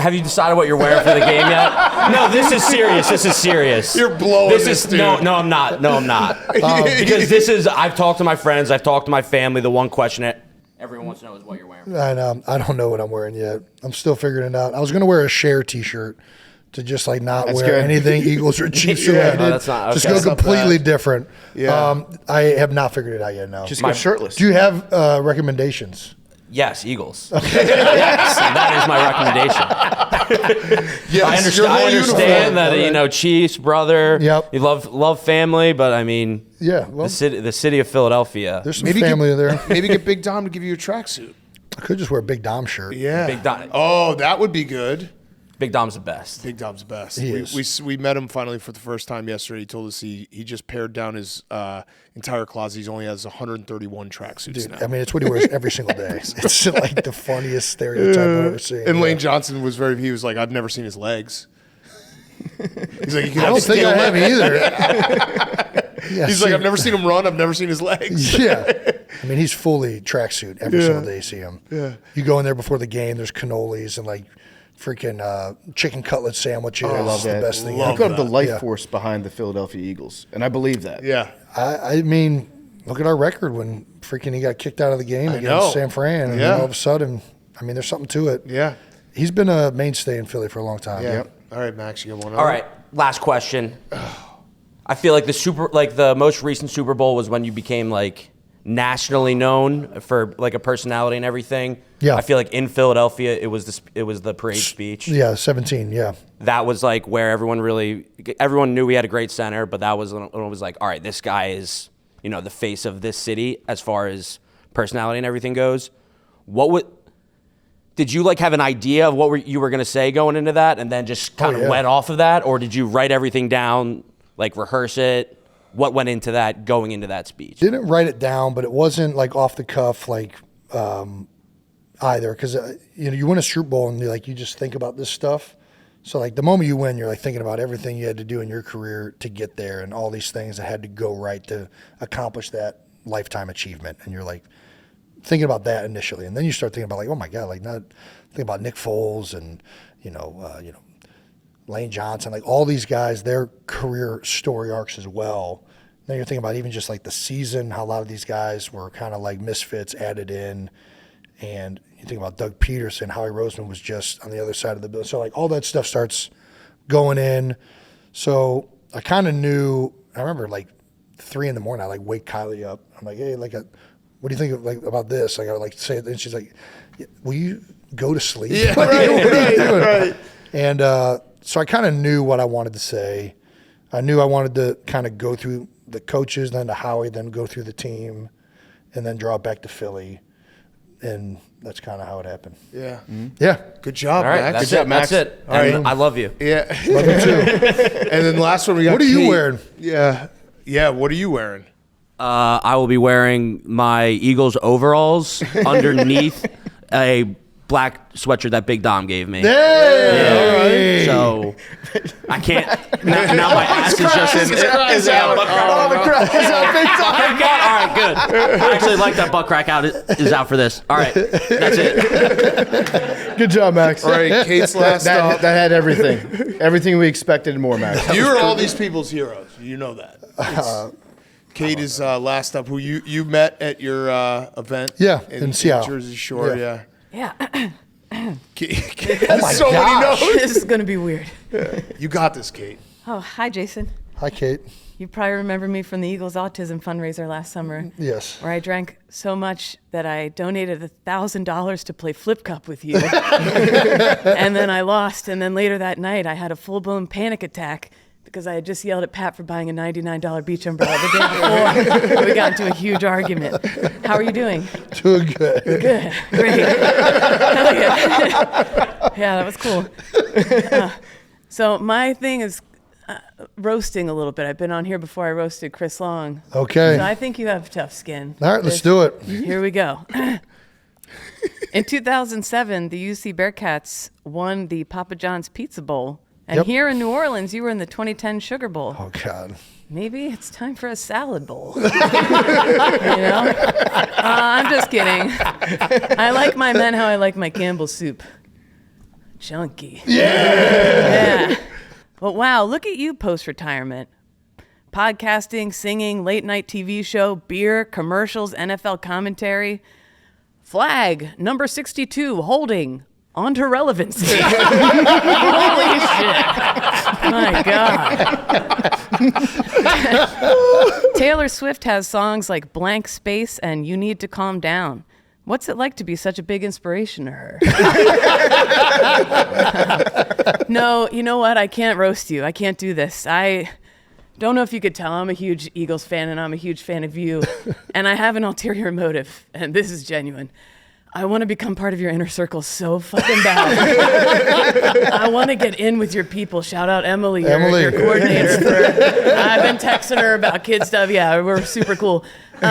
Have you decided what you're wearing for the game yet? No, this is serious. This is serious. You're blowing this, dude. No, I'm not. No, I'm not. Because this is. I've talked to my friends. I've talked to my family. The one question that everyone wants to know is what you're wearing. I know. I don't know what I'm wearing yet. I'm still figuring it out. I was going to wear a Share T-shirt to just like not wear good. anything Eagles or Chiefs related. No, that's not- Just okay. go That's not completely bad. different. Yeah. I have not figured it out yet. No. Just go shirtless. Do you have recommendations? Yes, Eagles. Yes, that is my recommendation. Yes, I your whole understand uniform. that Chiefs, brother. Yep. You love family, but I mean, Yeah. Well, the city of Philadelphia. there's some family there. Maybe get Big Dom to give you a tracksuit. I could just wear a Big Dom shirt. Yeah. Big Dom. Oh, that would be good. Big Dom's the best. Big Dom's the best. He We, is. we met him finally for the first time yesterday. He told us he just pared down his entire closet. He only has 131 tracksuits Dude, now. I mean, it's what he wears every single day. It's like the funniest stereotype I've ever seen. And Yeah. Lane Johnson he was like, I've never seen his legs. He's like, you can I don't think I have either. Yeah, He's like, I've never seen him run. I've never seen his legs. Yeah. I mean, he's fully tracksuit every single day you see him. Yeah. You go in there before the game, there's cannolis and like freaking chicken cutlet sandwiches. I love It's the that. best thing. Look up the life Yeah. force behind the Philadelphia Eagles, and I believe that. Yeah. I mean, look at our record when freaking he got kicked out of the game know. against San Fran. And Yeah. then all of a sudden, I mean, there's something to it. Yeah. He's been a mainstay in Philly for a long time. Yeah. All right, Max, you got one. All right, last question. I feel like the most recent Super Bowl was when you became like nationally known for like a personality and everything. Yeah. I feel like in Philadelphia it was the parade speech. Yeah, 17, yeah. That was like where everyone knew we had a great center, but that was when it was like, all right, this guy is, the face of this city as far as personality and everything goes. Did you like have an idea of what you were going to say going into that and then just kind of went off of that? Or did you write everything down, like rehearse it? What went into that going into that speech? Didn't write it down, but it wasn't like off the cuff like either because you win a Super Bowl and you just think about this stuff. So like the moment you win, you're like thinking about everything you had to do in your career to get there and all these things that had to go right to accomplish that lifetime achievement. And you're like, thinking about that initially, and then you start thinking about like, oh my God, like not thinking about Nick Foles and Lane Johnson, like all these guys, their career story arcs as well. Then you're thinking about even just like the season, how a lot of these guys were kind of like misfits added in, and you think about Doug Peterson, Howie Roseman was just on the other side of the bill. So like all that stuff starts going in. So I kind of knew. I remember like 3 a.m. I like wake Kylie up. I'm like, hey, like, what do you think of, like about this? Like I would like say it, and she's like, will you go to sleep? Yeah, like, right, what are you doing? right. And so I kind of knew what I wanted to say. I knew I wanted to kind of go through the coaches, then to Howie, then go through the team, and then draw it back to Philly. And that's kind of how it happened. Yeah. Mm-hmm. Yeah. Good job, All right, Max. that's Good job, it. Max. That's it. All right. And I love you. Yeah. Love you too. And then last one we got. What are you Kate. wearing? Yeah. Yeah. What are you wearing? I will be wearing my Eagles overalls underneath a black sweatshirt that Big Dom gave me. Hey! So I can't. Now my ass is just in. Is out. Oh, the crowd is out big time. All right, good. I actually like that butt crack out is out for this. All right, that's it. Good job, Max. All right, Kate's last That stop. had everything. Everything we expected and more, Max. You are all these people's heroes. You know that. Kate is last up, who you met at your event. Yeah, in Seattle. Jersey Shore. Yeah. Yeah. Yeah. Kate, Oh my so gosh. many notes. This is going to be weird. You got this, Kate. Oh, hi, Jason. Hi, Kate. You probably remember me from the Eagles Autism fundraiser last summer, Yes. where I drank so much that I donated $1,000 to play flip cup with you. And then I lost. And then later that night, I had a full-blown panic attack because I had just yelled at Pat for buying a $99 beach umbrella the day before. We got into a huge argument. How are you doing? Doing good. Good. Great. Hell yeah. Yeah, that was cool. So my thing is roasting a little bit. I've been on here before. I roasted Chris Long. Okay. So I think you have tough skin. All right, let's do it. Here we go. In 2007, the UC Bearcats won the Papa John's Pizza Bowl. And Yep. here in New Orleans, you were in the 2010 Sugar Bowl. Oh, God. Maybe it's time for a salad bowl. You know? I'm just kidding. I like my men how I like my Campbell's soup. Chunky. Yeah. But wow, look at you post-retirement. Podcasting, singing, late-night TV show, beer, commercials, NFL commentary. Flag, number 62, holding. On to relevancy. Holy shit. My God. Taylor Swift has songs like Blank Space and You Need to Calm Down. What's it like to be such a big inspiration to her? No, you know what? I can't roast you. I can't do this. I don't know if you could tell. I'm a huge Eagles fan and I'm a huge fan of you. And I have an ulterior motive, and this is genuine. I want to become part of your inner circle so fucking bad. I want to get in with your people. Shout out Emily, your coordinator. I've been texting her about kid stuff. Yeah, we're super cool. So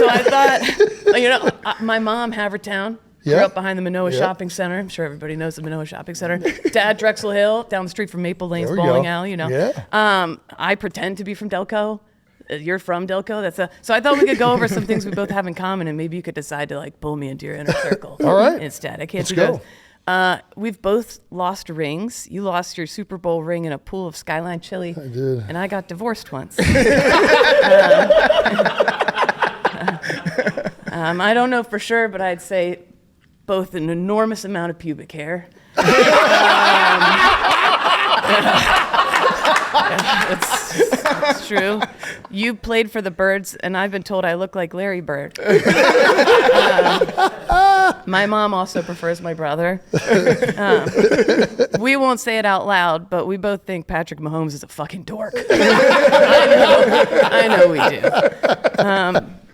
I thought, my mom, Havertown, grew up behind the Manoa Shopping Center. I'm sure everybody knows the Manoa Shopping Center. Dad, Drexel Hill, down the street from Maple Lane's bowling alley, Yeah. I pretend to be from Delco. You're from Delco. So I thought we could go over some things we both have in common, and maybe you could decide to like pull me into your inner circle. All right. Instead, I can't Let's do go. that. We've both lost rings. You lost your Super Bowl ring in a pool of Skyline chili. I did. And I got divorced once. I don't know for sure, but I'd say both an enormous amount of pubic hair. It's true. You played for the Birds, and I've been told I look like Larry Bird. My mom also prefers my brother. We won't say it out loud, but we both think Patrick Mahomes is a fucking dork. I know we do.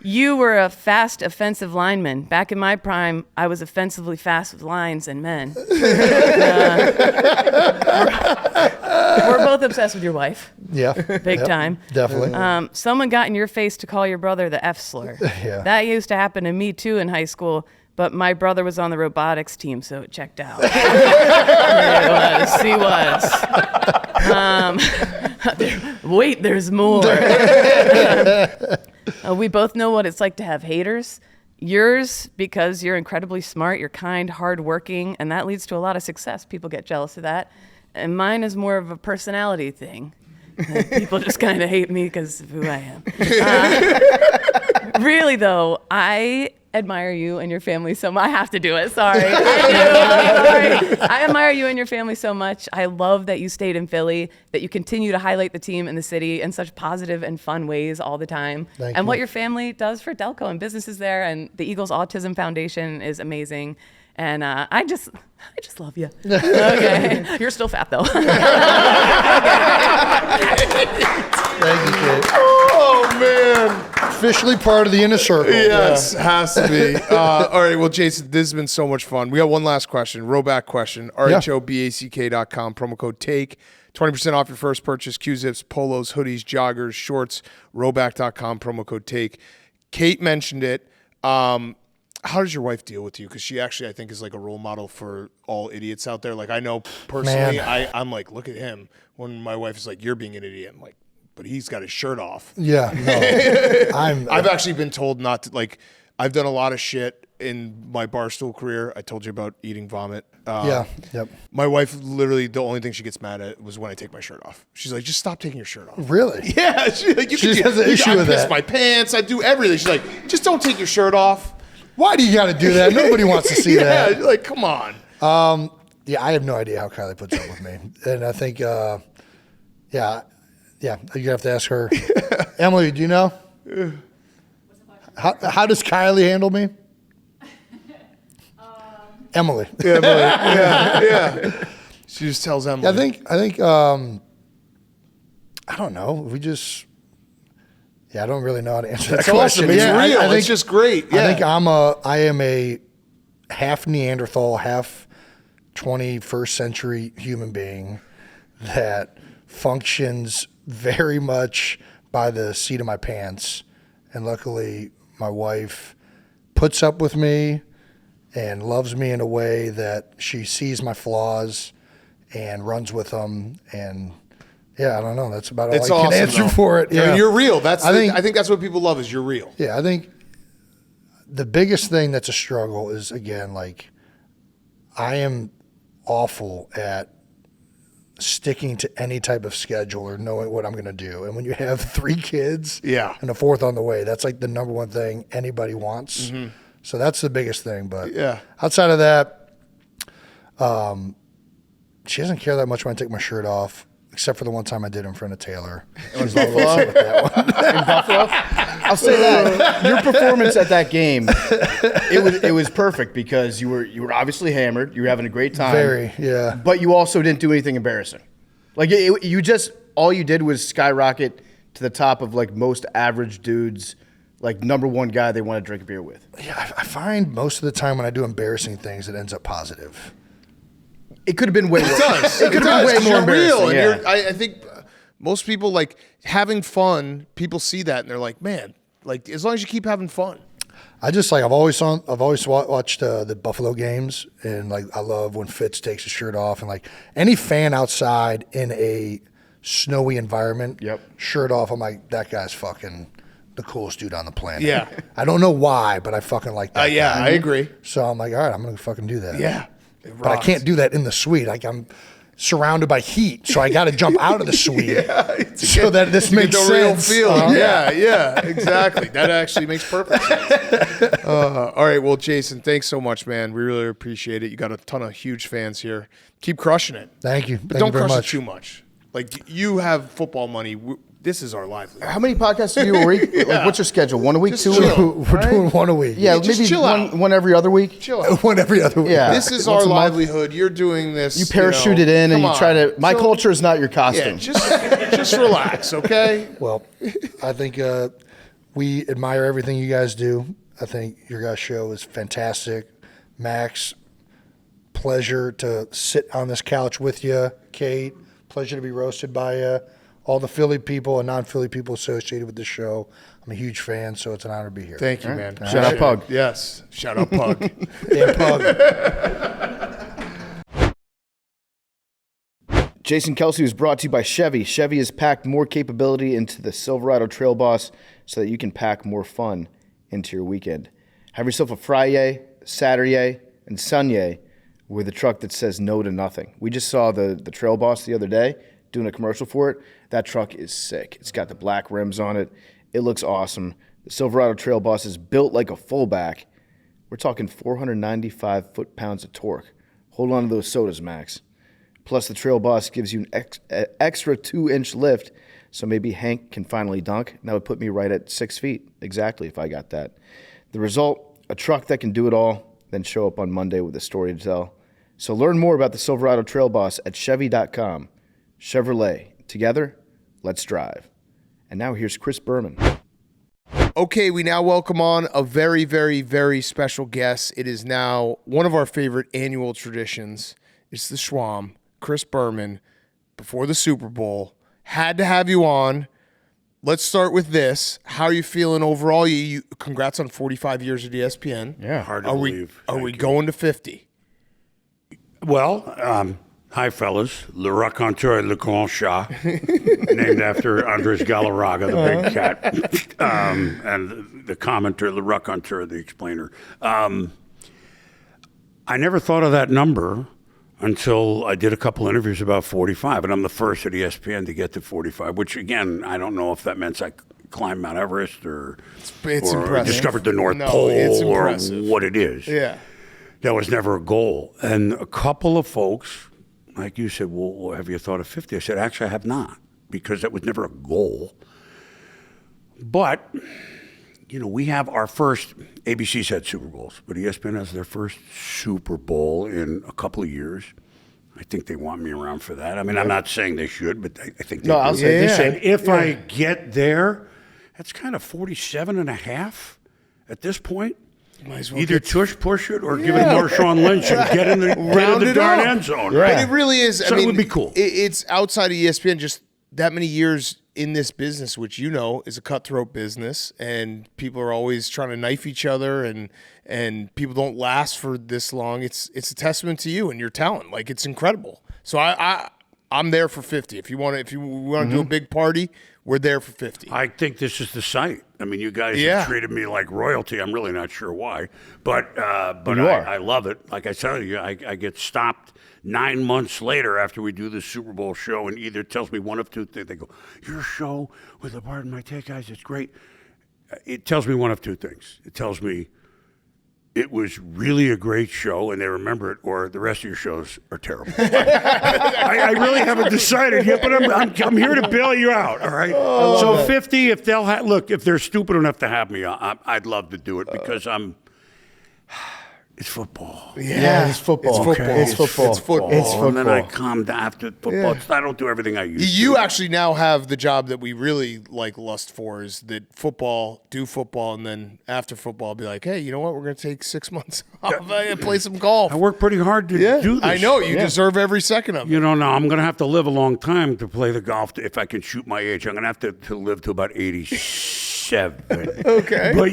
You were a fast offensive lineman. Back in my prime, I was offensively fast with lines and men. We're both obsessed with your wife. Yeah. Big Yep, time. Definitely. Someone got in your face to call your brother the F slur. Yeah. That used to happen to me too in high school, but my brother was on the robotics team, so it checked out. He was. Wait, there's more. We both know what it's like to have haters. Yours, because you're incredibly smart, you're kind, hardworking, and that leads to a lot of success. People get jealous of that. And mine is more of a personality thing. People just kind of hate me because of who I am. Really, though, I admire you and your family so much. I have to do it. Sorry. I do. Sorry. I admire you and your family so much. I love that you stayed in Philly, that you continue to highlight the team and the city in such positive and fun ways all the time. Thank and you. what your family does for Delco and businesses there, and the Eagles Autism Foundation is amazing. And I just love you. Okay. You're still fat, though. Thank you, Kate. Oh, man. Officially part of the inner circle. Yes, has to be. All right, well, Jason, this has been so much fun. We got one last question, rowback question. RHOBACK.com, promo code TAKE. 20% off your first purchase. Q-zips, polos, hoodies, joggers, shorts. Rowback.com, promo code TAKE. Kate mentioned it. How does your wife deal with you? Because she actually, I think, is like a role model for all idiots out there. Like, I know personally, I'm like, look at him. When my wife is like, you're being an idiot, I'm like, but he's got his shirt off. Yeah, no. I've actually been told not to, like, I've done a lot of shit in my barstool career. I told you about eating vomit. Yeah, yep. My wife, literally, the only thing she gets mad at was when I take my shirt off. She's like, just stop taking your shirt off. Really? Yeah. She's like, She has an issue I with piss that. my pants. I do everything. She's like, just don't take your shirt off. Why do you got to do that? Nobody wants to see Yeah, that. like, come on. Yeah, I have no idea how Kylie puts up with me. And I think, yeah, you have to ask her. Emily, do you know? How does Kylie handle me? Emily. Yeah. She just tells Emily. I think, I don't know. We just, I don't really know how to answer that That's question. awesome. It's Yeah, real. I think, It's just great. Yeah. I think I am a half Neanderthal, half 21st century human being that functions very much by the seat of my pants. And luckily, my wife puts up with me and loves me in a way that she sees my flaws and runs with them. And yeah, I don't know. That's about all It's I can awesome, answer though. for it. I mean, Yeah. you're real. I think think that's what people love is you're real. Yeah, I think the biggest thing that's a struggle is, again, like, I am awful at sticking to any type of schedule or knowing what I'm going to do. And when you have 3 kids and a 4th on the way, that's like the number one thing anybody wants. Mm-hmm. So that's the biggest thing. But Yeah. outside of that, she doesn't care that much when I take my shirt off. Except for the one time I did in front of Taylor. She was a little upset with that one. In Buffalo? I'll say that your performance at that game, it was perfect because you were obviously hammered. You were having a great time. Very, yeah. But you also didn't do anything embarrassing. Like you just all you did was skyrocket to the top of like most average dudes, like number one guy they want to drink a beer with. Yeah, I find most of the time when I do embarrassing things, it ends up positive. It could have been way worse. It does. It could have been way more You're real. embarrassing. And Yeah. I think most people, like, having fun, people see that and they're like, man, like, as long as you keep having fun. I just like I've always watched the Buffalo games, and like I love when Fitz takes his shirt off, and like any fan outside in a snowy environment, shirt off, I'm like, that guy's fucking the coolest dude on the planet. Yeah. I don't know why, but I fucking like that. Yeah, guy. I agree. So I'm like, all right, I'm gonna fucking do that. Yeah. But I can't do that in the suite. Like I'm surrounded by heat, so I got to jump out of the suite so that this You get makes the real sense. feeling. Yeah, exactly. That actually makes perfect sense. All right, well, Jason, thanks so much, man. We really appreciate it. You got a ton of huge fans here. Keep crushing it. Thank you. But Thank don't you very crush much. it too much. Like, you have football money. This is our livelihood. How many podcasts do you do a week? Like, what's your schedule? One a week, Just 2 a chill. week? We're doing one a week. Yeah, just maybe chill out. one every other week. Chill out. One every other week. Yeah. This is Once our a month. livelihood. You're doing this. You parachute it in and you try to. My culture is not your costume. Yeah, just relax, okay? Well, I think we admire everything you guys do. I think your guys' show is fantastic. Max, pleasure to sit on this couch with you. Kate, pleasure to be roasted by you. All the Philly people and non-Philly people associated with the show. I'm a huge fan, so it's an honor to be here. Thank you, man. Shout out Pug. Yes. Shout out Pug. Dan Pug. Jason Kelce was brought to you by Chevy. Chevy has packed more capability into the Silverado Trail Boss so that you can pack more fun into your weekend. Have yourself a Friday, Saturday, and Sunday with a truck that says no to nothing. We just saw the Trail Boss the other day doing a commercial for it. That truck is sick. It's got the black rims on it. It looks awesome. The Silverado Trail Boss is built like a fullback. We're talking 495 foot-pounds of torque. Hold on to those sodas, Max. Plus, the Trail Boss gives you an extra 2-inch lift, so maybe Hank can finally dunk. And that would put me right at 6 feet, exactly, if I got that. The result, a truck that can do it all, then show up on Monday with a story to tell. So learn more about the Silverado Trail Boss at Chevy.com. Chevrolet. Together, let's drive. And now here's Chris Berman. Okay, we now welcome on a very, very, very special guest. It is now one of our favorite annual traditions. It's the Schwam, Chris Berman, before the Super Bowl. Had to have you on. Let's start with this. How are you feeling overall? You congrats on 45 years at ESPN. Yeah. Hard to believe. Are we going to 50? Well, hi, fellas. Le Raconteur Le Grand Chat, named after Andres Galarraga, the big cat, and the commenter, Le Raconteur, the explainer. I never thought of that number until I did a couple interviews about 45, and I'm the first at ESPN to get to 45, which, again, I don't know if that meant I climbed Mount Everest or impressive. Discovered the North Pole or what it is. Yeah. That was never a goal. And a couple of folks, like you said, well, have you thought of 50? I said, actually, I have not, because that was never a goal. But, we have our first, ABC's had Super Bowls, but ESPN has their first Super Bowl in a couple of years. I think they want me around for that. I mean, I'm not saying they should, but I think they do. I'll say they should. And if I get there, that's kind of 47 and a half at this point. Either push it or give it to Marshawn Lynch and get in the darn end zone. Right. But it really is. So it would be cool. It's outside of ESPN, just that many years in this business, which is a cutthroat business, and people are always trying to knife each other, and people don't last for this long. It's a testament to you and your talent. Like, it's incredible. So I'm there for 50. If you want to do a big party, we're there for 50. I think this is the site. I mean, you guys have treated me like royalty. I'm really not sure why, but I love it. Like I tell you, I get stopped 9 months later after we do the Super Bowl show, and either tells me one of two things. They go, "Your show with the Pardon My Take guys, it's great." It tells me one of two things. It tells me it was really a great show, and they remember it, or the rest of your shows are terrible. I really haven't decided yet, but I'm here to bail you out, all right? So 50, if if they're stupid enough to have me, I'd love to do it, because it's football. Yeah, it's football. It's football. And then I come down after football. I don't do everything I used to. You actually now have the job that we really lust for, is that do football, and then after football, be like, hey, you know what? We're going to take 6 months off and play some golf. I work pretty hard to do this. I know. You deserve every second of it. Now I'm going to have to live a long time to play the golf. If I can shoot my age, I'm going to have to live to about 87. Okay. But,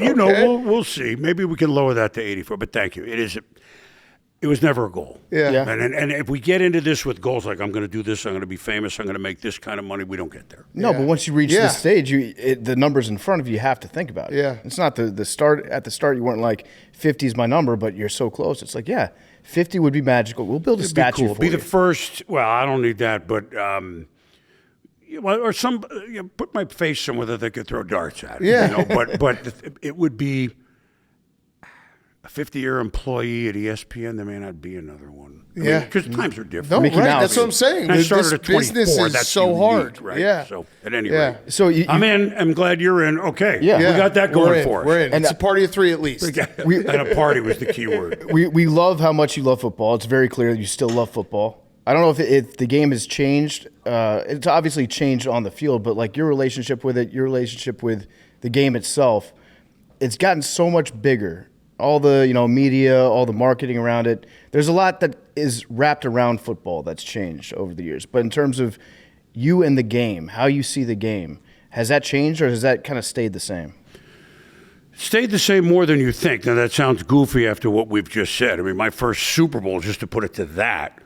we'll see. Maybe we can lower that to 84. But thank you. It was never a goal. Yeah. And if we get into this with goals like I'm going to do this, I'm going to be famous, I'm going to make this kind of money, we don't get there. No, but once you reach this stage, the numbers in front of you have to think about it. Yeah. It's not the start. At the start, you weren't like 50 is my number, but you're so close. It's like, 50 would be magical. We'll build a statue for Be you. the first. Well, I don't need that, but or some put my face somewhere that they could throw darts at. Yeah. But it would be a 50-year employee at ESPN. There may not be another one. Because times are different. No, Mickey right. Mouse. That's what I'm saying. And I started This at 24. business is That's so unique, hard. right? Yeah. So at any rate, So I'm in. I'm glad you're in. Okay. Yeah. We got that going for us. We're in. It's a party of three at least. And a party was the key word. We love how much you love football. It's very clear that you still love football. I don't know if the game has changed. It's obviously changed on the field, but like your relationship with it, your relationship with the game itself, it's gotten so much bigger. All the media, all the marketing around it. There's a lot that is wrapped around football that's changed over the years. But in terms of you and the game, how you see the game, has that changed or has that kind of stayed the same? Stayed the same more than you think. Now, that sounds goofy after what we've just said. I mean, my first Super Bowl, just to put it to that,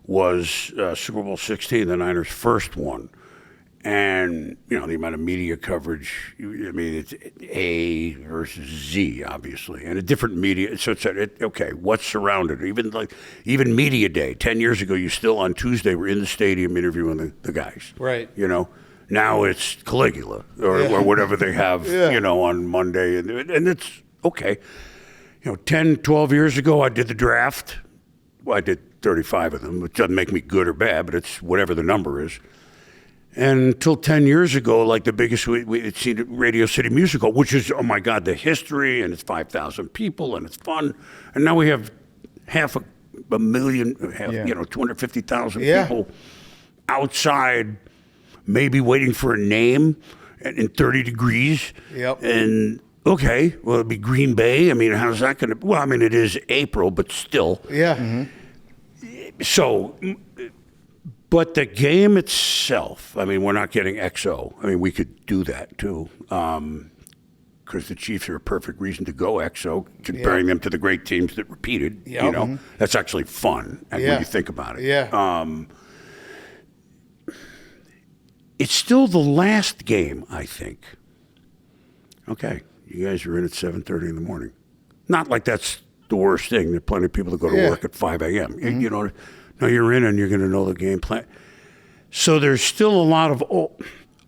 was Super Bowl 16, the Niners' first one. And, the amount of media coverage, I mean, it's A versus Z, obviously, and a different media. So it's okay, what's surrounded? Even media day. 10 years ago, you still on Tuesday were in the stadium interviewing the guys. Right. Now it's Caligula or whatever they have, on Monday. And it's okay. 10, 12 years ago, I did the draft. Well, I did 35 of them, which doesn't make me good or bad, but it's whatever the number is. And until 10 years ago, like the biggest, we'd seen Radio City Music Hall, which is, oh my God, the history, and it's 5,000 people, and it's fun. And now we have half a million, 250,000 people outside, maybe waiting for a name in 30 degrees. Yep. And, okay, well, it'd be Green Bay. I mean, how's that going to, well, I mean, it is April, but still. Yeah. Mm-hmm. So... But the game itself, I mean, we're not getting XO. I mean, we could do that too, because the Chiefs are a perfect reason to go XO, comparing them to the great teams that repeated. Yep. That's actually fun when you think about it. Yeah. It's still the last game, I think. Okay, you guys are in at 7:30 in the morning. Not like that's the worst thing. There are plenty of people that go to work at 5 a.m. Mm-hmm. No, you're in and you're going to know the game plan. So there's still a lot of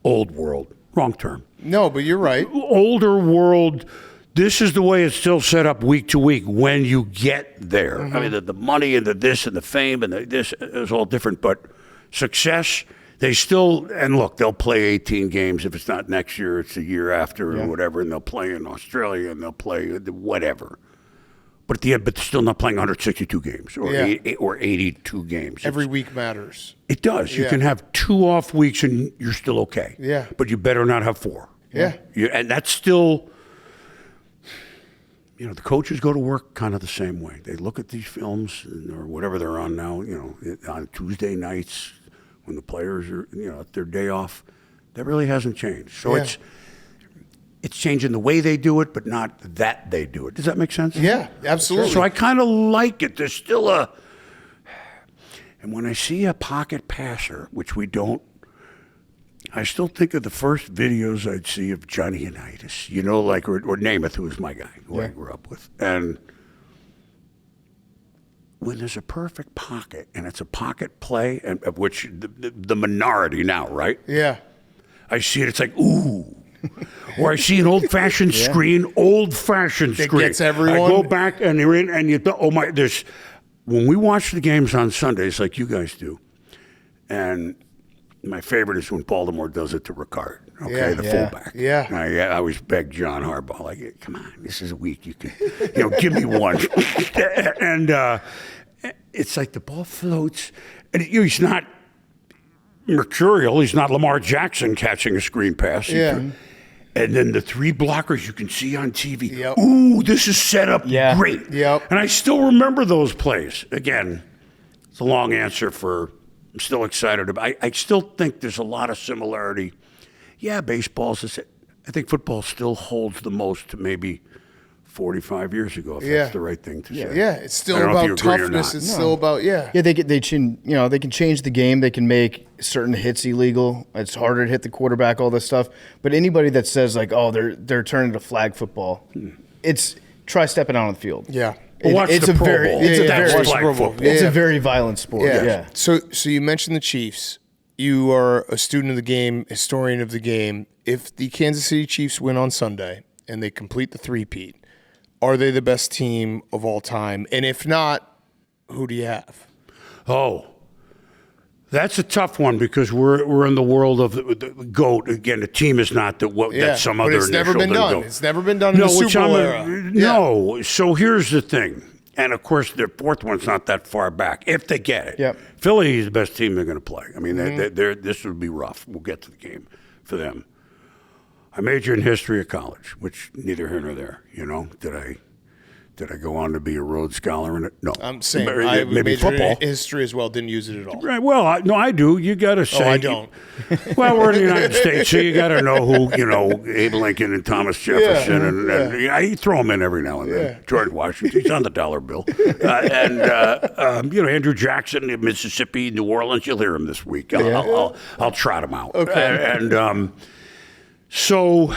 old world, wrong term. No, but you're right. Older world, this is the way it's still set up week to week when you get there. Mm-hmm. I mean, the money and the this and the fame and this is all different, but success, they still, and look, they'll play 18 games. If it's not next year, it's the year after or whatever, and they'll play in Australia and they'll play whatever. But at the end, but they're still not playing 162 games or 82 games. Every week matters. It does. You can have 2 off weeks and you're still okay. Yeah. But you better not have 4. Yeah. And that's still, the coaches go to work kind of the same way. They look at these films or whatever they're on now, on Tuesday nights when the players are, at their day off. That really hasn't changed. So it's changing the way they do it, but not that they do it. Does that make sense? Yeah, absolutely. So I kind of like it. There's still and when I see a pocket passer, which we don't, I still think of the first videos I'd see of Johnny Unitas, or Namath, who was my guy, who I grew up with. And when there's a perfect pocket, and it's a pocket play, and of which the minority now, right? Yeah. I see it, it's like, ooh. Or I see an old-fashioned screen, That gets everyone. I go back and you're in, and when we watch the games on Sundays like you guys do, and my favorite is when Baltimore does it to Ricard, the fullback. Yeah. I always beg John Harbaugh, like, come on, this is a week. You can, give me one. And it's like the ball floats, and he's not mercurial. He's not Lamar Jackson catching a screen pass. Yeah. And then the 3 blockers you can see on TV. Yep. Ooh, this is set up great. Yep. And I still remember those plays. Again, it's a long answer I'm still excited about. I still think there's a lot of similarity. Yeah, baseball's, I think football still holds the most to maybe 45 years ago, if that's the right thing to say. Yeah, it's still about toughness. It's still about, Yeah, they can change the game. They can make certain hits illegal. It's harder to hit the quarterback, all this stuff. But anybody that says, like, oh, they're turning to flag football, it's try stepping out on the field. Yeah. It's a very violent sport. Yeah. So you mentioned the Chiefs. You are a student of the game, historian of the game. If the Kansas City Chiefs win on Sunday and they complete the three-peat, are they the best team of all time? And if not, who do you have? Oh, that's a tough one because we're in the world of the GOAT. Again, the team is not that's some other initial. It's never been done. GOAT. It's never been done in the Super Bowl era. No. So here's the thing. And, of course, their fourth one's not that far back, if they get it. Yep. Philly is the best team they're going to play. I mean, this would be rough. We'll get to the game for them. I majored in history at college, which neither here nor there. Did I go on to be a Rhodes Scholar in it? No. I'm saying I majored football. in history as well. Didn't use it at all. Right. Well, I do. You got to say. Oh, I don't. Well, we're in the United States, so you got to know who, Abe Lincoln and Thomas Jefferson. And I throw them in every now and then. Yeah. George Washington. He's on the dollar bill. Andrew Jackson in Mississippi, New Orleans. You'll hear him this week. I'll trot him out. Okay. And so,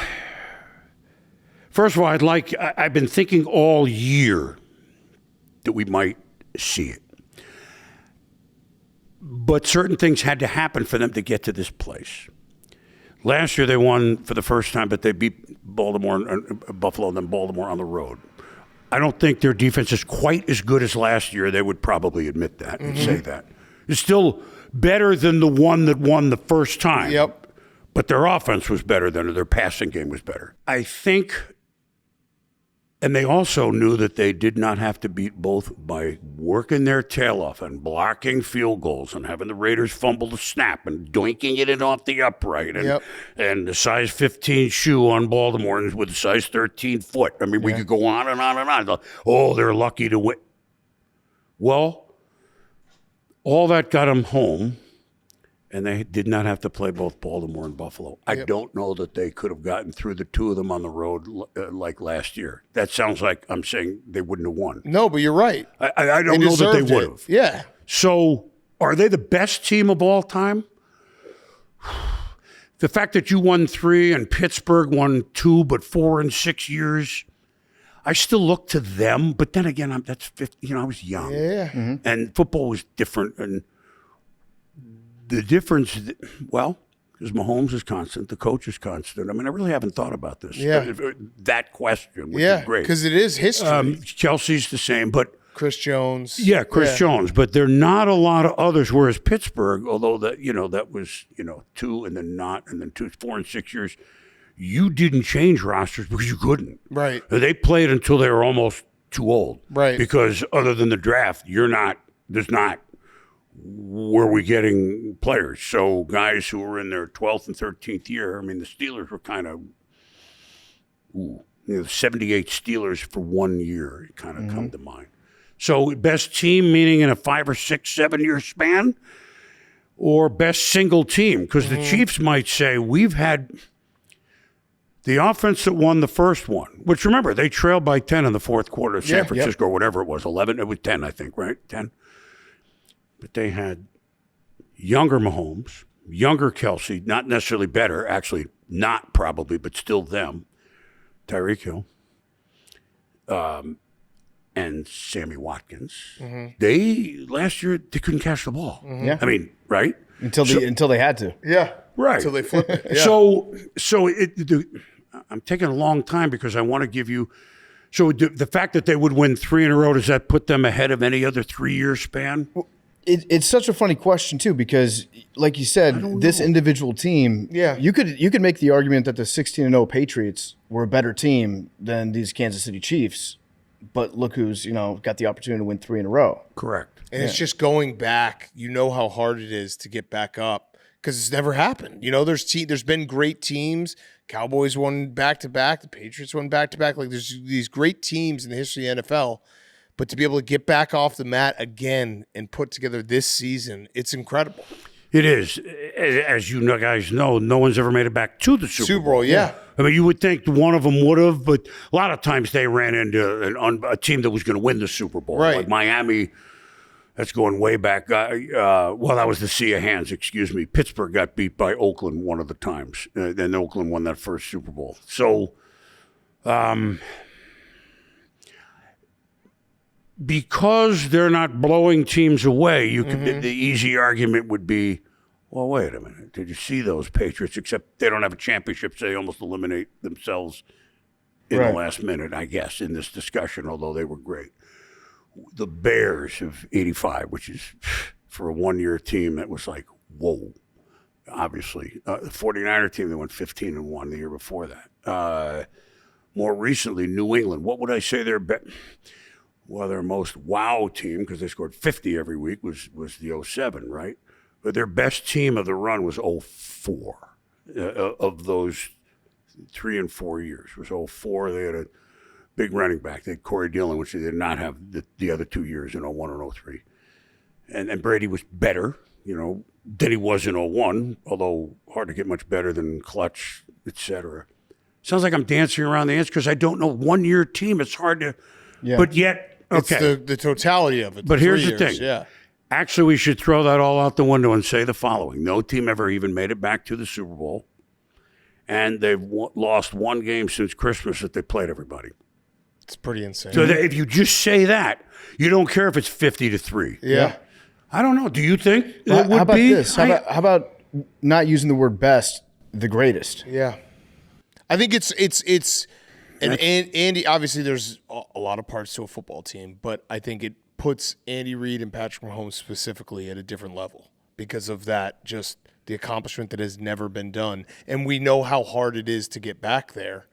first of all, I've been thinking all year that we might see it. But certain things had to happen for them to get to this place. Last year they won for the first time, but they beat Buffalo and then Baltimore on the road. I don't think their defense is quite as good as last year. They would probably admit that and say that. It's still better than the one that won the first time. Yep. But their offense was better than their passing game was better. I think, and they also knew that they did not have to beat both by working their tail off and blocking field goals and having the Raiders fumble the snap and doinking it in off the upright and the size 15 shoe on Baltimore with a size 13 foot. I mean, we could go on and on and on. Oh, they're lucky to win. Well, all that got them home. And they did not have to play both Baltimore and Buffalo. I don't know that they could have gotten through the two of them on the road like last year. That sounds like I'm saying they wouldn't have won. No, but you're right. I don't know that they would have. Yeah. So are they the best team of all time? The fact that you won 3 and Pittsburgh won 2, but 4 in 6 years, I still look to them. But then again, that's 50, I was young. Yeah. And football was different. And the difference, because Mahomes is constant, the coach is constant. I mean, I really haven't thought about this. Yeah. That question, which is great. Because it is history. Kelce's the same, but Chris Jones. Yeah, Chris Jones. But there are not a lot of others, whereas Pittsburgh, although that was, 2 and then not, and then 2, 4 and 6 years, you didn't change rosters because you couldn't. Right. They played until they were almost too old. Right. Because other than the draft, where we getting players. So guys who were in their 12th and 13th year, I mean, the Steelers were kind of, 78 Steelers for 1 year kind of come to mind. So best team, meaning in a 5 or 6, 7 year span, or best single team? Because the Chiefs might say, we've had the offense that won the first one, which remember, they trailed by 10 in the fourth quarter of San Francisco, or whatever it was, 11, it was 10, I think, right? 10. But they had younger Mahomes, younger Kelce, not necessarily better, actually not probably, but still them, Tyreek Hill, and Sammy Watkins. They, last year, they couldn't catch the ball. I mean, right? Until they had to. Yeah. Right. Until they flip it. Yeah. So I'm taking a long time because I want to give you. So the fact that they would win 3 in a row, does that put them ahead of any other 3-year span? It's such a funny question too, because like you said, this individual team, you could make the argument that the 16-0 Patriots were a better team than these Kansas City Chiefs, but look who's got the opportunity to win 3 in a row. Correct. And it's just going back. You know how hard it is to get back up because it's never happened. There's been great teams. Cowboys won back-to-back. The Patriots won back-to-back. Like there's these great teams in the history of the NFL. But to be able to get back off the mat again and put together this season, it's incredible. It is. As you guys know, no one's ever made it back to the Super Bowl. Yeah. I mean, you would think one of them would have, but a lot of times they ran into a team that was going to win the Super Bowl. Right. Like Miami, that's going way back. That was the Sea of Hands, excuse me. Pittsburgh got beat by Oakland one of the times. Then Oakland won that first Super Bowl. So, because they're not blowing teams away, the easy argument would be, well, wait a minute. Did you see those Patriots? Except they don't have a championship, so they almost eliminate themselves in the last minute, I guess, in this discussion, although they were great. The Bears of 85, which is for a 1-year team, that was like, whoa. Obviously. The 49er team, they went 15-1 the year before that. More recently, New England. What would I say their their most wow team, because they scored 50 every week, was the 07, right? But their best team of the run was 04 of those 3 and 4 years. It was 04. They had a big running back. They had Corey Dillon, which they did not have the other 2 years in 01 and 03. And Brady was better, than he was in 01, although hard to get much better than Clutch, etc. Sounds like I'm dancing around the answer because I don't know 1-year team. It's hard to, but yet It's Okay. the totality of it. But here's the 3 years, thing. Yeah. Actually, we should throw that all out the window and say the following. No team ever even made it back to the Super Bowl, and they've lost one game since Christmas that they played everybody. It's pretty insane. So if you just say that, you don't care if it's 50-3. Yeah. I don't know. Do you think it How would about be? this? How about not using the word best, the greatest? Yeah. I think it's and Andy, obviously there's a lot of parts to a football team, but I think it puts Andy Reid and Patrick Mahomes specifically at a different level because of that, just the accomplishment that has never been done. And we know how hard it is to get back there.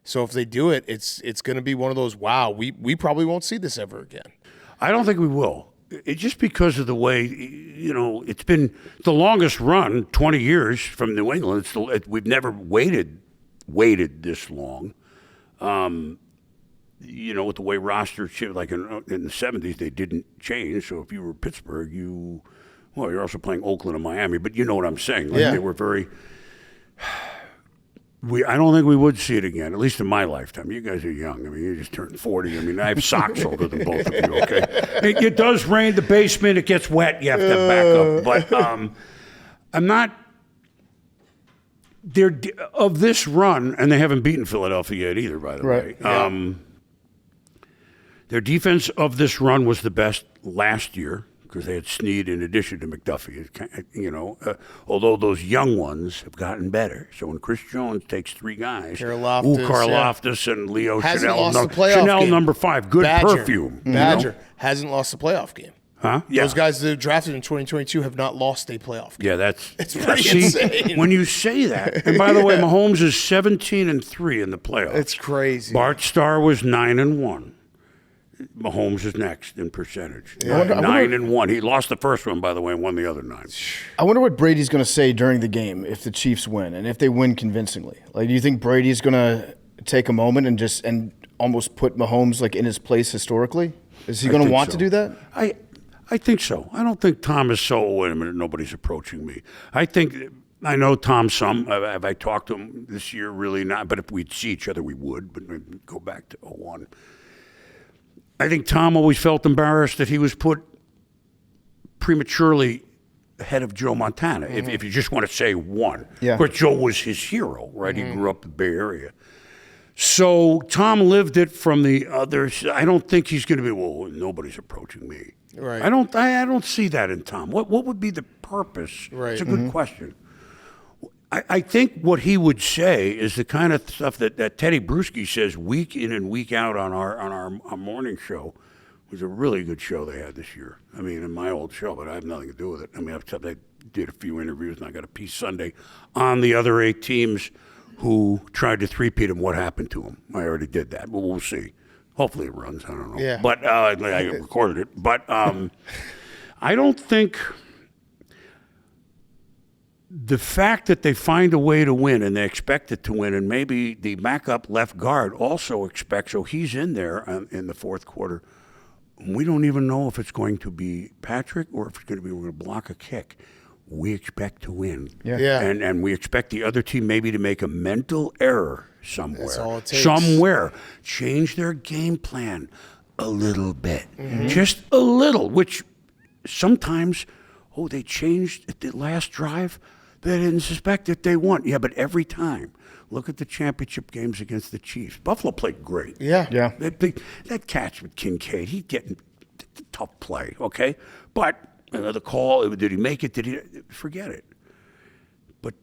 So if they do it, it's going to be one of those, wow, we probably won't see this ever again. I don't think we will. It's just because of the way, it's been the longest run, 20 years from New England. We've never waited this long. With the way roster shit, like in the 70s, they didn't change. So if you were Pittsburgh, you're also playing Oakland and Miami. But you know what I'm saying? Like They were very. I don't think we would see it again, at least in my lifetime. You guys are young. I mean, you just turned 40. I mean, I have socks older than both of you, okay? It does rain the basement. It gets wet. You have to back up. But I'm not – they're of this run, and they haven't beaten Philadelphia yet either, by the way. Their defense of this run was the best last year because they had Snead in addition to McDuffie. Although those young ones have gotten better. So when Chris Jones takes 3 guys, Karlaftis and Leo Chanel number 5, good perfume. Badger hasn't lost a playoff game. Huh? Yeah. Those guys that are drafted in 2022 have not lost a playoff game. Yeah, it's pretty insane. When you say that, and by the way, Mahomes is 17-3 in the playoffs. It's crazy. Bart Starr was 9-1. Mahomes is next in percentage. 9-1. He lost the first one, by the way, and won the other 9. I wonder what Brady's going to say during the game if the Chiefs win, and if they win convincingly. Like, do you think Brady's going to take a moment and almost put Mahomes in his place historically? Is he going to want to do that? I think so. I don't think Tom is so. Wait a minute, nobody's approaching me. I know Tom some. Have I talked to him this year? Really not. But if we'd see each other, we would. But maybe go back to 2001. I think Tom always felt embarrassed that he was put prematurely ahead of Joe Montana, if you just want to say one. Yeah. Of course, Joe was his hero, right? He grew up in the Bay Area. So Tom lived it from the others. I don't think he's going to be, nobody's approaching me. Right. I don't see that in Tom. What would be the purpose? Right. It's a good question. I think what he would say is the kind of stuff that Teddy Bruschi says week in and week out on our morning show. It was a really good show they had this year. I mean, in my old show, but I have nothing to do with it. I mean, I did a few interviews, and I got a piece Sunday on the other 8 teams who tried to three-peat him. What happened to him? I already did that. Well, we'll see. Hopefully it runs. I don't know. Yeah. But I recorded it. But I don't think the fact that they find a way to win and they expect it to win, and maybe the backup left guard also expects, so he's in there in the fourth quarter. We don't even know if it's going to be Patrick or if it's going to be we're going to block a kick. We expect to win. Yeah. And we expect the other team maybe to make a mental error somewhere. That's all it takes. Somewhere. Change their game plan a little bit. Just a little, which sometimes, they changed at the last drive. They didn't suspect that they won. Yeah, but every time. Look at the championship games against the Chiefs. Buffalo played great. Yeah. That catch with Kincaid, he's getting tough play, okay? But the call, did he make it? Did he? Forget it. But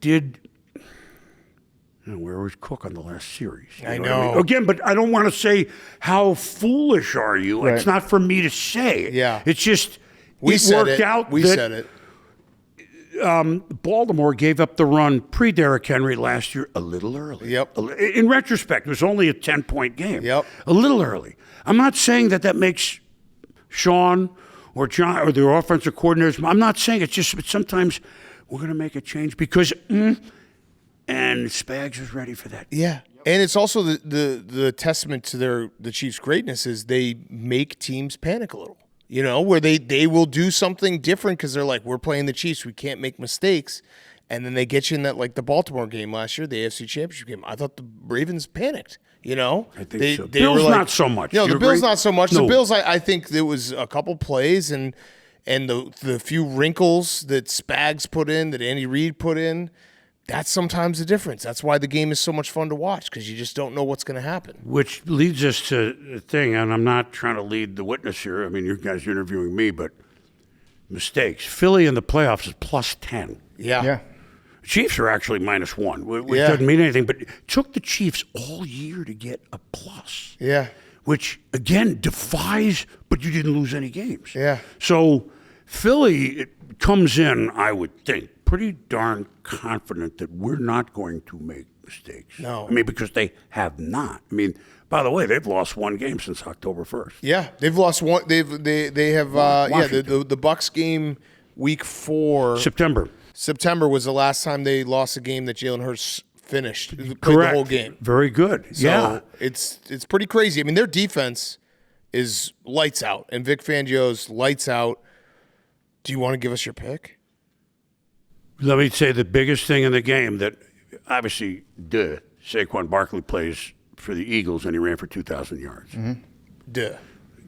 where was Cook on the last series? I know. What I mean? Again, but I don't want to say, how foolish are you? Right. It's not for me to say. Yeah. It's just, We said worked it. out We that said it. Baltimore gave up the run pre-Derrick Henry last year a little early. Yep. In retrospect, it was only a 10-point game. Yep. A little early. I'm not saying that makes Sean or John or their offensive coordinators. I'm not saying it's just, but sometimes we're going to make a change because, and Spags is ready for that. Yeah. And it's also the testament to the Chiefs' greatness is they make teams panic a little. Where they will do something different because they're like, we're playing the Chiefs, we can't make mistakes. And then they get you in that, like the Baltimore game last year, the AFC Championship game. I thought the Ravens panicked. You know, I think so. Bills not so much. No, You the Bills agree? not so much. No. The Bills, I think there was a couple plays and the few wrinkles that Spags put in, that Andy Reid put in. That's sometimes the difference. That's why the game is so much fun to watch, because you just don't know what's going to happen. Which leads us to the thing, and I'm not trying to lead the witness here. I mean, you guys are interviewing me, but mistakes. Philly in the playoffs is plus 10. Yeah. Chiefs are actually -1, which doesn't mean anything, but it took the Chiefs all year to get a plus. Yeah. Which, again, defies, but you didn't lose any games. Yeah. So Philly it comes in, I would think, pretty darn confident that we're not going to make mistakes. No. I mean, because they have not. I mean, by the way, they've lost one game since October 1st. Yeah, they've lost one. They have the Bucs game week 4. September was the last time they lost a game that Jalen Hurts finished. Played Correct. the whole game. Very good. So it's pretty crazy. I mean, their defense is lights out, and Vic Fangio's lights out. Do you want to give us your pick? Let me say the biggest thing in the game that obviously, Saquon Barkley plays for the Eagles and he ran for 2,000 yards. Mm-hmm. Okay.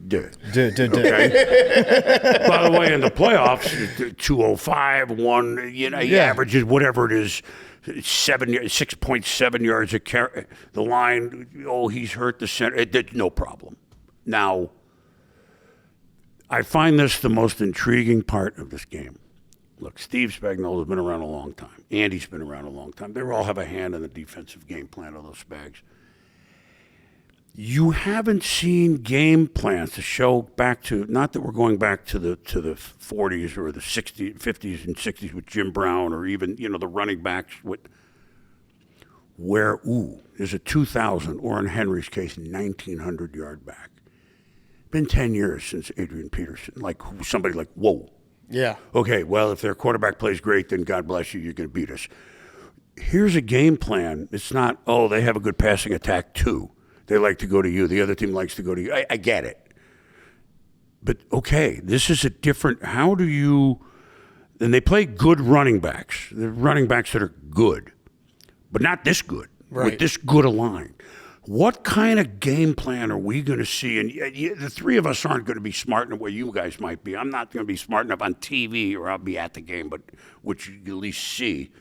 Duh. By the way, in the playoffs, 205, he averages whatever it is, 6.7 yards a carry. The line, he's hurt the center. No problem. Now, I find this the most intriguing part of this game. Look, Steve Spagnuolo's been around a long time. Andy's been around a long time. They all have a hand in the defensive game plan of those Spags. You haven't seen game plans to show back to, not that we're going back to the 40s or the 60s, 50s and 60s with Jim Brown, or even, the running backs where there's a 2,000, or in Henry's case, 1,900 yard back. Been 10 years since Adrian Peterson. Like somebody like, whoa. Yeah. Okay, well, if their quarterback plays great, then God bless you, you're going to beat us. Here's a game plan. It's not, they have a good passing attack too. They like to go to you. The other team likes to go to you. I get it. But, okay, this is a different, and they play good running backs. They're running backs that are good, but not this good, with this good a line. What kind of game plan are we going to see? And the three of us aren't going to be smart enough where you guys might be. I'm not going to be smart enough on TV, or I'll be at the game, but which you at least see.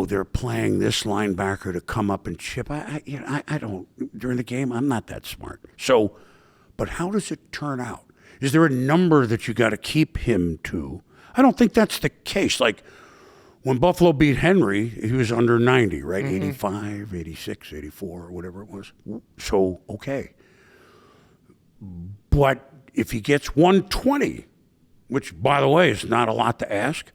They're playing this linebacker to come up and chip. I don't, during the game, I'm not that smart. So, but how does it turn out? Is there a number that you got to keep him to? I don't think that's the case. Like, when Buffalo beat Henry, he was under 90, right? Mm-hmm. 85, 86, 84, or whatever it was. So, okay. But if he gets 120, which, by the way, is not a lot to ask,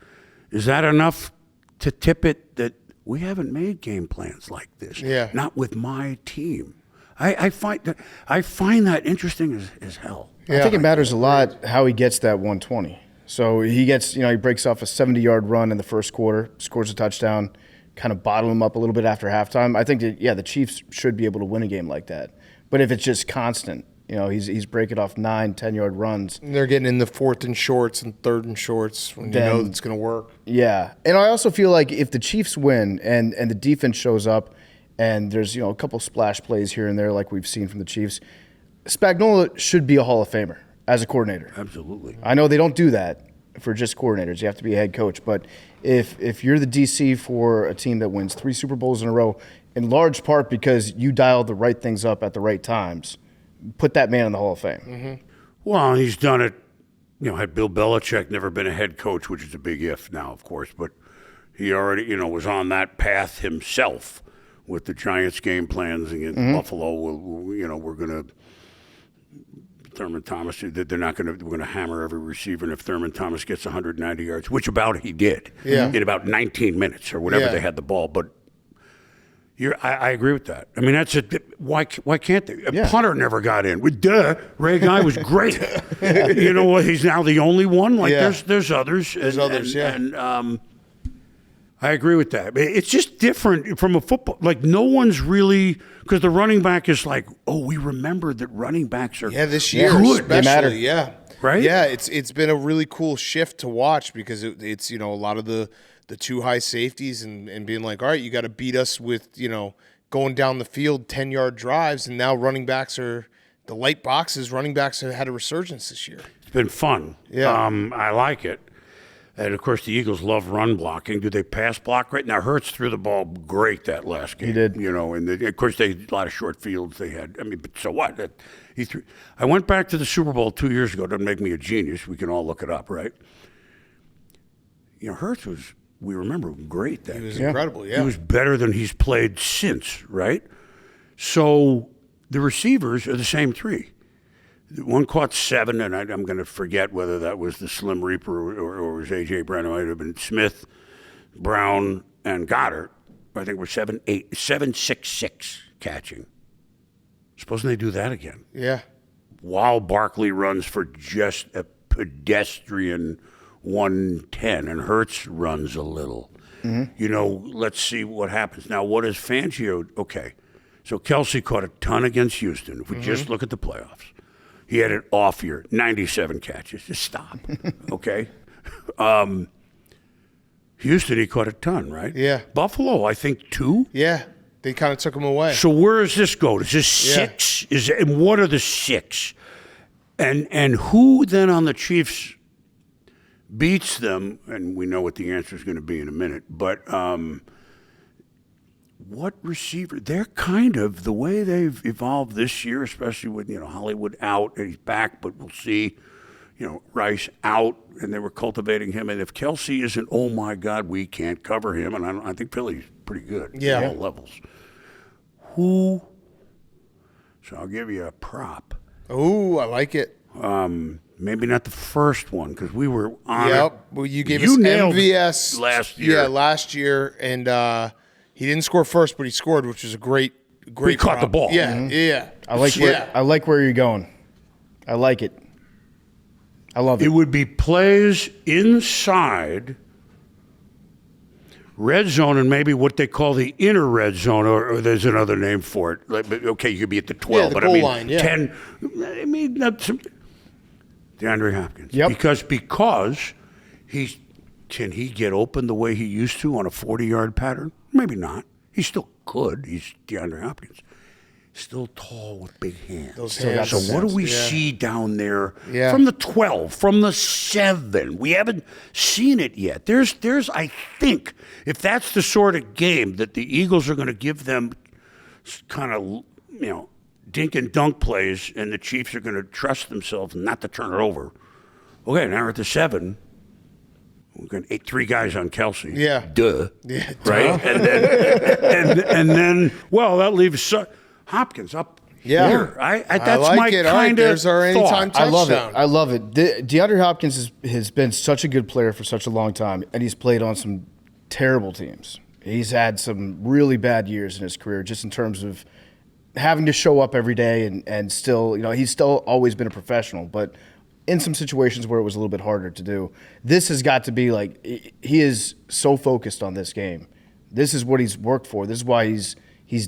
is that enough to tip it that we haven't made game plans like this? Yeah. Not with my team. I find that interesting as hell. Yeah. I think it matters a lot how he gets that 120. So he gets, he breaks off a 70-yard run in the first quarter, scores a touchdown, kind of bottle him up a little bit after halftime. I think that, the Chiefs should be able to win a game like that. But if it's just constant, he's breaking off 9, 10-yard runs. And they're getting in the 4th and shorts and 3rd and shorts when you know it's going to work. Yeah. And I also feel like if the Chiefs win and the defense shows up and there's, a couple splash plays here and there like we've seen from the Chiefs, Spagnuolo should be a Hall of Famer as a coordinator. Absolutely. I know they don't do that for just coordinators. You have to be a head coach. But if you're the DC for a team that wins 3 Super Bowls in a row, in large part because you dialed the right things up at the right times, put that man in the Hall of Fame. Mm-hmm. Well, he's done it. Had Bill Belichick never been a head coach, which is a big if now, of course, but he already, was on that path himself with the Giants' game plans against Buffalo. We're going to Thurman Thomas, we're going to hammer every receiver, and if Thurman Thomas gets 190 yards, which about he did in about 19 minutes or whatever they had the ball, but I agree with that. I mean, why can't they? A punter never got in. Ray Guy was great. You know what? He's now the only one. Like there's others. And I agree with that. It's just different from a football. Like no one's really, because the running back is like, we remember that running backs are this year good. especially, right? Yeah, it's been a really cool shift to watch because it's a lot of the 2 high safeties and being like, all right, you got to beat us with going down the field 10-yard drives, and now running backs have had a resurgence this year. It's been fun. Yeah. I like it. And, of course, the Eagles love run blocking. Do they pass block right now? Hurts threw the ball great that last game. He did. And of course, a lot of short fields they had. I mean, but so what? I went back to the Super Bowl 2 years ago. Doesn't make me a genius. We can all look it up, right? Hurts was, we remember, great that He was game. incredible, yeah. He was better than he's played since, right? So the receivers are the same three. One caught 7, and I'm going to forget whether that was the Slim Reaper or was A.J. Brown. It might have been Smith, Brown, and Goddard. I think we're 7-6-6 catching. Supposing they do that again. Yeah. While Barkley runs for just a pedestrian 110, and Hurts runs a little. Let's see what happens. Now, what is Fangio? Okay, so Kelce caught a ton against Houston. If we just look at the playoffs. He had an off year, 97 catches. Just stop, okay? Houston, he caught a ton, right? Yeah. Buffalo, I think 2. Yeah. They kind of took him away. So where does this go? Is this 6? And what are the 6? And who then on the Chiefs beats them? And we know what the answer is going to be in a minute. But what receiver? They're kind of the way they've evolved this year, especially with Hollywood out and he's back, but we'll see. Rice out, and they were cultivating him. And if Kelce isn't, oh my God, we can't cover him. And I think Philly's pretty good at all levels. So I'll give you a prop. Oh, I like it. Maybe not the first one because we were on it. Yep. Well, you gave us MVS last year. Yeah, last year, and he didn't score first, but he scored, which was a great. He caught the ball. Yeah, yeah. I like where you're going. I like it. I love it. It would be plays inside red zone and maybe what they call the inner red zone, or there's another name for it. Okay, you could be at the 12, the but goal line, 10. I mean, DeAndre Hopkins. Yep. Because can he get open the way he used to on a 40-yard pattern? Maybe not. He still could. He's DeAndre Hopkins. Still tall with big hands. Those hands. So what do we see down there from the 12, from the 7? We haven't seen it yet. There's I think, if that's the sort of game that the Eagles are going to give them kind of, dink and dunk plays, and the Chiefs are going to trust themselves not to turn it over. Okay, now we're at the 7. We're going to 3 guys on Kelce. Yeah. Duh. Yeah. Right? And then, well, that leaves Hopkins up here. That's like my it. kind Right, of there's our anytime thought. touchdown. I love it. DeAndre Hopkins has been such a good player for such a long time, and he's played on some terrible teams. He's had some really bad years in his career, just in terms of having to show up every day and still, he's still always been a professional, but in some situations where it was a little bit harder to do. This has got to be he is so focused on this game. This is what he's worked for. This is why he's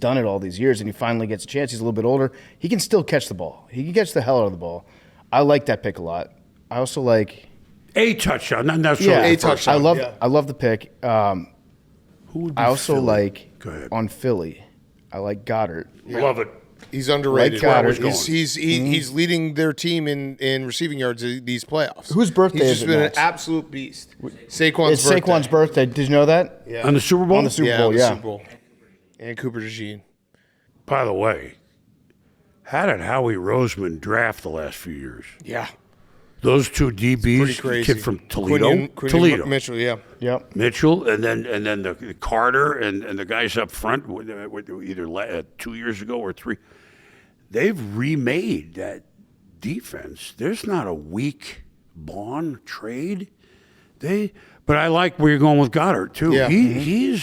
done it all these years, and he finally gets a chance. He's a little bit older. He can still catch the ball. He can catch the hell out of the ball. I like that pick a lot. I also like a touchdown, not necessarily a touchdown. I love the pick. Who would be I also Philly? like Go ahead. on Philly. I like Goddard. Love it. He's underrated. Like Goddard. He's leading their team in receiving yards these playoffs. Whose birthday He's is just it been next? an absolute beast. Saquon's It's Saquon's birthday. Did you know that? Yeah. On the Super Bowl? On the Super Yeah, Bowl, the yeah. Super Bowl. And Cooper DeJean. By the way, how did Howie Roseman draft the last few years? Yeah. Those 2 DBs, Pretty crazy. kid from Toledo, Quinion Toledo, Mitchell, yeah. Yep. Mitchell, and then the Carter and the guys up front, either 2 years ago or 3. They've remade that defense. There's not a weak Bond trade. But I like where you're going with Goddard too. Yeah.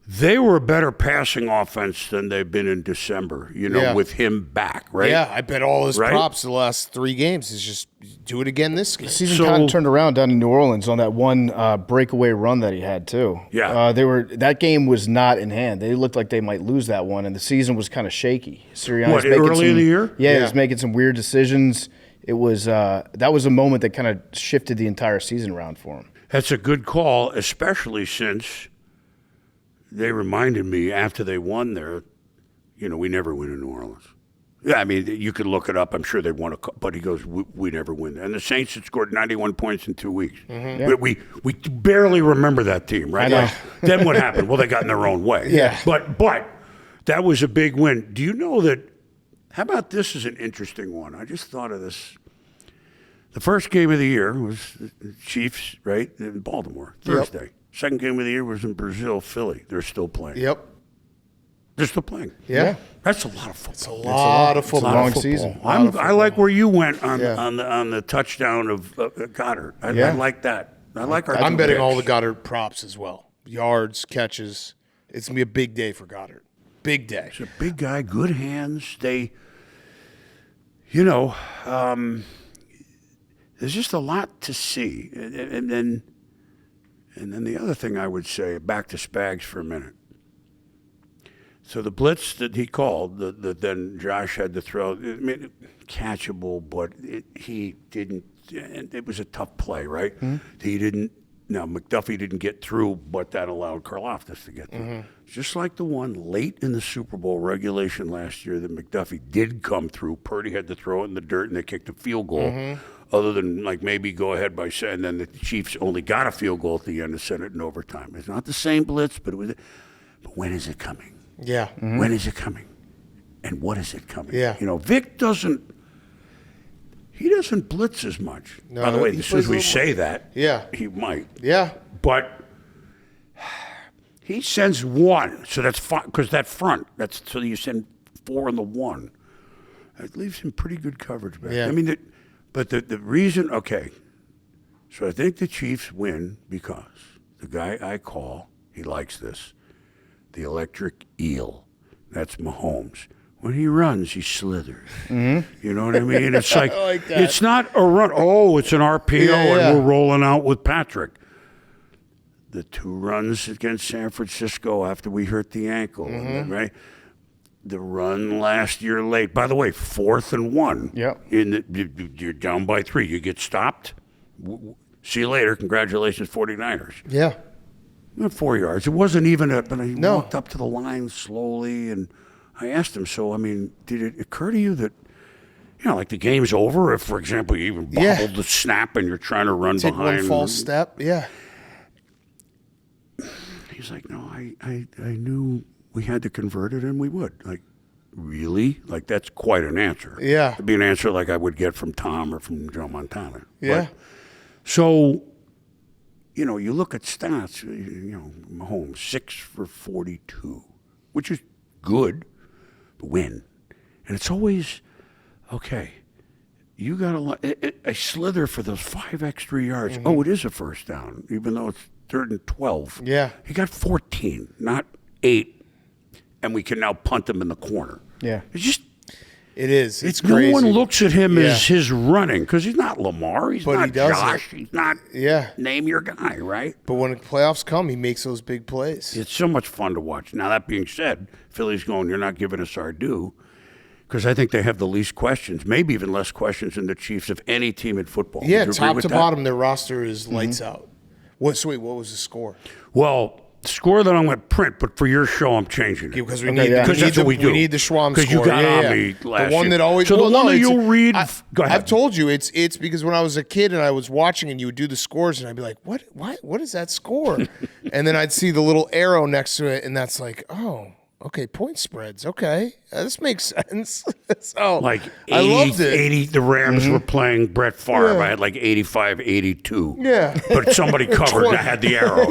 They were a better passing offense than they've been in December, with him back, right? Yeah, I bet all his Right? props the last 3 games is just do it again this game. The season kind of turned around down in New Orleans on that one breakaway run that he had too. Yeah. That game was not in hand. They looked like they might lose that one, and the season was kind of shaky. Sirianni's What, making early in the year? Yeah, Yeah. he was making some weird decisions. It was that was a moment that kind of shifted the entire season around for him. That's a good call, especially since they reminded me after they won there, we never win in New Orleans. Yeah, I mean, you could look it up. I'm sure they won but he goes, we never win there. And the Saints had scored 91 points in 2 weeks. Mm-hmm. Yeah. We barely remember that team, right? I know. Then what happened? Well, they got in their own way. Yeah. But that was a big win. Do you know that? How about this is an interesting one? I just thought of this. The first game of the year was the Chiefs, right, in Baltimore, Thursday. Yep. Second game of the year was in Brazil, Philly. They're still playing. Yep. They're still playing. Yeah. That's a lot of football. It's a lot of football. It's a long season. I like where you went on the touchdown of Goddard. I like that. I like our I'm betting picks. all the Goddard props as well. Yards, catches. It's going to be a big day for Goddard. Big day. He's a big guy, good hands. There's just a lot to see. And then the other thing I would say, back to Spags for a minute. So the blitz that he called, that then Josh had to throw, I mean, catchable, but he didn't. It was a tough play, right? Mm-hmm. He didn't. Now McDuffie didn't get through, but that allowed Karlaftis to get through. Mm-hmm. Just like the one late in the Super Bowl regulation last year that McDuffie did come through. Purdy had to throw it in the dirt, and they kicked a field goal. Mm-hmm. Other than maybe go ahead by saying, and then the Chiefs only got a field goal at the end and sent it in overtime. It's not the same blitz, but it was. But when is it coming? Yeah. Mm-hmm. When is it coming? And what is it coming? Yeah. Vic doesn't blitz as much. No, by the way, he as soon as we plays a say little that, he might. Yeah. But he sends one, so that's fine, because that front, so you send 4 on the 1. It leaves him pretty good coverage back. Yeah. I mean, but the reason, okay, so I think the Chiefs win because the guy I call, he likes this. The electric eel. That's Mahomes. When he runs, he slithers. Mm-hmm. You know what I mean? It's like, it's not a run. Oh, it's an RPO and we're rolling out with Patrick. The 2 runs against San Francisco after we hurt the ankle, right? The run last year late. By the way, 4th and 1. Yep. You're down by 3. You get stopped. See you later. Congratulations, 49ers. Yeah. Not 4 yards. It wasn't even but he walked up to the line slowly, and I asked him, so, I mean, did it occur to you that, like the game's over if, for example, you even bobbled the snap and you're trying to run Take behind? One false step, yeah. He's like, no, I knew we had to convert it and we would. Like, really? Like, that's quite an answer. Yeah. It'd be an answer like I would get from Tom or from Joe Montana. Yeah. But, so... you look at stats, Mahomes, 6 for 42, which is good, but win. And it's always, okay, you got a slither for those 5 extra yards. Mm-hmm. Oh, it is a first down, even though it's 3rd and 12. Yeah. He got 14, not 8, and we can now punt him in the corner. Yeah. It's just... It is. It's crazy. No one looks at him as his running because he's not Lamar. He's not Josh. He's not name your guy, right? But when the playoffs come, he makes those big plays. It's so much fun to watch. Now, that being said, Philly's going, you're not giving us our due because I think they have the least questions, maybe even less questions than the Chiefs of any team in football. Yeah, top to bottom, their roster is lights out. What was the score? Well, score that I'm going to print, but for your show, I'm changing it. Because we need the Schwam score. Because you got on me last The one year. that always... So the one that you'll read... Go ahead. I've told you, it's because when I was a kid and I was watching and you would do the scores and I'd be like, what is that score? And then I'd see the little arrow next to it and that's like, oh... Okay, point spreads. Okay, this makes sense. So like 80, I loved it. 80, the Rams were playing Brett Favre. I had like 85-82. Yeah. But somebody covered and I had the arrow.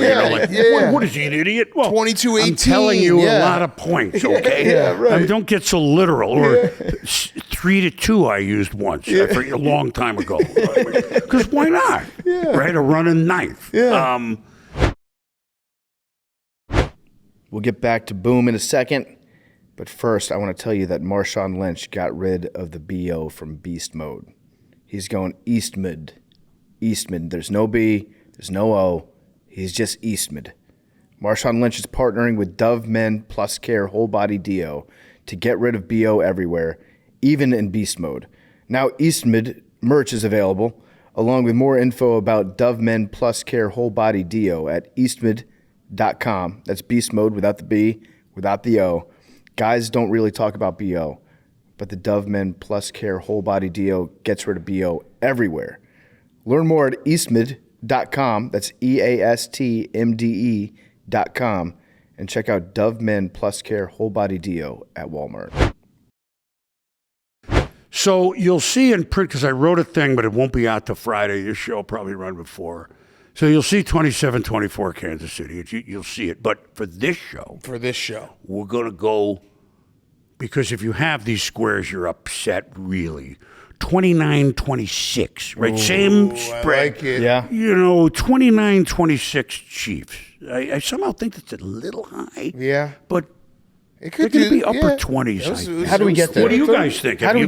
What is he, an idiot? Well, 22-18. I'm telling you a lot of points, okay? Right. I mean, don't get so literal. Or 3-2 I used once a long time ago. Because why not? Right? A running knife. Yeah. We'll get back to Boom in a second, but first I want to tell you that Marshawn Lynch got rid of the BO from Beast Mode. He's going Eastmid. Eastmid. There's no B, there's no O. He's just Eastmid. Marshawn Lynch is partnering with Dove Men Plus Care Whole Body Deo to get rid of BO everywhere, even in Beast Mode. Now Eastmid merch is available, along with more info about Dove Men Plus Care Whole Body Deo at eastmid.com. beastmode.com. That's beast mode without the B, without the O. Guys don't really talk about BO, but the Dove Men Plus Care Whole Body Deo gets rid of BO everywhere. Learn more at eastmode.com. That's EASTMDE.com. And check out Dove Men Plus Care Whole Body Deo at Walmart. So you'll see in print, because I wrote a thing, but it won't be out till Friday. Your show will probably run before. So you'll see 27-24 Kansas City. You'll see it. But for this show, we're going to go, because if you have these squares, you're upset, really. 29-26, right? Ooh, same spread. I like it. Yeah. 29-26 Chiefs. I somehow think that's a little high. Yeah. But it could they're going to be upper 20s. How do we get there? What do you guys think? How do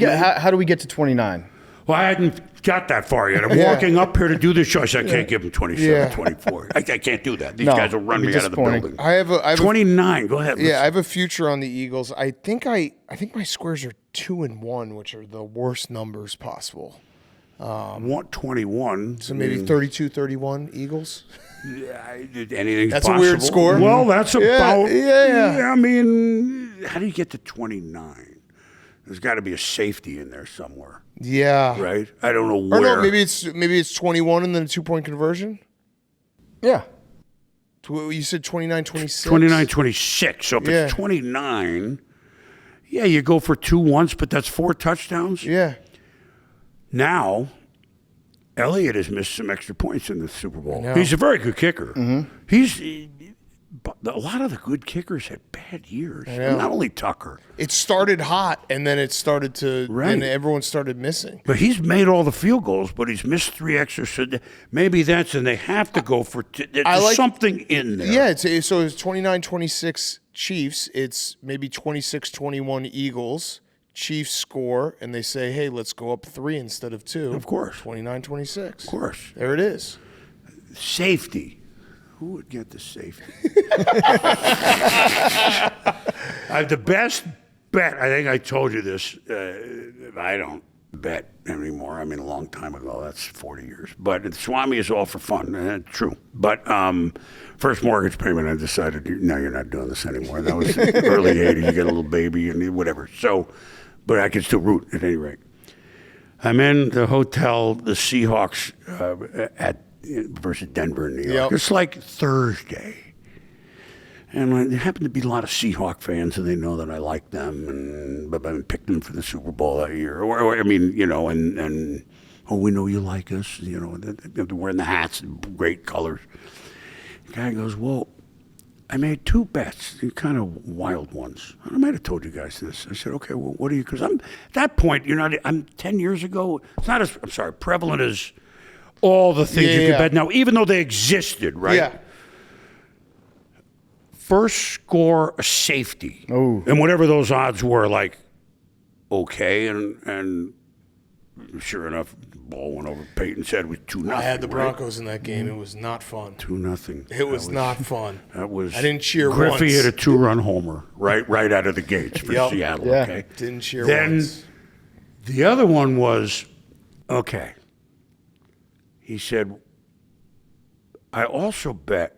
we get to 29? Well, I hadn't got that far yet. I'm walking up here to do this show. I said, I can't give them 27, 24. I can't do that. These guys will run me out of the building. I have 29. Go ahead. Yeah, I have a future on the Eagles. I think my squares are 2-1, which are the worst numbers possible. 21. So maybe 32-31 Eagles. Yeah, anything's that's possible. A weird score. Well, that's about. Yeah. I mean, how do you get to 29? There's got to be a safety in there somewhere. Yeah. Right? I don't know where. Or no, maybe it's 21 and then a 2-point conversion. Yeah. You said 29-26. 29-26. So if it's 29, yeah, you go for 2 once, but that's 4 touchdowns. Yeah. Now, Elliott has missed some extra points in the Super Bowl. He's a very good kicker. Mm-hmm. But a lot of the good kickers had bad years. Not only Tucker. It started hot, and then it started to, and everyone started missing. But he's made all the field goals, but he's missed 3 extra. So maybe that's, and they have to go for, there's something in there. Yeah, so it's 29-26 Chiefs. It's maybe 26-21 Eagles. Chiefs score, and they say, hey, let's go up 3 instead of 2. Of course. 29-26. Of course. There it is. Safety. Who would get the safety? The best bet, I think I told you this, I don't bet anymore. I mean, a long time ago. That's 40 years. But Swami is all for fun. True. But first mortgage payment, I decided, no, you're not doing this anymore. That was early 80s. You get a little baby and whatever. So, but I can still root at any rate. I'm in the hotel, the Seahawks versus Denver in New York. It's like Thursday. And there happen to be a lot of Seahawk fans, and they know that I like them, and I picked them for the Super Bowl that year. Or I mean, and we know you like us. They're wearing the hats, great colors. The guy goes, well, I made 2 bets, kind of wild ones. I might have told you guys this. I said, okay, well, what are you? Because at that point, I'm 10 years ago. It's not as prevalent as all the things you could bet now, even though they existed, right? Yeah. First score a safety. Oh. And whatever those odds were, like, okay, and sure enough, the ball went over. Peyton said it was 2-0. I had the Broncos in that game. It was not fun. 2-0. It was not fun. That was. I didn't cheer Griffey once. hit a 2-run homer right out of the gates for Seattle. Yeah. Okay. Didn't cheer Then once. the other one was, okay. He said, I also bet.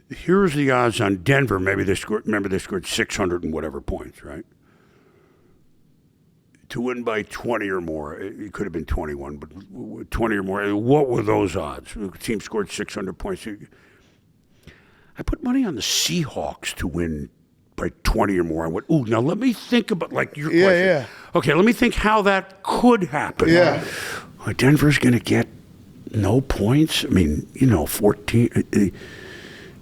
Here's the odds on Denver. Maybe they scored. Remember, they scored 600 and whatever points, right? To win by 20 or more. It could have been 21, but 20 or more. What were those odds? The team scored 600 points. I put money on the Seahawks to win by 20 or more. I went, ooh, now let me think about, like, your question. Yeah. Okay, let me think how that could happen. Yeah. Denver's going to get no points. I mean, 14.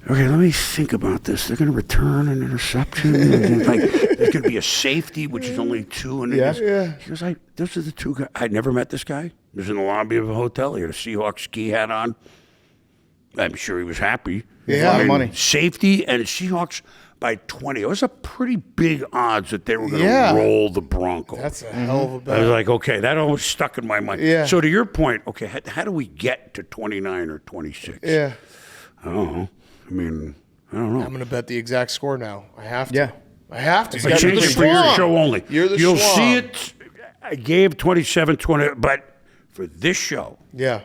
Okay, let me think about this. They're going to return an interception. There's going to be a safety, which is only 2. And he goes, those are the 2 guys. I'd never met this guy. He was in the lobby of a hotel. He had a Seahawks ski hat on. I'm sure he was happy. Yeah, a lot of money. Safety and Seahawks by 20. It was a pretty big odds that they were going to roll the Broncos. That's a hell of a bet. I was like, okay, that almost stuck in my mind. Yeah. So to your point, okay, how do we get to 29 or 26? Yeah. I don't know. I mean, I don't know. I'm going to bet the exact score now. I have to. Yeah. I have to. I changed it for your show only. You'll see it. I gave 27-20, but for this show, yeah,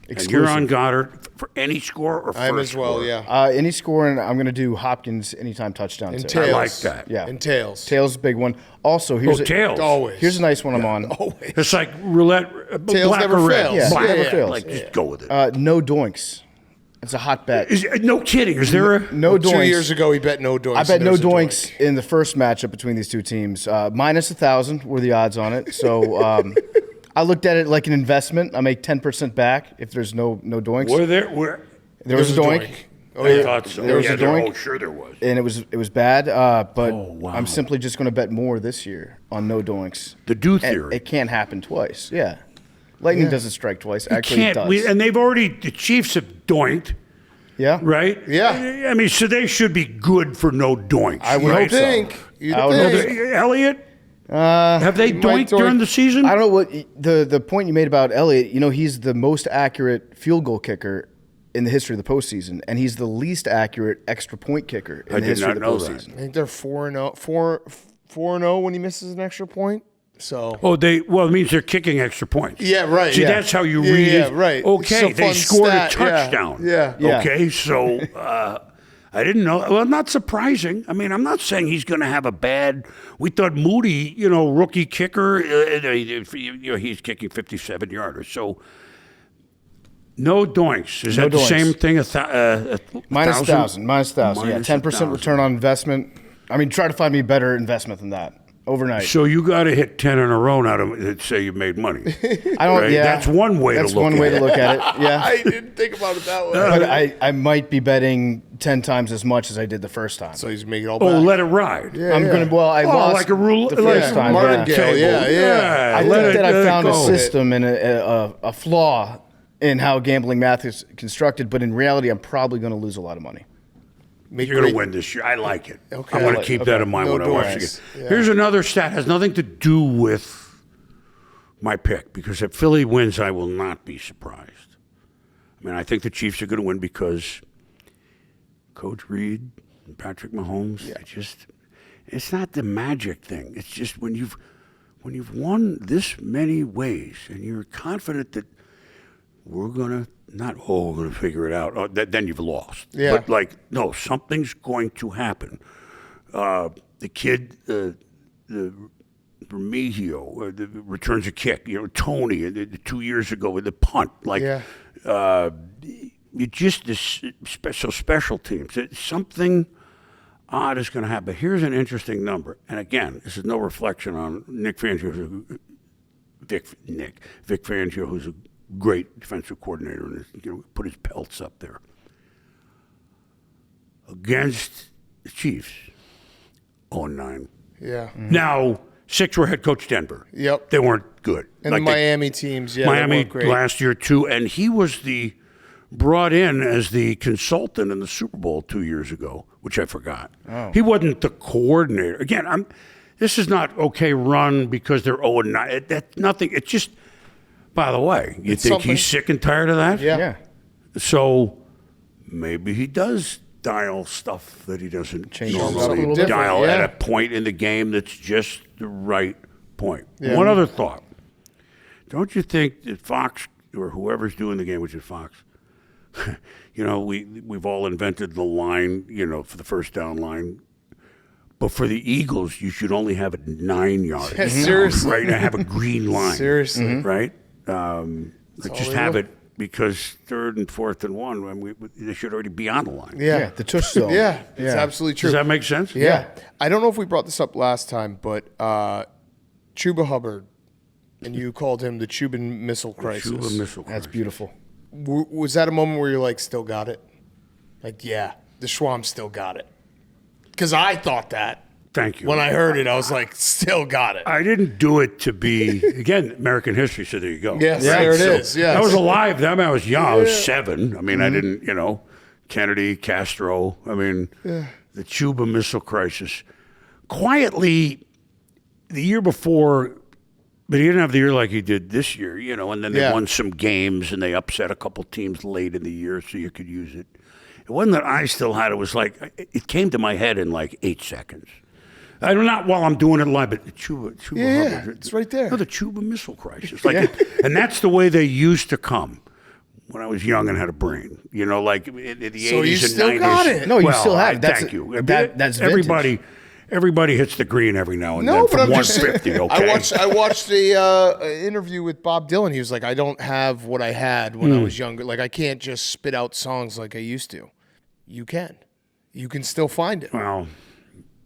And you're on Goddard for any score or first I'm as well, score? yeah. Any score, and I'm going to do Hopkins anytime touchdown. And too. I tails. like that. Yeah. And tails. Tails is a big one. Also, here's tails. Always. Here's a nice one I'm on. Always. It's like roulette, Tails black never or red. fails. Yeah, Black. never fails. Like, just go with it. No doinks. It's a hot bet. No kidding. Is there a No Well, doinks. 2 years ago, he bet no doinks. I bet and no there's a doinks doink. in the first matchup between these two teams. Minus 1,000 were the odds on it. So I looked at it like an investment. I make 10% back if there's no doinks. There was a doink. Oh, I yeah. thought so. There was a doink. Oh, sure there was. And it was bad, but wow. I'm simply just going to bet more this year on no doinks. The do And theory. it can't happen twice. Yeah, lightning doesn't strike twice. Actually, it does. And they've already, the Chiefs have doinked, yeah, right? Yeah. I mean, so they should be good for no doinks. I would right? hope so. You'd I would think. hope Elliott? Have they might doinked during doink. the season? I don't know what the point you made about Elliott. You know, he's the most accurate field goal kicker in the history of the postseason, and he's the least accurate extra point kicker in I the did history not of the know that. postseason. I think they're 4-0 4-0 when he misses an extra point. So Well, it means they're kicking extra points. yeah, right. See, yeah. that's how you Yeah, read yeah, it. right. Okay, It's a they fun scored stat, a touchdown. Yeah. Yeah. Okay, so I didn't know. Well, not surprising. I mean, I'm not saying he's going to have a bad. We thought Moody, rookie kicker, he's kicking 57-yarders. So no doinks. Is No that the doinks. same thing? Minus 1,000. Minus 1,000. Yeah, Minus 10% 1,000. return on investment. I mean, try to find me a better investment than that overnight. So you got to hit 10 in a row now to say you made money. I don't. Right? Yeah, That's one way to That's look one at way it. to look at it. Yeah. I didn't think about it that way. But I might be betting 10 times as much as I did the first time. So he's making it all Oh, back. let it ride. I'm gonna. Well, I lost like a rule, the first time. martingale. Yeah. I let think that I found a go. system and a flaw in how gambling math is constructed, but in reality, I'm probably going to lose a lot of money. You're going to win this year. I like it. Okay. I'm going to Okay. keep that in mind No when I watch doors. the game. Yeah. Here's another stat. Has nothing to do with my pick, because if Philly wins, I will not be surprised. I mean, I think the Chiefs are going to win because Coach Reed and Patrick Mahomes, it's not the magic thing. It's just when you've won this many ways and you're confident that we're going to figure it out. Then you've lost. Yeah. But no, something's going to happen. The kid, the Remigio, returns a kick. Tony, 2 years ago with the punt. You just this special teams. Think odd is going to happen. Here's an interesting number, and again, this is no reflection on Vic Fangio, who's a great defensive coordinator, and put his pelts up there against the Chiefs. 0-9. Yeah. Now 6 were head coach Denver. Yep. They weren't good. And the Miami teams, they Miami weren't great. last year too, and he was brought in as the consultant in the Super Bowl 2 years ago, which I forgot. Oh. He wasn't the coordinator. Again, this is not run because they're 0-9. That's nothing. It's just, by the way, you think he's sick and tired of that? Yeah. So maybe he does dial stuff that he doesn't normally different, dial yeah. at a point in the game that's just the right point. Yeah. One other thought. Don't you think that Fox or whoever's doing the game, which is Fox, we've all invented the line, for the first down line. But for the Eagles, you should only have it 9 yards. Yeah, seriously. Right? And have a green line. Seriously. Right? Just have it because 3rd and 4th and 1, they should already be on the line. Yeah. The tush zone. Yeah, it's absolutely true. Does that make sense? Yeah. I don't know if we brought this up last time, but Chuba Hubbard, and you called him the Cuban Missile Crisis. Cuban Missile That's Crisis. beautiful. Was that a moment where you're like, still got it? The Schwam still got it. Because I thought that. Thank you. When I heard it, I was like, still got it. I didn't do it to be, again, American history, so there you go. Yes, there it is. Yes. I was alive then. I was young. I was 7. I mean, I didn't, Kennedy, Castro. I mean, the Cuba Missile Crisis. Quietly, the year before, but he didn't have the year like he did this year, and then they won some games and they upset a couple teams late in the year so you could use it. It wasn't that I still had it. It was it came to my head in 8 seconds. I'm not while I'm doing it live, but the Cuba Yeah, it's right there. No, the Cuba Missile Crisis. And that's the way they used to come. when I was young and had a brain. You know, like in the 80s So you and still 90s. got it. No, you still have it. Thank you. That's vintage. Everybody hits the green every now and No, then but from I'm just 150, saying. okay? I watched the interview with Bob Dylan. He was like, I don't have what I had when I was younger. Like, I can't just spit out songs like I used to. You can. You can still find it. Well,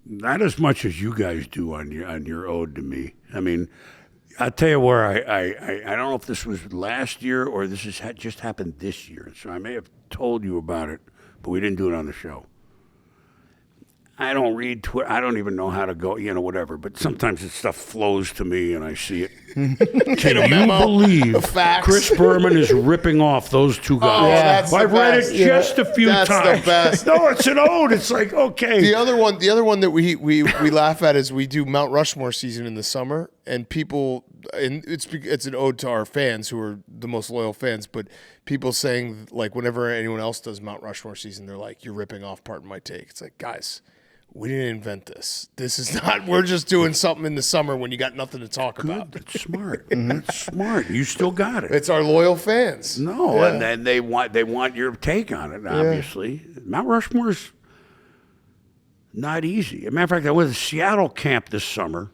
not as much as you guys do on your ode to me. I mean, I'll tell you where I don't know if this was last year or this has just happened this year. So I may have told you about it, but we didn't do it on the show. I don't read Twitter. I don't even know how to go, whatever. But sometimes this stuff flows to me and I see it. Can you believe Chris Berman is ripping off those two guys? Oh, that's the I've read best. it just a few That's times. the best. No, it's an ode. It's like, okay. The other one that we laugh at is we do Mount Rushmore season in the summer, and people, and it's an ode to our fans who are the most loyal fans, but people saying, like, whenever anyone else does Mount Rushmore season, they're like, you're ripping off Pardon My Take. It's like, guys, we didn't invent this. This is not, we're just doing something in the summer when you got nothing to talk about. That's smart. That's smart. You still got it. It's our loyal fans. No, Yeah. and then they want your take on it, obviously. Mount Rushmore's not easy. As a matter of fact, I went to Seattle camp this summer.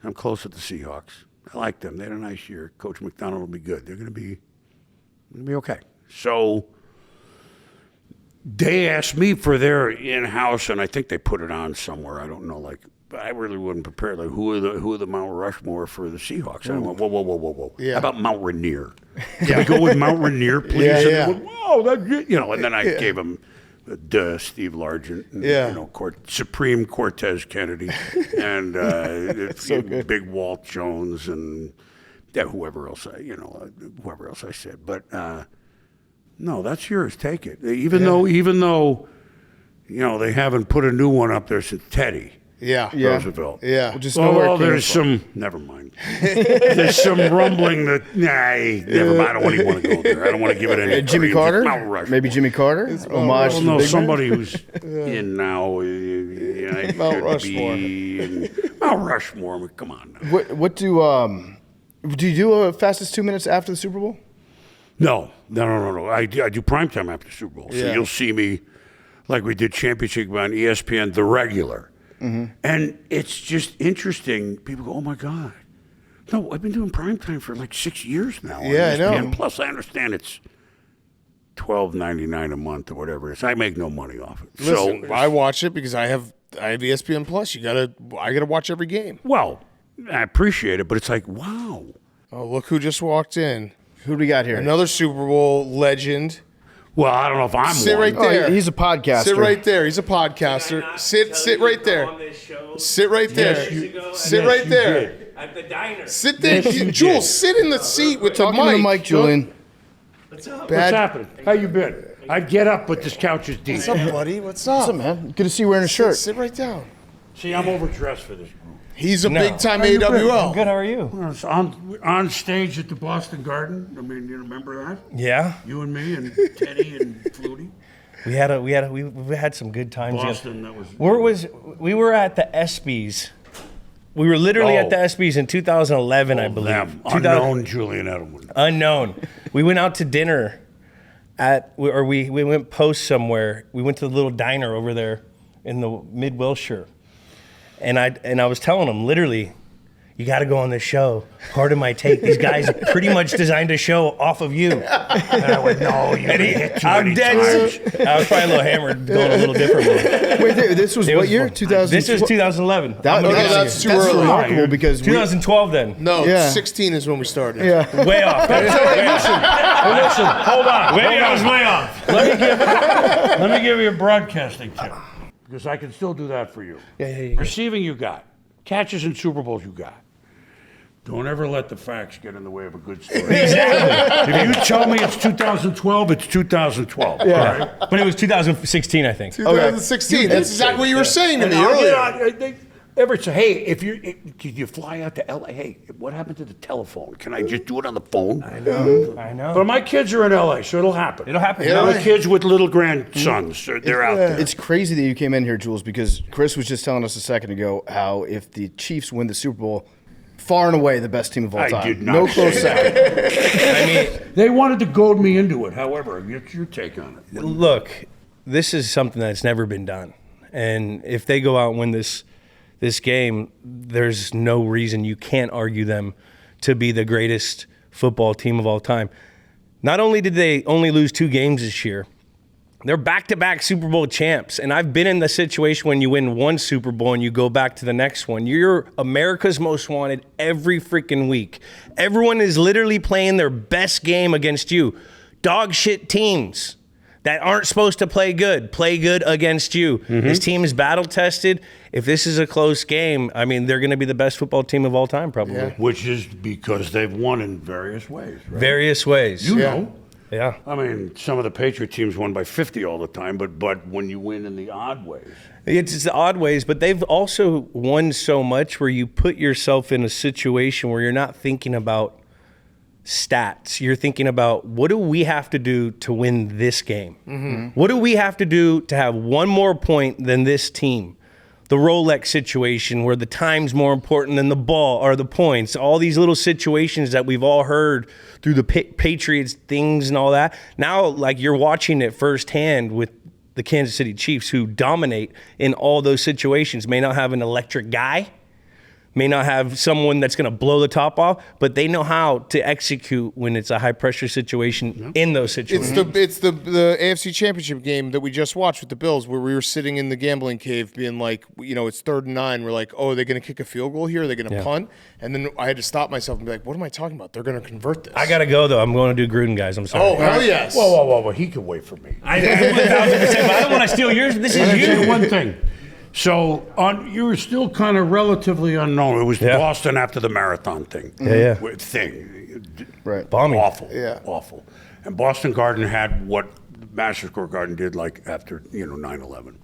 I'm close to the Seahawks. I like them. They had a nice year. Coach McDonald will be good. They're going to be okay. So they asked me for their in-house, and I think they put it on somewhere. I don't know. Like, but I really wasn't prepared. Like, who are the Mount Rushmore for the Seahawks? And I went, whoa. Yeah. How about Mount Rainier? Can we go with Mount Rainier, please? Yeah, And yeah. they went, whoa, and then I gave him Steve Largent, and, Supreme Cortez Kennedy, and Big Walt Jones, and whoever else I said. But no, that's yours. Take it. Even though they haven't put a new one up there since Teddy. Roosevelt. Yeah. We'll just know where it came there's from. never mind. There's some rumbling that, never mind. I don't even want to go there. I don't want to give it any Jimmy credence. Carter? Mount Rushmore. Maybe Jimmy Carter? Homage to the No, big man? somebody who's in now. Mount Rushmore. Mount Rushmore. I mean, come on now. What do you do a fastest 2 minutes after the Super Bowl? No. I do primetime after the Super Bowl. So Yeah. you'll see me like we did Championship on ESPN, the regular. Mm-hmm. And it's just interesting. People go, oh, my God. No, I've been doing primetime for like 6 years now. on Yeah, I know. ESPN. Plus, I understand it's $12.99 a month or whatever it is. I make no money off it. Listen, So, I watch it because I have ESPN Plus. I gotta watch every game. well, I appreciate it, but it's like, wow. Oh, look who just walked in. Who do we got here? Another Super Bowl legend. Well, I don't know if I'm Sit one. right there. Oh, he's a podcaster. Sit right there. He's a podcaster. Sit right there. Sit right there. Sit right there. At the diner. Sit there. Jules, sit in the seat with the Talking to the mic, Julian. What's up? What's happening? How you been? I'd get up, but this couch is deep. What's up, buddy? What's up? What's up, man? Good to see you wearing a shirt. Sit right down. See, I'm overdressed for this group. He's a big-time AWL. Good. How are you? Well, it's on stage at the Boston Garden. I mean, you remember that? Yeah. You and me and Teddy and Flutie. We had some good times. Boston, that was. We were at the ESPYs. We were literally at the Oh. ESPYs in 2011, I believe. Them. Unknown Julian Edelman. Unknown. We went out to dinner we went post somewhere. We went to the little diner over there in the Mid Wilshire. And I was telling them, literally, you got to go on this show. Pardon My Take. These guys pretty much designed a show off of you. And I went, no, you hit too many times. I was probably a little hammered, going a little different. Wait, this was what year? 2000. This was 2011. That's too early. remarkable because 2012 then. No, Yeah. 16 is when we started. Way off. Listen, hold on. I was way off. Let me give you a broadcasting tip. Because I can still do that for you. Yeah. Receiving, you got. Catches in Super Bowls, you got. Don't ever let the facts get in the way of a good story. Exactly. If you tell me it's 2012, it's 2012. Yeah. All right? But it was 2016, I think. 2016. That's exactly what you were saying to And me I'll earlier. get on- Ever say, hey, could you fly out to LA? Hey, what happened to the telephone? Can I just do it on the phone? I know. But my kids are in LA, so it'll happen. It'll happen. My kids with little grandsons, they're out there. It's crazy that you came in here, Jules, because Chris was just telling us a second ago how if the Chiefs win the Super Bowl, Far and away the best team of all I time. did not No say close second. I mean, They wanted to goad me into it. However, get your take on it. look, this is something that's never been done. And if they go out and win this game, there's no reason you can't argue them to be the greatest football team of all time. Not only did they only lose 2 games this year, they're back-to-back Super Bowl champs. And I've been in the situation when you win one Super Bowl and you go back to the next one. You're America's Most Wanted every freaking week. Everyone is literally playing their best game against you. Dog shit teams that aren't supposed to play good against you. This team is battle-tested. If this is a close game, I mean, they're going to be the best football team of all time, probably. Yeah. Which is because they've won in various ways, right? Various ways. You know. Yeah. I mean, some of the Patriot teams won by 50 all the time, but when you win in the odd ways. It's the odd ways, but they've also won so much where you put yourself in a situation where you're not thinking about stats. You're thinking about, what do we have to do to win this game? What do we have to do to have one more point than this team? The Rolex situation where the time's more important than the ball or the points. All these little situations that we've all heard through the Patriots things and all that. Now, like, you're watching it firsthand with the Kansas City Chiefs, who dominate in all those situations. May not have an electric guy, may not have someone that's going to blow the top off, but they know how to execute when it's a high pressure situation in those situations. It's the AFC Championship game that we just watched with the Bills, where we were sitting in the gambling cave being like, it's 3rd and 9. We're like, oh, are they going to kick a field goal here? Are they going to punt? And then I had to stop myself and be like, what am I talking about? They're going to convert this. I got to go, though. I'm going to do Gruden, guys. I'm sorry. Oh, hell yes. Whoa. He can wait for me. I 1,000%, but I don't want to steal yours. This is you. One thing. So you were still kind of relatively unknown. It was Boston after the marathon thing. Right. Bombing. Awful. Yeah. Awful. And Boston Garden had what Master Square Garden did like after 9/11,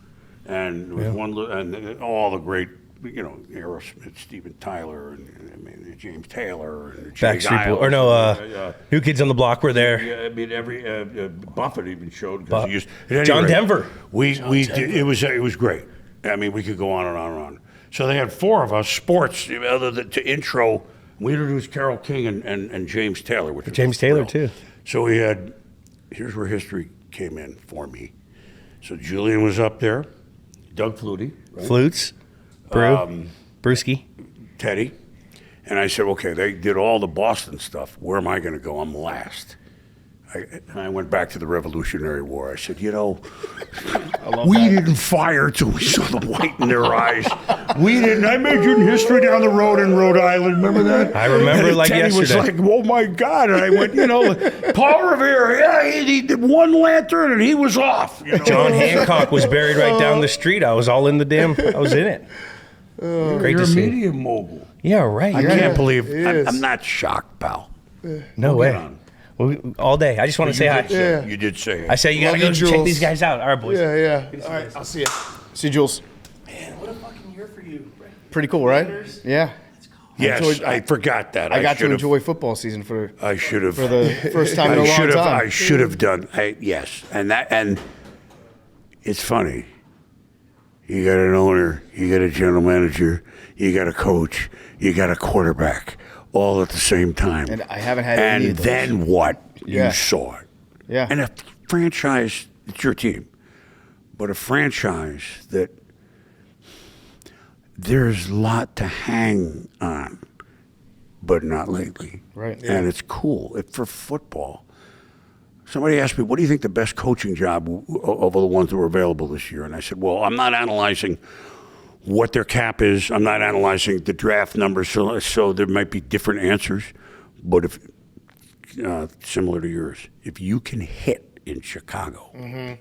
and it was and all the great Aerosmith, Steven Tyler, and James Taylor, and Jay Backstreet Boys. New Kids on the Block were there. Yeah, I mean every Buffett even showed. At any John rate, Denver. We did, it was great. I mean, we could go on and on and on. So they had 4 of us, sports, other than to intro. We introduced Carole King and James Taylor. Which was James Taylor, too. So we had, here's where history came in for me. So Julian was up there, Doug Flutie. Right? Flutes, Brewski. Teddy. And I said, okay, they did all the Boston stuff. Where am I going to go? I'm last. And I went back to the Revolutionary War. I said, we didn't fire till we saw the white in their eyes. We didn't. I majored in history down the road in Rhode Island. Remember that? I remember it like Teddy yesterday. was like, oh my God. And I went, Paul Revere, he did one lantern and he was off. John Hancock was buried right down the street. I was all in I was in it. Great You're to a see. media mogul. Yeah, right. I can't believe, I'm not shocked, pal. No way. All day. I just want to say hi. Yeah. You did say it. I say you got to Love go you, check Jules. these guys out. All right, boys. Yeah. All right, I'll see you. See you, Jules. Man, what a fucking year for you. Pretty cool, right? Yeah. Yes, I forgot that. I got to should've- enjoy football season for I should have. the first time in a long time. I should have done. Yes, and it's funny. You got an owner, you got a general manager, you got a coach, you got a quarterback, all at the same time. And I haven't had any And of those. then what? Yeah. You saw it. Yeah. And a franchise, it's your team, but a franchise that there's a lot to hang on, but not lately. Right. And it's cool. For football. Somebody asked me, what do you think the best coaching job of all the ones that were available this year? And I said, well, I'm not analyzing what their cap is. I'm not analyzing the draft numbers, so there might be different answers. But if similar to yours, if you can hit in Chicago,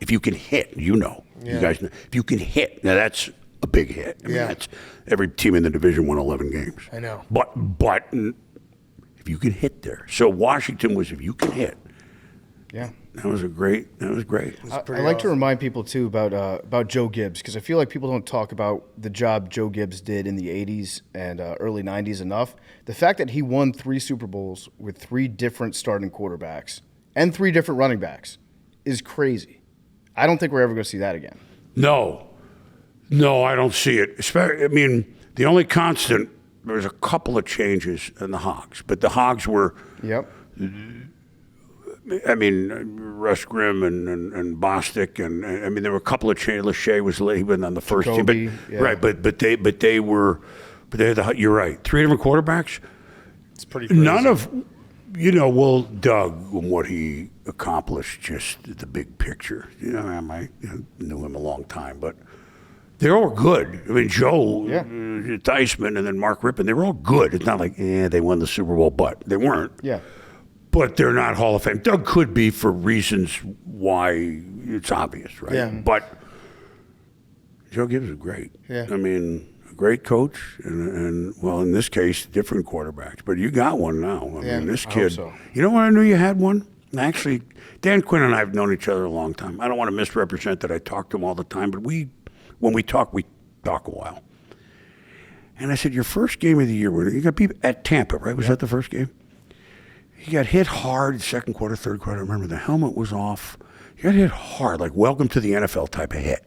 if you can hit, you guys know, if you can hit, now that's a big hit. I mean, that's every team in the division won 11 games. I know. But if you can hit there. So Washington was if you can hit. Yeah. That was great. I like to remind people too about Joe Gibbs, because I feel like people don't talk about the job Joe Gibbs did in the 80s and early 90s enough. The fact that he won 3 Super Bowls with 3 different starting quarterbacks and 3 different running backs is crazy. I don't think we're ever going to see that again. No, I don't see it. I mean, the only constant there was a couple of changes in the Hogs, but the Hogs were. Yep. I mean, Russ Grimm and Bostic, and I mean, there were a couple of changes. Lachey was late, even on the first team, but right, but they were, you're right. 3 different quarterbacks. It's pretty crazy. None of, well, Doug and what he accomplished, just the big picture. I knew him a long time, but they're all good. I mean, Joe, Theismann, and then Mark Rippon, they were all good. It's not like, they won the Super Bowl, but they weren't. Yeah. But they're not Hall of Fame. Doug could be for reasons why it's obvious, right? Yeah. But Joe Gibbs is great. Yeah. I mean, a great coach, and well, in this case, different quarterbacks. But you got one now. I mean, this kid. so. You know when I knew you had one? Actually, Dan Quinn and I have known each other a long time. I don't want to misrepresent that I talk to him all the time, but when we talk a while. And I said, your first game of the year, you got beat at Tampa, right? Was that the first game? He got hit hard second quarter, third quarter. I remember the helmet was off. He got hit hard, like welcome to the NFL type of hit.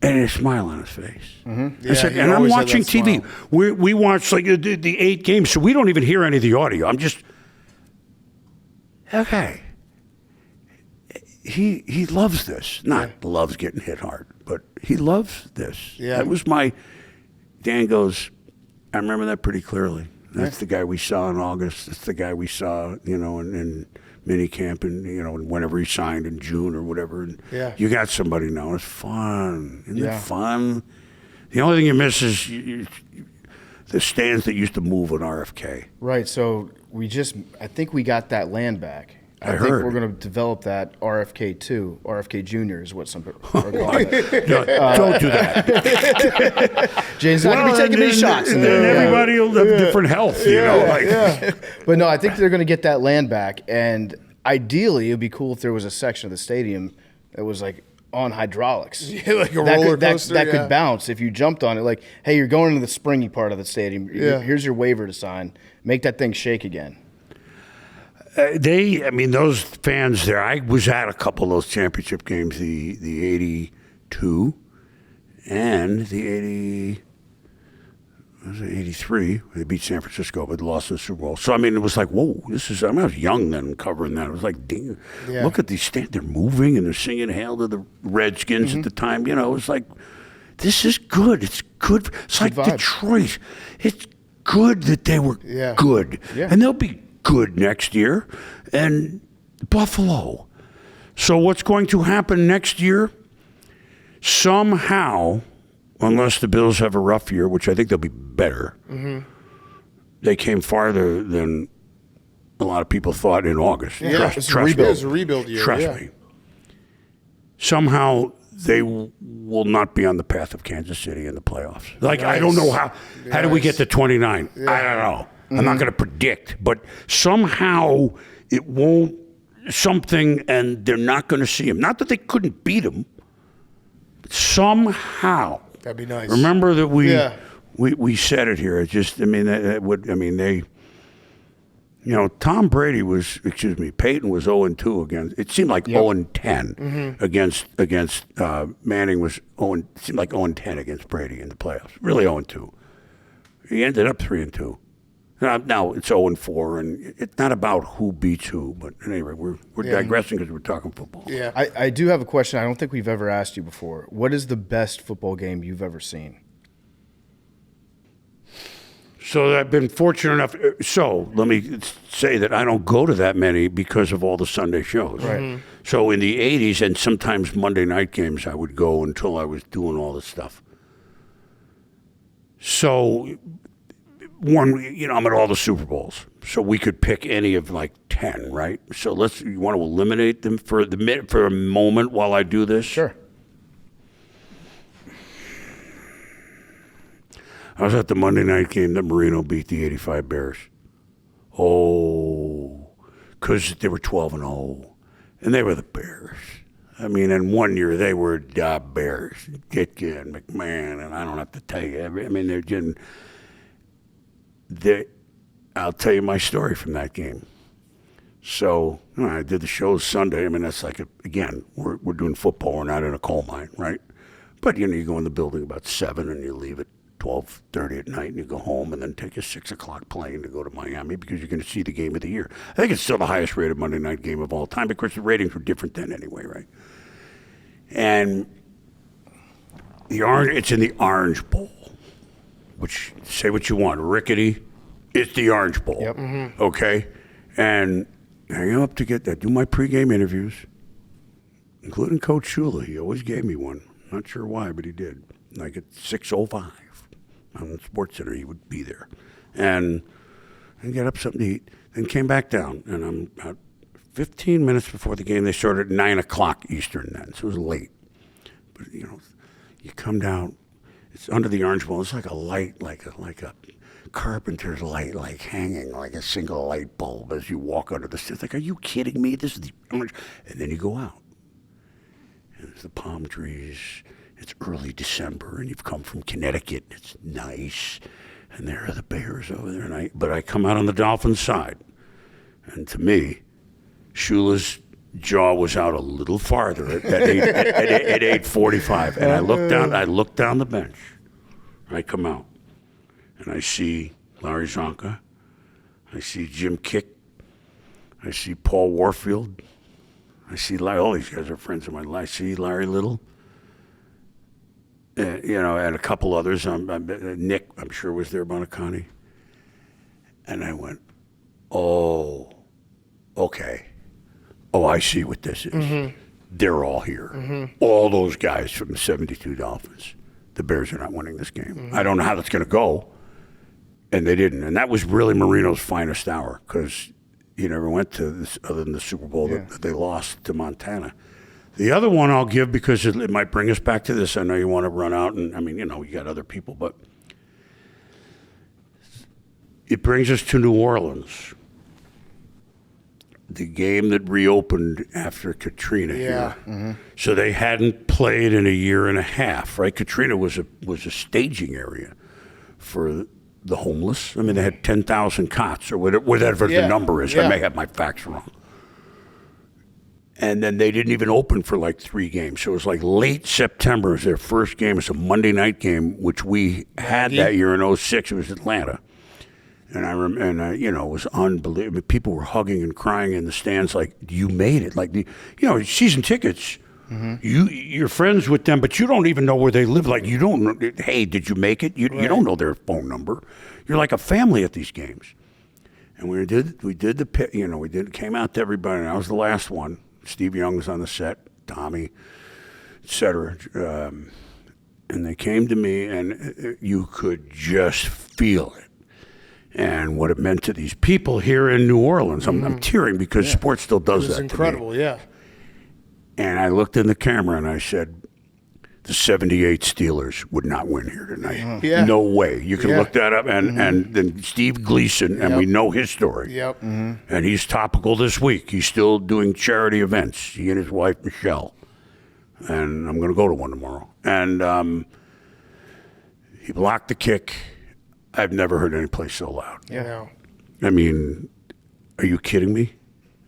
And a smile on his face. Mm-hmm. I said, and I'm watching TV. We watch like the 8 games, so we don't even hear any of the audio. I'm just, okay. He loves this. Not loves getting hit hard, but he loves this. Yeah. That was Dan goes, I remember that pretty clearly. That's the guy we saw in August. That's the guy we saw, in minicamp and, whenever he signed in June or whatever. And you got somebody now. It's fun. Isn't it fun? The only thing you miss is the stands that used to move on RFK. Right. So I think we got that land back. I think we're going to develop that RFK2. RFK Jr. is what some people are calling it. No, don't do that. Jay's not going to be taking many shots. And then everybody will have different health, But no, I think they're going to get that land back. And ideally, it would be cool if there was a section of the stadium that was like on hydraulics. Yeah, like a roller coaster. That could bounce if you jumped on it. Like, hey, you're going into the springy part of the stadium. Here's your waiver to sign. Make that thing shake again. Those fans there, I was at a couple of those championship games, the 82 and the 83. They beat San Francisco, but lost in the Super Bowl. So, it was like, whoa, I was young then covering that. It was like, dang, look at these stands. They're moving and they're singing Hail to the Redskins at the time. It was like, this is good. It's good. It's like Detroit. It's good that they were good. Yeah. And they'll be good next year, and Buffalo. So what's going to happen next year? Somehow, unless the Bills have a rough year, which I think they'll be better, they came farther than a lot of people thought in August. Yeah, it's a rebuild year. Trust me. Somehow they will not be on the path of Kansas City in the playoffs. Like, I don't know how did we get to 29? Yeah. I don't know. I'm not going to predict, but somehow it won't and they're not going to see him. Not that they couldn't beat him, but somehow. That'd be nice. Remember that we said it here. It just, Tom Brady Peyton was 0-2 against. It seemed like 0-10 against Manning was 0. It seemed like 0-10 against Brady in the playoffs. Really 0-2. He ended up 3-2. Now it's 0-4, and it's not about who beats who. But anyway, we're digressing because we're talking football. Yeah, I do have a question. I don't think we've ever asked you before. What is the best football game you've ever seen? So I've been fortunate enough. So let me say that I don't go to that many because of all the Sunday shows. Right. Mm-hmm. So in the 80s and sometimes Monday night games, I would go until I was doing all this stuff. So I'm at all the Super Bowls, so we could pick any of like 10, right? So you want to eliminate them for a moment while I do this? Sure. I was at the Monday night game that Marino beat the 85 Bears. Oh, because they were 12-0, and they were the Bears. And one year they were the Bears. Ditka and McMahon, and I don't have to tell you. They're just... I'll tell you my story from that game. So I did the show Sunday. That's like, again, we're doing football. We're not in a coal mine, right? But, you go in the building about 7 and you leave at 12:30 at night, and you go home and then take a 6 o'clock plane to go to Miami because you're going to see the game of the year. I think it's still the highest rated Monday night game of all time because the ratings were different then anyway, right? And it's in the Orange Bowl, which, say what you want, rickety, it's the Orange Bowl. Yep. Okay? And I go up to do my pregame interviews, including Coach Shula. He always gave me one. Not sure why, but he did. Like at 6:05 on SportsCenter, he would be there. And I get up something to eat, then came back down. And I'm about 15 minutes before the game. They started at 9 o'clock Eastern then, so it was late. But, you come down, it's under the Orange Bowl. It's like a light, like a carpenter's light, like hanging like a single light bulb as you walk under the stairs. Like, are you kidding me? This is the Orange. And then you go out. And there's the palm trees. It's early December, and you've come from Connecticut. It's nice, and there are the Bears over there. But I come out on the Dolphins' side, and to me, Shula's jaw was out a little farther at 8:45, and I look down the bench. I come out, and I see Larry Zonka, I see Jim Kick, I see Paul Warfield, I see all these guys are friends of mine. I see Larry Little. And a couple others. Nick, I'm sure, was there, Bonacani. And I went, oh, okay. Oh, I see what this is. Mm-hmm. They're all here. Mm-hmm. All those guys from the 72 Dolphins. The Bears are not winning this game. Mm-hmm. I don't know how that's going to go. And they didn't. And that was really Marino's finest hour because he never went to this other than the Super Bowl that they lost to Montana. The other one I'll give because it might bring us back to this. I know you want to run out, and you got other people, but it brings us to New Orleans. The game that reopened after Katrina here. Mm-hmm. So they hadn't played in a year and a half, right? Katrina was a staging area for the homeless. I mean, they had 10,000 cots or whatever the number is. I may have my facts wrong. And then they didn't even open for like 3 games. So it was like late September was their first game. It's a Monday night game, which we had that year in 06. It was Atlanta. And it was unbelievable. People were hugging and crying in the stands like, you made it. Like, season tickets, you're friends with them, but you don't even know where they live. Like, you don't know, hey, did you make it? You don't know their phone number. You're like a family at these games. And we came out to everybody, and I was the last one. Steve Young was on the set, Tommy, et cetera. And they came to me, and you could just feel it. And what it meant to these people here in New Orleans. I'm tearing because sports still does that to me. It was incredible, And I looked in the camera, and I said, the 78 Steelers would not win here tonight. No way. You can look that up. And then Steve Gleason, and we know his story. And he's topical this week. He's still doing charity events, he and his wife, Michelle. And I'm going to go to one tomorrow. And he blocked the kick. I've never heard any place so loud. I mean, are you kidding me?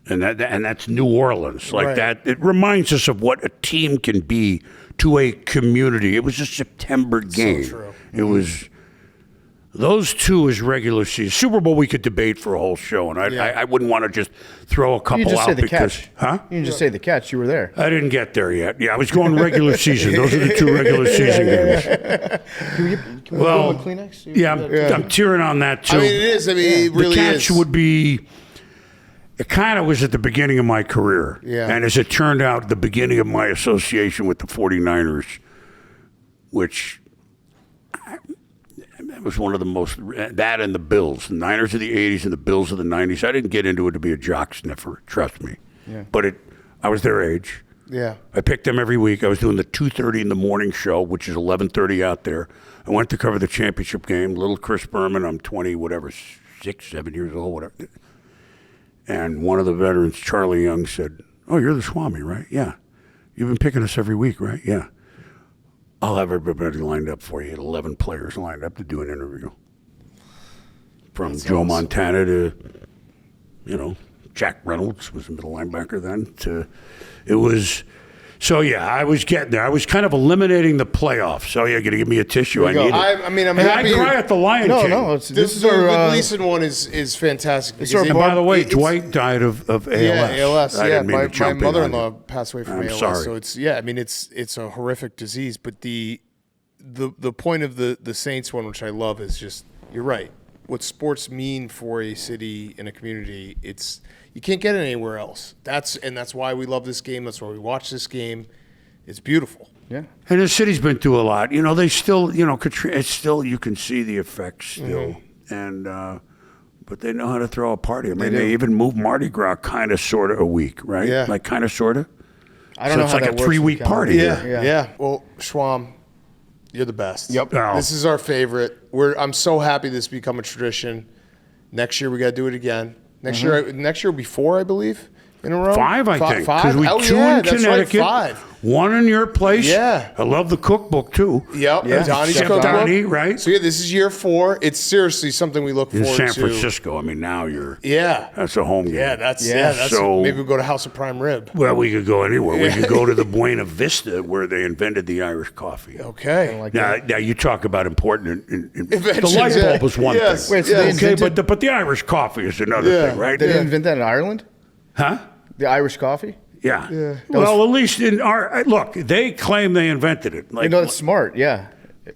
And that's New Orleans. That. It reminds us of what a team can be to a community. It was a September game. So true. It was those two as regular season. Super Bowl we could debate for a whole show, and I wouldn't want to just throw a couple just out say the because catch. You can just say the catch. You were there. I didn't get there yet. Yeah, I was going regular season. Those are the 2 regular season games. Can we go with Kleenex? I'm tearing on that too. I mean, it is. I mean, it really the catch is. would be. It kind of was at the beginning of my career. And as it turned out, the beginning of my association with the 49ers, which that was one of the most, that and the Bills. The Niners of the 80s and the Bills of the 90s. I didn't get into it to be a jock sniffer, trust me. But I was their age. I picked them every week. I was doing the 2:30 in the morning show, which is 11:30 out there. I went to cover the championship game. Little Chris Berman, I'm 20, whatever, 6, 7 years old, whatever. And one of the veterans, Charlie Young, said, oh, you're the Swami, right? Yeah. You've been picking us every week, right? Yeah. I'll have everybody lined up for you. He had 11 players lined up to do an interview. From Joe Montana to, Jack Reynolds was a middle linebacker then. It was So yeah, I was getting there. I was kind of eliminating the playoffs. So you're gonna give me a tissue. I need it. I'm And happy. I cry at the Lion No, King. no. This is the Gleason one is fantastic. Because And by the way, Dwight died of ALS. Yeah, ALS. I didn't mean to My jump in on mother-in-law you. passed away from I'm ALS. sorry. So it's a horrific disease. But the point of the Saints one, which I love, is just you're right. What sports mean for a city and a community, you can't get it anywhere else. That's why we love this game. That's why we watch this game. It's beautiful. Yeah. And the city's been through a lot. They still, Katrina, it's still, you can see the effects still. And, but they know how to throw a party. I mean, they even moved Mardi Gras kind of, sort of a week, right? Yeah. Like kind of, sort of. I don't know it's how like that a works 3-week with party. calendar. Yeah. Well, Schwam, you're the best. Yep. Oh. This is our favorite. I'm so happy this become a tradition. Next year we got to do it again. Next year will be 4, I believe, in a row. 5, I think. 5. We 2 in Connecticut. Right, 5. 1 in your place. Yeah. I love the cookbook too. Yep. Yeah. Donnie's Chef cookbook. Donnie, right? So this is year 4. It's seriously something we look In forward San to. Francisco. I mean, now Yeah. that's a home game. Yeah, that's So- maybe we'll go to House of Prime Rib. Well, we could go anywhere. We could go to the Buena Vista where they invented the Irish coffee. Okay. Now you talk about important. The Inventions, light yeah. bulb was one Yes. thing. Wait, so they okay, invented- but the Irish coffee is another thing, right? They didn't invent that in Ireland? Huh? The Irish coffee? Yeah. Well, at least in our look, they claim they invented it. Like That's smart, yeah.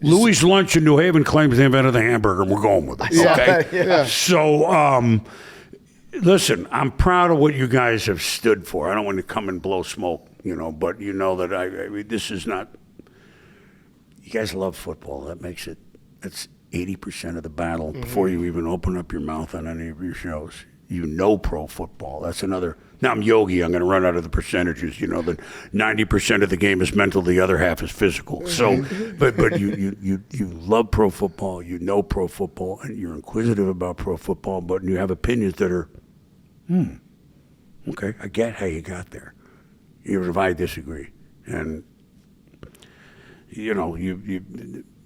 Louis Lunch in New Haven claims they invented the hamburger, and we're going with it. Okay. Yeah. So, listen, I'm proud of what you guys have stood for. I don't want to come and blow smoke, but you know that I mean, this is not. You guys love football. That's 80% of the battle before you even open up your mouth on any of your shows. You know pro football. That's another. Now I'm Yogi. I'm going to run out of the percentages. That 90% of the game is mental. The other half is physical. So, but you love pro football. You know pro football, and you're inquisitive about pro football. But you have opinions that are, okay. I get how you got there. Even if I disagree, and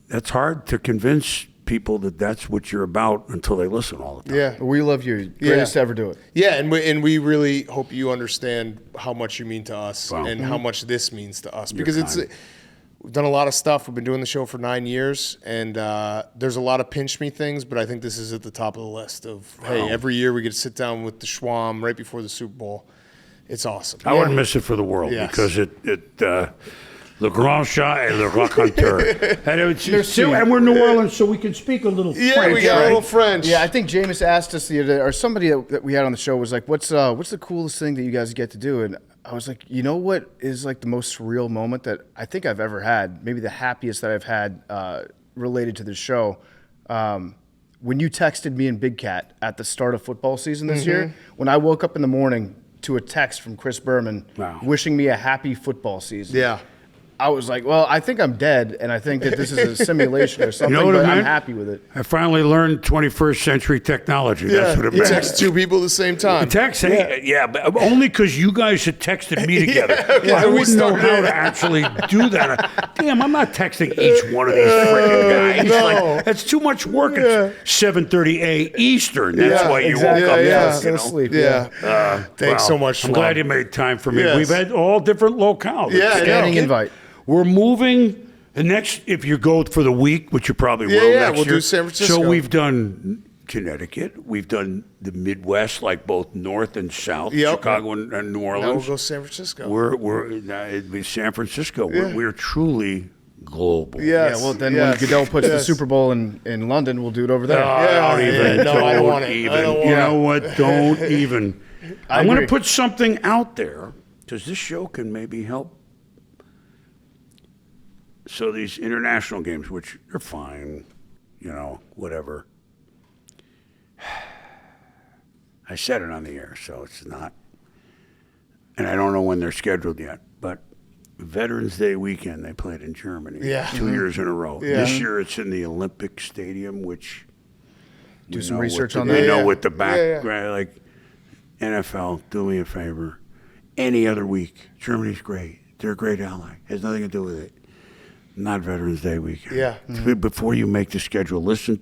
that's hard to convince people that's what you're about until they listen all the time. Yeah. We love you. Greatest to ever do it. Yeah, and we really hope you understand how much you mean to us Wow. and how much this means to us because kind. we've done a lot of stuff. We've been doing the show for 9 years, and there's a lot of pinch me things, but I think this is at the top of the list of hey, every year we get to sit down with the Schwam right before the Super Bowl. It's awesome. I wouldn't miss it for the world Yes. because it Le Grand Chat et Le Raconteur. And we're New Orleans, so we can speak a little French. We got a little French. Yeah, I think Jameis asked us the other day, or somebody that we had on the show was like, "What's the coolest thing that you guys get to do?" And I was like, "You know what is like the most surreal moment that I think I've ever had? Maybe the happiest that I've had related to the show." When you texted me and Big Cat at the start of football season this year, when I woke up in the morning to a text from Chris Berman wishing me a happy football season. Yeah. I was like, well, I think I'm dead, and I think that this is a simulation or something, what it but I'm meant? happy with it. I finally learned 21st century technology. That's what it You meant. text 2 people at the same time. Text, but only because you guys had texted me together. I we wouldn't know started how it. to actually do that. Damn, I'm not texting each one of these freaking guys. no. Like, that's too much work. It's 7:30 Eastern. That's why you exactly. woke up. Yeah. Go to sleep. Yeah. Thanks so much, I'm Schwab. glad you made time for me. Yes. We've had all different locales. Yeah, I know. Standing invite. We're moving the next, if you go for the week, which you probably will Yeah, next we'll year. do San Francisco. So we've done Connecticut. We've done the Midwest, like both North and South, Yep. Chicago and New Orleans. Now we'll go San Francisco. It'd be San Francisco. Yeah. We're truly global. Yes. Yeah, well, then yes. when Goodell puts the Yes. Super Bowl in London, we'll do it over there. Don't even. No, I don't want it. Even. I don't You want know what? Don't even. I'm going to agree. put something out there because this show can maybe help. So these international games, which are fine, whatever. I said it on the air, so it's not. And I don't know when they're scheduled yet, but Veterans Day weekend, they played in Germany. Yeah. 2 years in a row. Yeah. This year it's in the Olympic Stadium, which. Do some know research what on the- that. You know Yeah. what the back, Yeah. right, like NFL, do me a favor. Any other week, Germany's great. They're a great ally. Has nothing to do with it. Not Veterans Day weekend. Yeah. Before you make the schedule, listen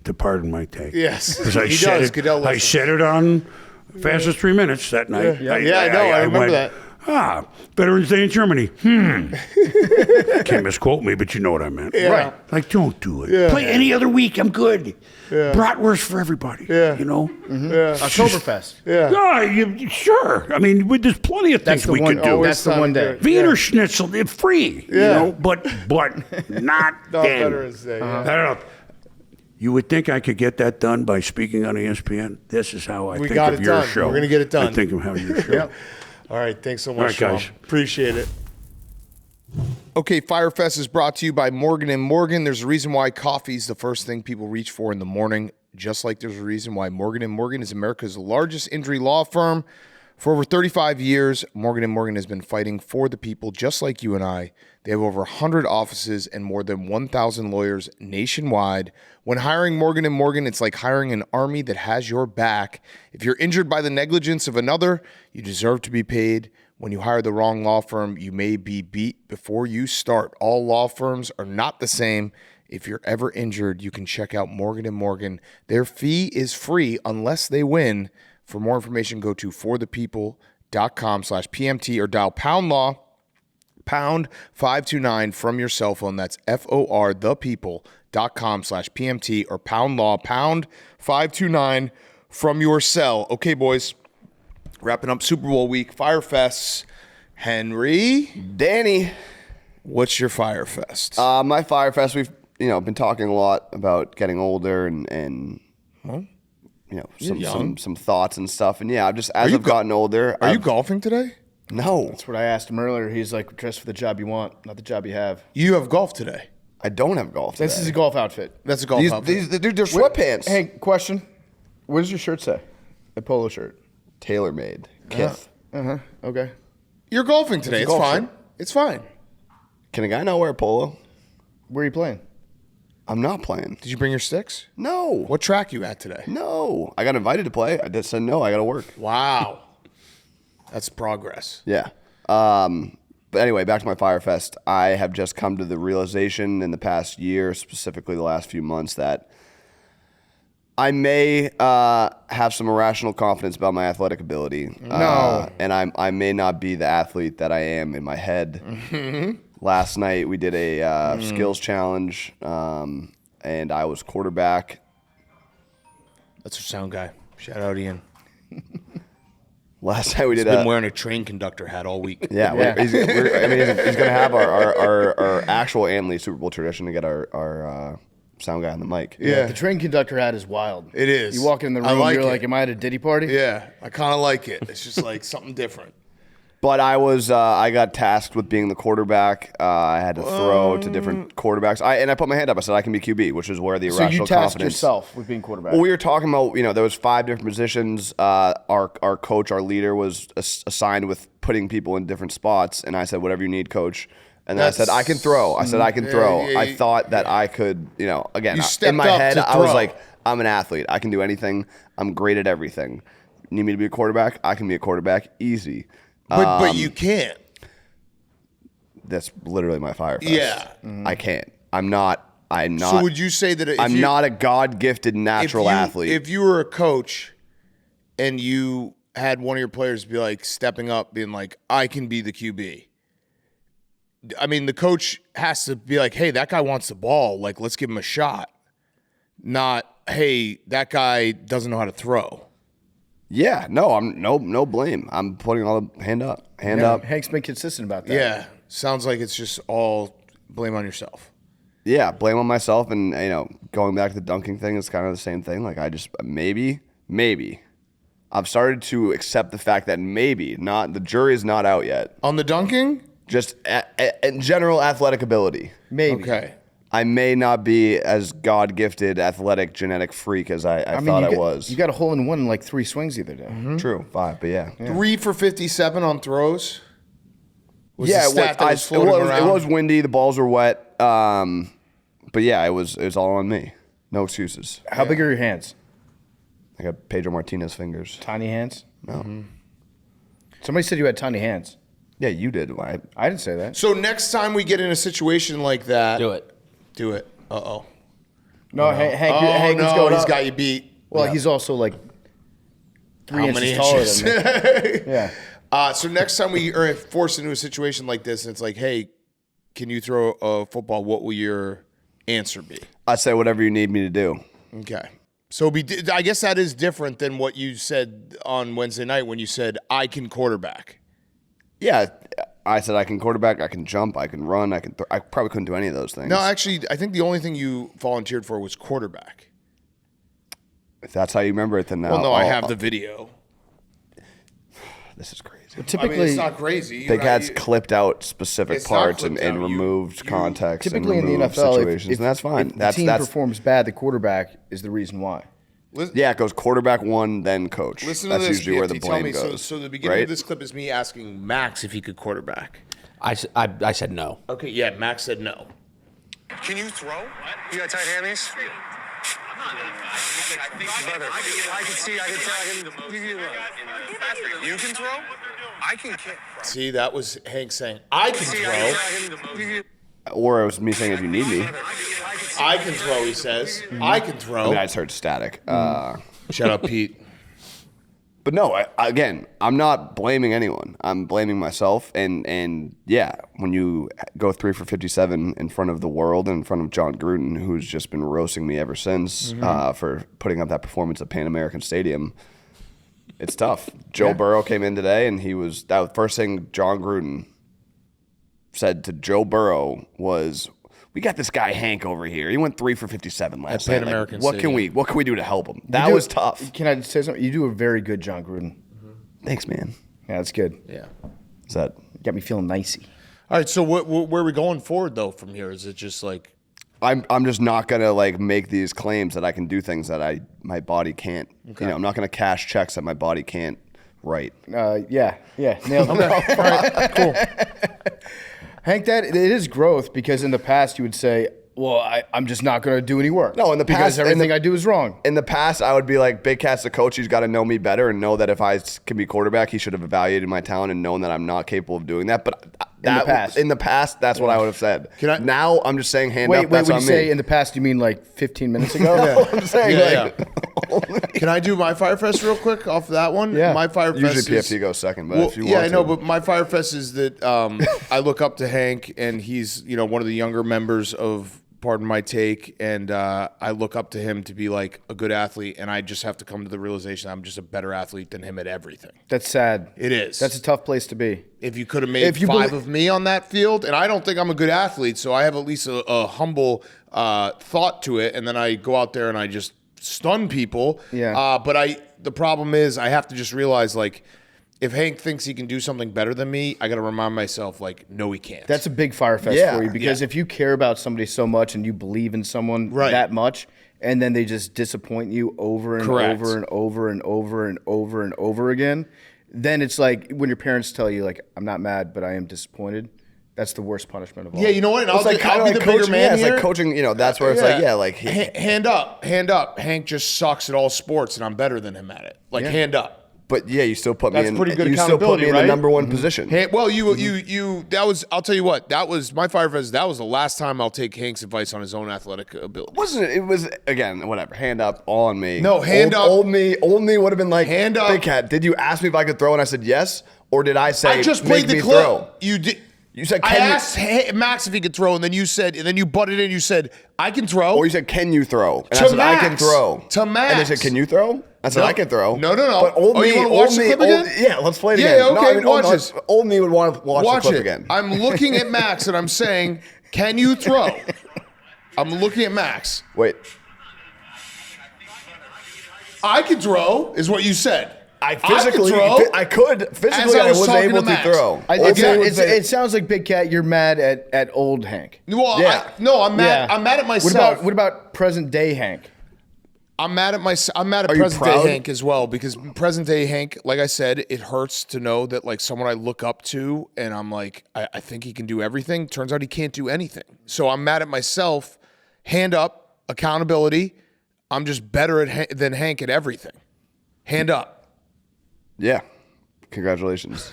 to Pardon My Take. Yes. Because I He said does. it. Goodell I listens. said it on Fastest 3 Minutes that night. Yeah, I know. I remember went, that. Veterans Day in Germany. Can't misquote me, but you know what I meant. Yeah. Right. Like, don't do it. Yeah. Play any other week. I'm good. Yeah. Bratwurst for everybody. Yeah. You know? Yeah. Oktoberfest. Yeah, sure. I mean, there's plenty of things That's the we one. could do. Oh, that's the one day. Wiener Schnitzel, they're free. You Yeah. know, but not then. Veterans Day. Yeah. I don't know. You would think I could get that done by speaking on ESPN. This is how I We think got of it your done. show. We're gonna get it done. I think of how your show. Yep. All right. Thanks so much, All right, guys. Sean. Appreciate it. Okay, Fyre Fest is brought to you by Morgan & Morgan. There's a reason why coffee is the first thing people reach for in the morning, just like there's a reason why Morgan & Morgan is America's largest injury law firm. For over 35 years, Morgan & Morgan has been fighting for the people just like you and I. They have over 100 offices and more than 1,000 lawyers nationwide. When hiring Morgan & Morgan, it's like hiring an army that has your back. If you're injured by the negligence of another, you deserve to be paid. When you hire the wrong law firm, you may be beat before you start. All law firms are not the same. If you're ever injured, you can check out Morgan & Morgan. Their fee is free unless they win. For more information, go to forthepeople.com/PMT or dial pound 529 from your cell phone. That's FOR thepeople.com/PMT or pound 529 from your cell. Okay, boys, wrapping up Super Bowl week, Fyre Fest. Henry, Danny, what's your Fyre Fest? my Fyre Fest. We've been talking a lot about getting older and some thoughts and stuff. And yeah, I've gotten older. Are you golfing today? No, That's what I asked him earlier. He's like, dress for the job you want, not the job you have. You have golf today. I don't have golf. This is a golf outfit. That's a golf outfit. They're sweatpants. Hey, question. What does your shirt say? A polo shirt. Tailor made. Kith. Okay. You're golfing today. It's golf fine. shirt. It's fine. Can a guy not wear polo? Where are you playing? I'm not playing. Did you bring your sticks? No. What track you at today? No. I got invited to play. I just said no. I got to work. Wow. That's progress. Yeah. But anyway, back to my Fyre Fest. I have just come to the realization in the past year, specifically the last few months, that I may have some irrational confidence about my athletic ability. No. And I may not be the athlete that I am in my head. Mm-hmm. Last night we did a skills challenge, and I was quarterback. That's our sound guy. Shout out Ian. Last night we He's did been wearing a train conductor hat all week. Yeah, he's going to have our actual Anley Super Bowl tradition to get our sound guy on the mic. Yeah. The train conductor hat is wild. It is. You walk in the I room, like you're it. like, am I at a Diddy party? Yeah, I kind of like it. It's just like something different. But I got tasked with being the quarterback. I had to throw to different quarterbacks. I put my hand up. I said I can be QB, which is where the So irrational you tasked confidence. yourself with being quarterback. Well, we were talking about, there was 5 different positions. Our coach, our leader, was assigned with putting people in different spots. And I said, whatever you need, coach. And then I said, I can throw. I said, I can throw. I thought that I could, again, You in stepped my up head, to I was throw. like, I'm an athlete. I can do anything. I'm great at everything. Need me to be a quarterback? I can be a quarterback. Easy. But you can't. That's literally my Fyre Fest. Yeah. I can't. I'm not. So would you say that if I'm you, not a God-gifted natural athlete. If you were a coach and you had one of your players be like stepping up, being like, I can be the QB. I mean, the coach has to be like, hey, that guy wants the ball. Like, let's give him a shot. Not, hey, that guy doesn't know how to throw. Yeah, no, I'm no blame. I'm putting all the hand up. Hank's been consistent about that. Yeah. Sounds like it's just all blame on yourself. Yeah, blame on myself, and going back to the dunking thing is kind of the same thing. Like I just maybe I've started to accept the fact that maybe not the jury is not out yet. On the dunking? Just in general athletic ability. Maybe. Okay. I may not be as God-gifted, athletic, genetic freak as I thought I was. You got a hole in one in like 3 swings the other day. Mm-hmm. True, 5, but yeah. 3 for 57 on throws. Was Yeah, the stat that was floating it around? was windy. The balls were wet. But yeah, it was all on me. No excuses. How big are your hands? I got Pedro Martinez fingers. Tiny hands? No. Mm-hmm. Somebody said you had tiny hands. Yeah, you did. I didn't say that. So next time we get in a situation like that, Do it. Do it. Uh-oh. No, Hank, Oh, was no, going he's up. got you beat. Well, Yeah. he's also like 3 How inches many taller inches? than me. Yeah. So next time we are forced into a situation like this, and it's like, hey, can you throw a football? What will your answer be? I say whatever you need me to do. Okay. So I guess that is different than what you said on Wednesday night when you said, I can quarterback. Yeah, I said I can quarterback, I can jump, I can run, I probably couldn't do any of those things. No, actually, I think the only thing you volunteered for was quarterback. If that's how you remember it, then now. Well, no, I have the video. This is crazy. But typically, I mean, it's not crazy. Big Cat's clipped out specific It's not parts and clipped out. removed context. typically and in the removed NFL, situations, if and that's fine. the team performs bad, the quarterback is the reason why. Yeah, it goes quarterback one, then coach. Listen That's to this. usually where the Tell blame me, goes. So the beginning right? of this clip is me asking Max if he could quarterback. I said no. Okay, yeah, Max said no. Can you throw? You got tight hammies? Brother, I can see, I can tell, you can throw? I can kick. See, that was Hank saying, I can throw. Or it was me saying, if you need me. I can throw, he says. I can throw. I mean, I just heard static. Shut up, Pete. But no, again, I'm not blaming anyone. I'm blaming myself. And yeah, when you go 3 for 57 in front of the world and in front of John Gruden, who's just been roasting me ever since for putting up that performance at Pan American Stadium, it's tough. Joe Burrow came in today, and that was first thing John Gruden said to Joe Burrow was, "We got this guy Hank over here. He went 3 for 57 last night. Pan American What can we do to help him?" That was tough. Can I say something? You do a very good John Gruden. Thanks, man. Yeah, that's good. Yeah. Is that got me feeling nicey. All right, so where are we going forward, though, from here? Is it just like... I'm just not gonna make these claims that I can do things that my body can't. Okay. I'm not gonna cash checks that my body can't write. Yeah, nailed it. Okay, all right, cool. Hank, it is growth, because in the past you would say, well, I'm just not going to do any work. No, in the past, because everything I do is wrong. In the past, I would be like, Big Cat's the coach. He's got to know me better and know that if I can be quarterback, he should have evaluated my talent and known that I'm not capable of doing that. But in the past, that's what I would have said. Now, I'm just saying hand up. That's when on you me. say in the past, you mean like 15 minutes ago? No, I'm saying Can I do my Fyre Fest real quick off of that one? Yeah. My Fyre Fest usually PFT goes second, but if you want I know, to. but my Fyre Fest is that I look up to Hank, and he's one of the younger members of Pardon My Take, and I look up to him to be like a good athlete, and I just have to come to the realization I'm just a better athlete than him at everything. That's sad. It is. That's a tough place to be. If you could have made five of me on that field, and I don't think I'm a good athlete, so I have at least a humble thought to it, and then I go out there and I just stun people. Yeah. But the problem is I have to just realize, like, if Hank thinks he can do something better than me, I got to remind myself, like, no, he can't. That's a big Fyre Fest for you, because if you care about somebody so much and you believe in someone that much, and then they just disappoint you over and over and over and over and over and over again, then it's like when your parents tell you, like, I'm not mad, but I am disappointed. That's the worst punishment of all. Yeah, you know what? And I'll be the bigger man here. It's like coaching, that's where it's hand up. Hank just sucks at all sports, and I'm better than him at it. Like, hand up. But yeah, you still put me in. Pretty good you still put me in right? the number one position. Well, that was. I'll tell you what. That was my Fyre Fest. That was the last time I'll take Hank's advice on his own athletic ability. Wasn't it? It was again. Whatever. Hand up, all on me. No, hand up. Old me would have been like, hand up. Big Cat, did you ask me if I could throw? And I said yes. Or did I say? I just played the clip. Throw? You did. You said, I asked Max if he could throw, and then you said, and then you butted in. You said, I can throw. Or you said, can you throw? And to I said, Max. I can throw. To Max. And they said, can you throw? I said, I can throw. No. But you want to watch the clip again? Yeah, let's play it again. Yeah, okay, watch this. Old me would want to watch the clip again. I'm looking at Max, and I'm saying, can you throw? I'm looking at Max. Wait. I can throw, is what you said. I physically I was able to throw. It sounds like, Big Cat, you're mad at old Hank. Well, I'm mad. I'm mad at myself. What about present day Hank? I'm mad at present day Hank as well, because present day Hank, like I said, it hurts to know that, like, someone I look up to and I'm like, I think he can do everything. Turns out he can't do anything. So I'm mad at myself. Hand up, accountability. I'm just better than Hank at everything. Hand up. Yeah. Congratulations.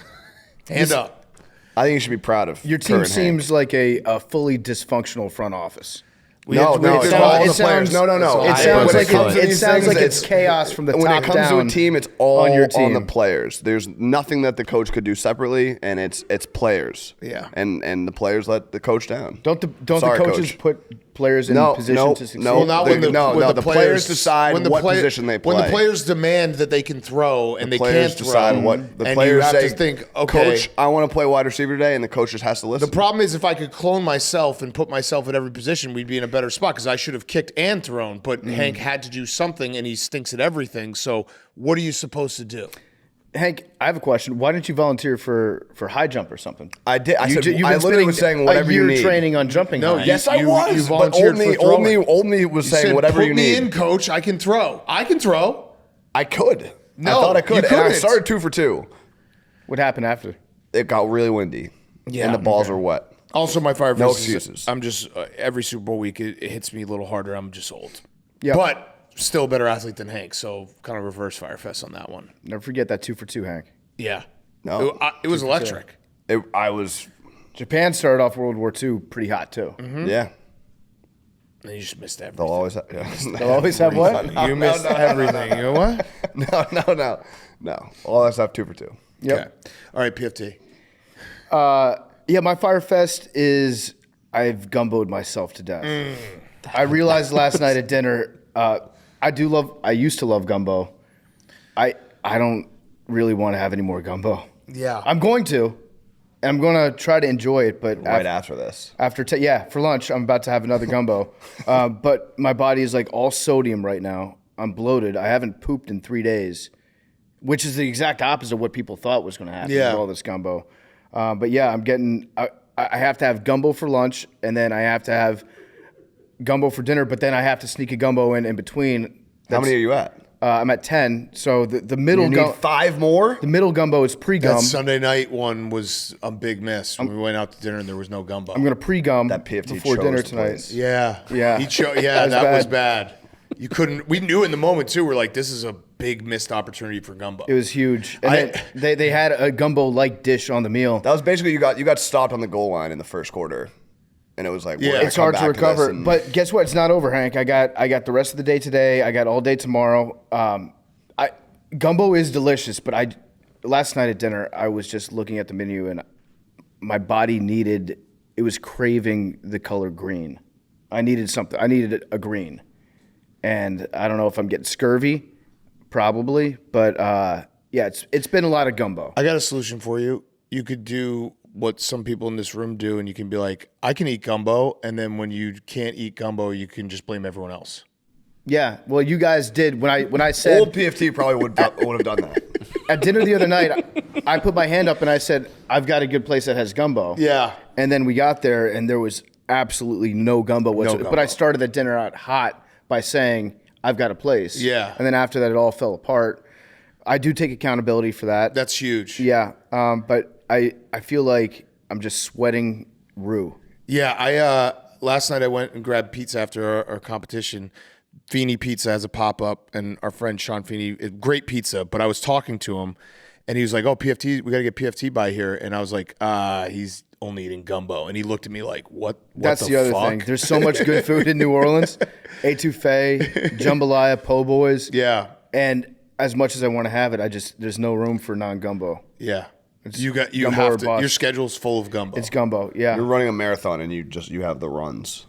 Hand up. I think you should be proud of your team. Seems like a fully dysfunctional front office. No, it sounds like it's chaos from the top down. When it comes to a team, it's all on your team. on the players. There's nothing that the coach could do separately, and it's players. Yeah. And the players let the coach down. Don't the coaches Coach. put players in position to succeed? Well, not when the players decide what position they play. When the players demand that they can throw and they players can't decide throw, what the and players you have say. to think, okay, Coach, I want to play wide receiver today, and the coach just has to listen. The problem is if I could clone myself and put myself at every position, we'd be in a better spot because I should have kicked and thrown. But Hank had to do something, and he stinks at everything. So what are you supposed to do? Hank, I have a question. Why didn't you volunteer for high jump or something? I did. I You've been literally was saying whatever a year you need. training on jumping. No, high. Yes, I was. You But volunteered for throwing. Old me was saying said, whatever you put me need. in, coach. I can throw. I can throw. I could. No, I thought I could. you And I couldn't. started 2 for 2. What happened after? It got really windy. Yeah, and the balls were wet. Also, my Fyre Fest No is- excuses. I'm just every Super Bowl week it hits me a little harder. I'm just old. Yep. But still a better athlete than Hank, so kind of reverse Fyre Fest on that one. Never forget that 2 for 2, Hank. Yeah. No. It was electric. I was. Japan started off World War II pretty hot too. Yeah. And you just missed everything. They'll always have. They'll always have what? You missed everything. You know what? No. All that stuff 2 for 2. Yep. Okay. All right, PFT. Yeah, my Fyre Fest is I've gumboed myself to death. I realized last night at dinner, I used to love gumbo. I don't really want to have any more gumbo. Yeah. I'm going to. And I'm going to try to enjoy it, but Right after this. For lunch, I'm about to have another gumbo. But my body is like all sodium right now. I'm bloated. I haven't pooped in 3 days, which is the exact opposite of what people thought was going to happen with all this gumbo. But yeah, I have to have gumbo for lunch, and then I have to have gumbo for dinner, but then I have to sneak a gumbo in between. How many are you at? I'm at 10. So the middle You need 5 more? The middle gumbo is pre-gum. That Sunday night one was a big miss. When we went out to dinner and there was no gumbo. I'm going to pre-gum That PFT before chose dinner the tonight. place. Yeah. Yeah. That was bad. You couldn't. We knew in the moment too. We're like, this is a big missed opportunity for gumbo. It was huge. And then they had a gumbo-like dish on the meal. That was basically you got stopped on the goal line in the first quarter. And it was like, Yeah. It's hard to recover. But guess what? It's not over, Hank. I got the rest of the day today. I got all day tomorrow. Gumbo is delicious, but last night at dinner, I was just looking at the menu and my body it was craving the color green. I needed something. I needed a green. And I don't know if I'm getting scurvy, probably, but yeah, it's been a lot of gumbo. I got a solution for you. You could do what some people in this room do, and you can be like, I can eat gumbo, and then when you can't eat gumbo, you can just blame everyone else. Yeah, well, you guys did when I said Old PFT probably would have done that. At dinner the other night, I put my hand up and I said, I've got a good place that has gumbo. Yeah. And then we got there and there was absolutely no gumbo whatsoever. gumbo. But I started the dinner out hot by saying, I've got a place. Yeah. And then after that, it all fell apart. I do take accountability for that. That's huge. Yeah. But I feel like I'm just sweating rue. Yeah, I last night I went and grabbed pizza after our competition. Feeney Pizza has a pop-up, and our friend Sean Feeney, great pizza, but I was talking to him, and he was like, oh, PFT, we got to get PFT by here. And I was like, he's only eating gumbo. And he looked at me like, what That's the other fuck? thing. There's so much good food in New Orleans. Etouffee, jambalaya, po' boys. Yeah. And as much as I want to have it, there's no room for non-gumbo. Yeah. You gumbo have or to, bust. your schedule's full of gumbo. It's gumbo, yeah. You're running a marathon and you have the runs.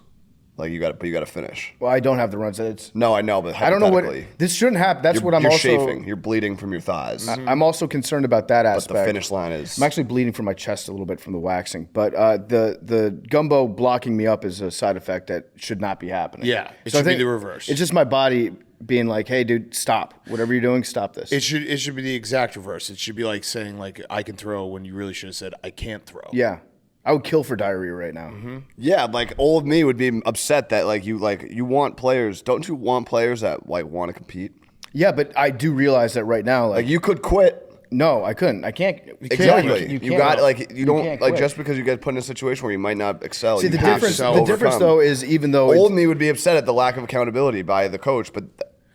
Like you got to finish. Well, I don't have the runs. No, I know, but I don't know what hypothetically, this shouldn't happen. That's what I'm you're also. chafing. You're bleeding from your thighs. I'm also concerned about that But aspect. the finish line is. I'm actually bleeding from my chest a little bit from the waxing, but the gumbo blocking me up is a side effect that should not be happening. Yeah, it So I should be think the reverse. It's just my body being like, "Hey, dude, stop! Whatever you're doing, stop this." It should be the exact reverse. It should be like saying like I can throw when you really should have said I can't throw. Yeah, I would kill for diarrhea right now. Yeah, like old me would be upset that you want players. Don't you want players that like want to compete? Yeah, but I do realize that right now. Like you could quit. No, I couldn't. I can't. Exactly. You got like you don't can't like quit. just because you get put in a situation where you might not excel. See, you the have difference. to The difference overcome. though is even though Old me would be upset at the lack of accountability by the coach, but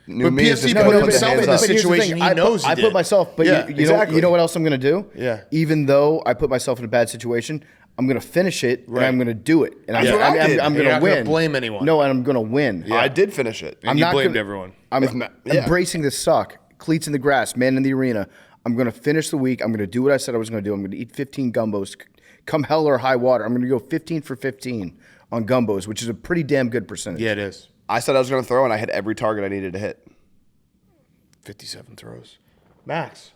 new me is PFT just put gonna put himself the in hands the up. Here's the situation thing, he knows he I did. put myself, but Yeah, you exactly. know what else I'm going to do? Yeah. Even though I put myself in a bad situation, I'm going to finish it, and I'm going to do it. And I'm That's what I did. going You're to not win. gonna blame anyone. No, and I'm going to win. I did finish it. And you blamed everyone. I'm embracing the suck. Cleats in the grass, man in the arena. I'm going to finish the week. I'm going to do what I said I was going to do. I'm going to eat 15 gumbos. Come hell or high water. I'm going to go 15 for 15 on gumbos, which is a pretty damn good percentage. Yeah, it is. I said I was going to throw, and I hit every target I needed to hit. 57 throws. Max.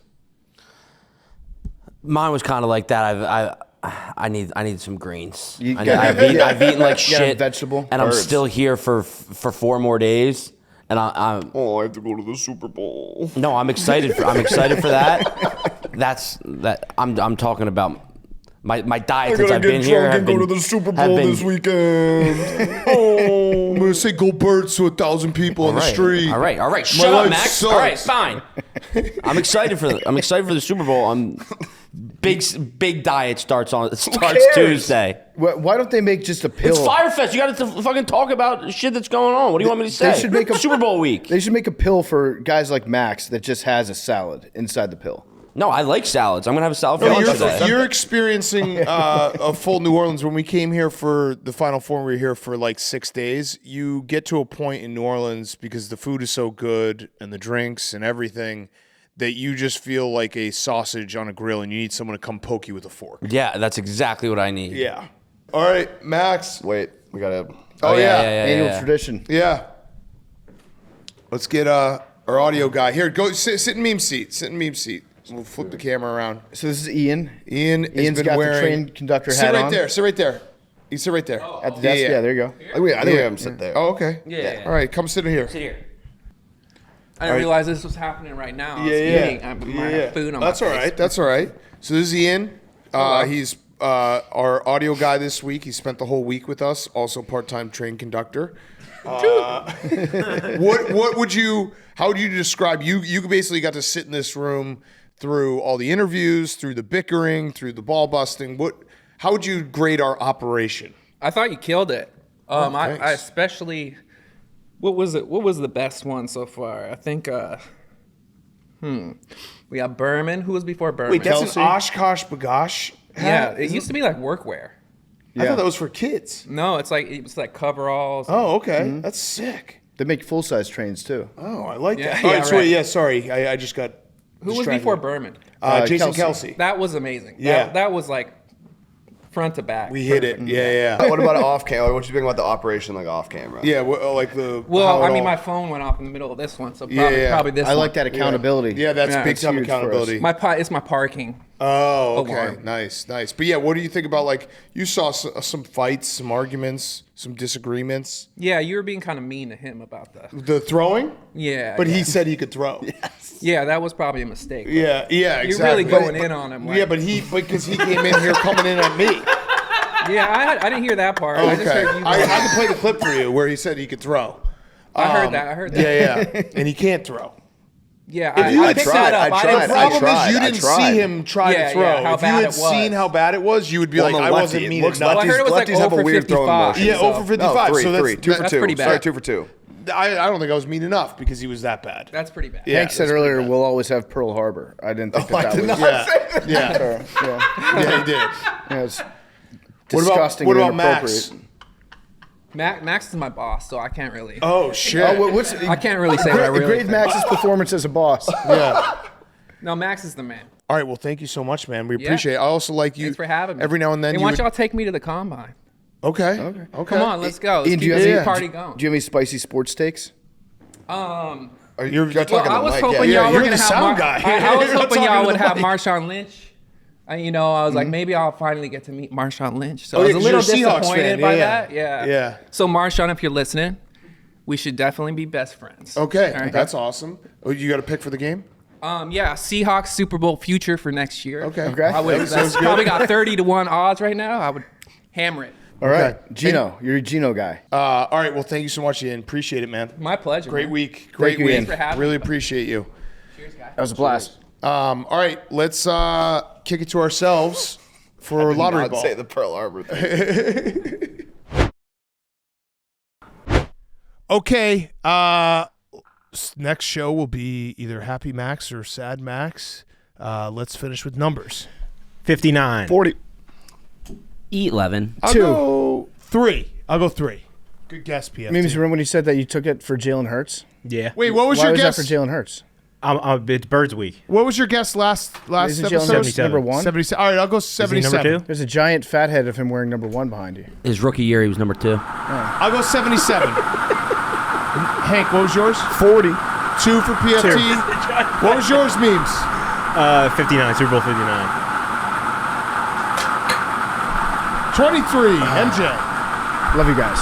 Mine was kind of like that. I need some greens. I've eaten like shit, vegetable, and I'm still here for 4 more days. And I have to go to the Super Bowl. No, I'm excited for that. I'm talking about my diet since I've been here. I go to the Super Bowl this weekend. I'm gonna say "Go Birds" to 1,000 people on the street. All right. Shut up, Max. Sucks. All right, fine. I'm excited for the Super Bowl. Big diet starts Tuesday. Why don't they make just a pill? It's Fyre Fest. You got to fucking talk about shit that's going on. What do you want me to say? They should make a Super Bowl week. They should make a pill for guys like Max that just has a salad inside the pill. No, I like salads. I'm gonna have a salad for lunch today. You're experiencing a full New Orleans. When we came here for the Final Four, we were here for like 6 days. You get to a point in New Orleans because the food is so good and the drinks and everything that you just feel like a sausage on a grill and you need someone to come poke you with a fork. Yeah, that's exactly what I need. Yeah. All right, Max. Wait, we got to... Oh, yeah. Annual tradition. Yeah. Let's get our audio guy. Here, go sit in meme seat. We'll flip the camera around. So this is Ian. Ian's got wearing, the train conductor hat sit right on. there. Sit right there. You sit right there. At the desk? Yeah, there you go. I think I'm sit there. Oh, okay. Yeah. All right, come sit in here. Sit here. I didn't realize this was happening right now. I was Yeah. eating. I have food on That's my all face. right. That's all right. So this is Ian. He's our audio guy this week. He spent the whole week with us. Also part-time train conductor. What would you? How would you describe? You basically got to sit in this room through all the interviews, through the bickering, through the ball busting. How would you grade our operation? I thought you killed it. I thanks. especially. What was it? What was the best one so far? I think. We got Berman. Who was before Berman? Wait, that's Kelce? an Oshkosh Bagosh yeah, hat? it used to be like workwear. I thought that was for kids. No, it's like coveralls. Oh, okay. That's sick. They make full-size trains, too. Oh, I like that. Yeah, All right, yeah, so right. yeah, sorry. I just got Who was distracted. before Berman? Jason Kelce. Kelce. That was amazing. Yeah. That was like front to back. We hit it. Yeah. What about off camera? What do you think about the operation like off camera? Yeah, like the. Well, how it I mean, all- my phone went off in the middle of this one, so Yeah. probably this I one. like that accountability. Yeah, that's Yeah, big it's time huge for us. accountability. It's my parking. Oh, okay. Alarm. Nice. But yeah, what do you think about, like, you saw some fights, some arguments, some disagreements? Yeah, you were being kind of mean to him about that. The throwing? Yeah. But yeah. he said he could throw. Yeah, that was probably a mistake. but Yeah, You're exactly. really going in on him. Like, Yeah, because he came in here coming in at me. Yeah, I didn't hear that part. I just Okay. heard you. I can play the clip for you where he said he could throw. I heard that. Yeah. And he can't throw. Yeah, I picked tried, that up. I I tried, didn't The see problem tried, is you I didn't tried. see him try Yeah, to throw. yeah, how if you bad had it was. seen how bad it was, you would be Well, like, no, I lefty. wasn't It mean looks enough. Well, I heard it was like lefties have a 0 for weird throwing 55. motion. Yeah, 0 for 55. Three, so that's 2 for that's 2. pretty bad. Sorry, 2 for 2. I don't think I was mean enough because he was that bad. That's pretty bad. Yeah, Hank said that's pretty earlier, bad. we'll always have Pearl Harbor. I didn't think I that did was... not say that. Yeah. Yeah, He did. yeah, it's What disgusting about and Max? inappropriate. Max is my boss, so I can't really. Oh shit. I can't really say what I really Grade think. Max's performance as a boss. Yeah. No, Max is the man. All right. Well, thank you so much, man. We Yeah. appreciate it. I also like you. Thanks for having me. Every now and then. Hey, you why don't would- y'all take me to the combine? Okay. Come on, let's go. Let's Ian, keep do you this have party going. Do you have any spicy sports takes? You're talking Well, I was to Mike. hoping Yeah, y'all you're were gonna the have. sound guy. I was You're hoping talking y'all to would the have mic. Marshawn Lynch. I was like, maybe I'll finally get to meet Marshawn Lynch. So Oh, I was yeah, a 'cause little you're a Seahawks disappointed fan. by Yeah, that. Yeah. Yeah. So Marshawn, if you're listening, we should definitely be best friends. Okay. All right. That's awesome. Oh, you got a pick for the game? Yeah, Seahawks Super Bowl future for next year. Okay. I would. That's probably got 30-1 odds right now. I would hammer it. All right. Gino. You're a Gino guy. All right. Well, thank you so much, Ian. Appreciate it, man. My pleasure. Great man. week. Great you, week. Ian. Thanks for having Really me. appreciate you. Cheers, guys. That was a blast. All right. Let's kick it to ourselves for lottery I'd ball. say the Pearl Harbor thing. Okay. Next show will be either Happy Max or Sad Max. Let's finish with numbers. 59. 40. 11. I'll Two. go 3. I'll go 3. Good guess, PFT. Maybe remember when you said that you took it for Jalen Hurts? Yeah. Wait, what was Why your was guess? that for Jalen Hurts? It's Birds Week. What was your guess last Isn't Jalen episode? Hurts number 1? 77. All right, I'll go Is he 77. number 2? There's a giant fat head of him wearing number 1 behind you. His rookie year, he was number 2. I'll go 77. Hank, what was yours? 40. 2 for PFT. What was yours, memes? 59. Super Bowl 59. 23. MJ. Love you guys.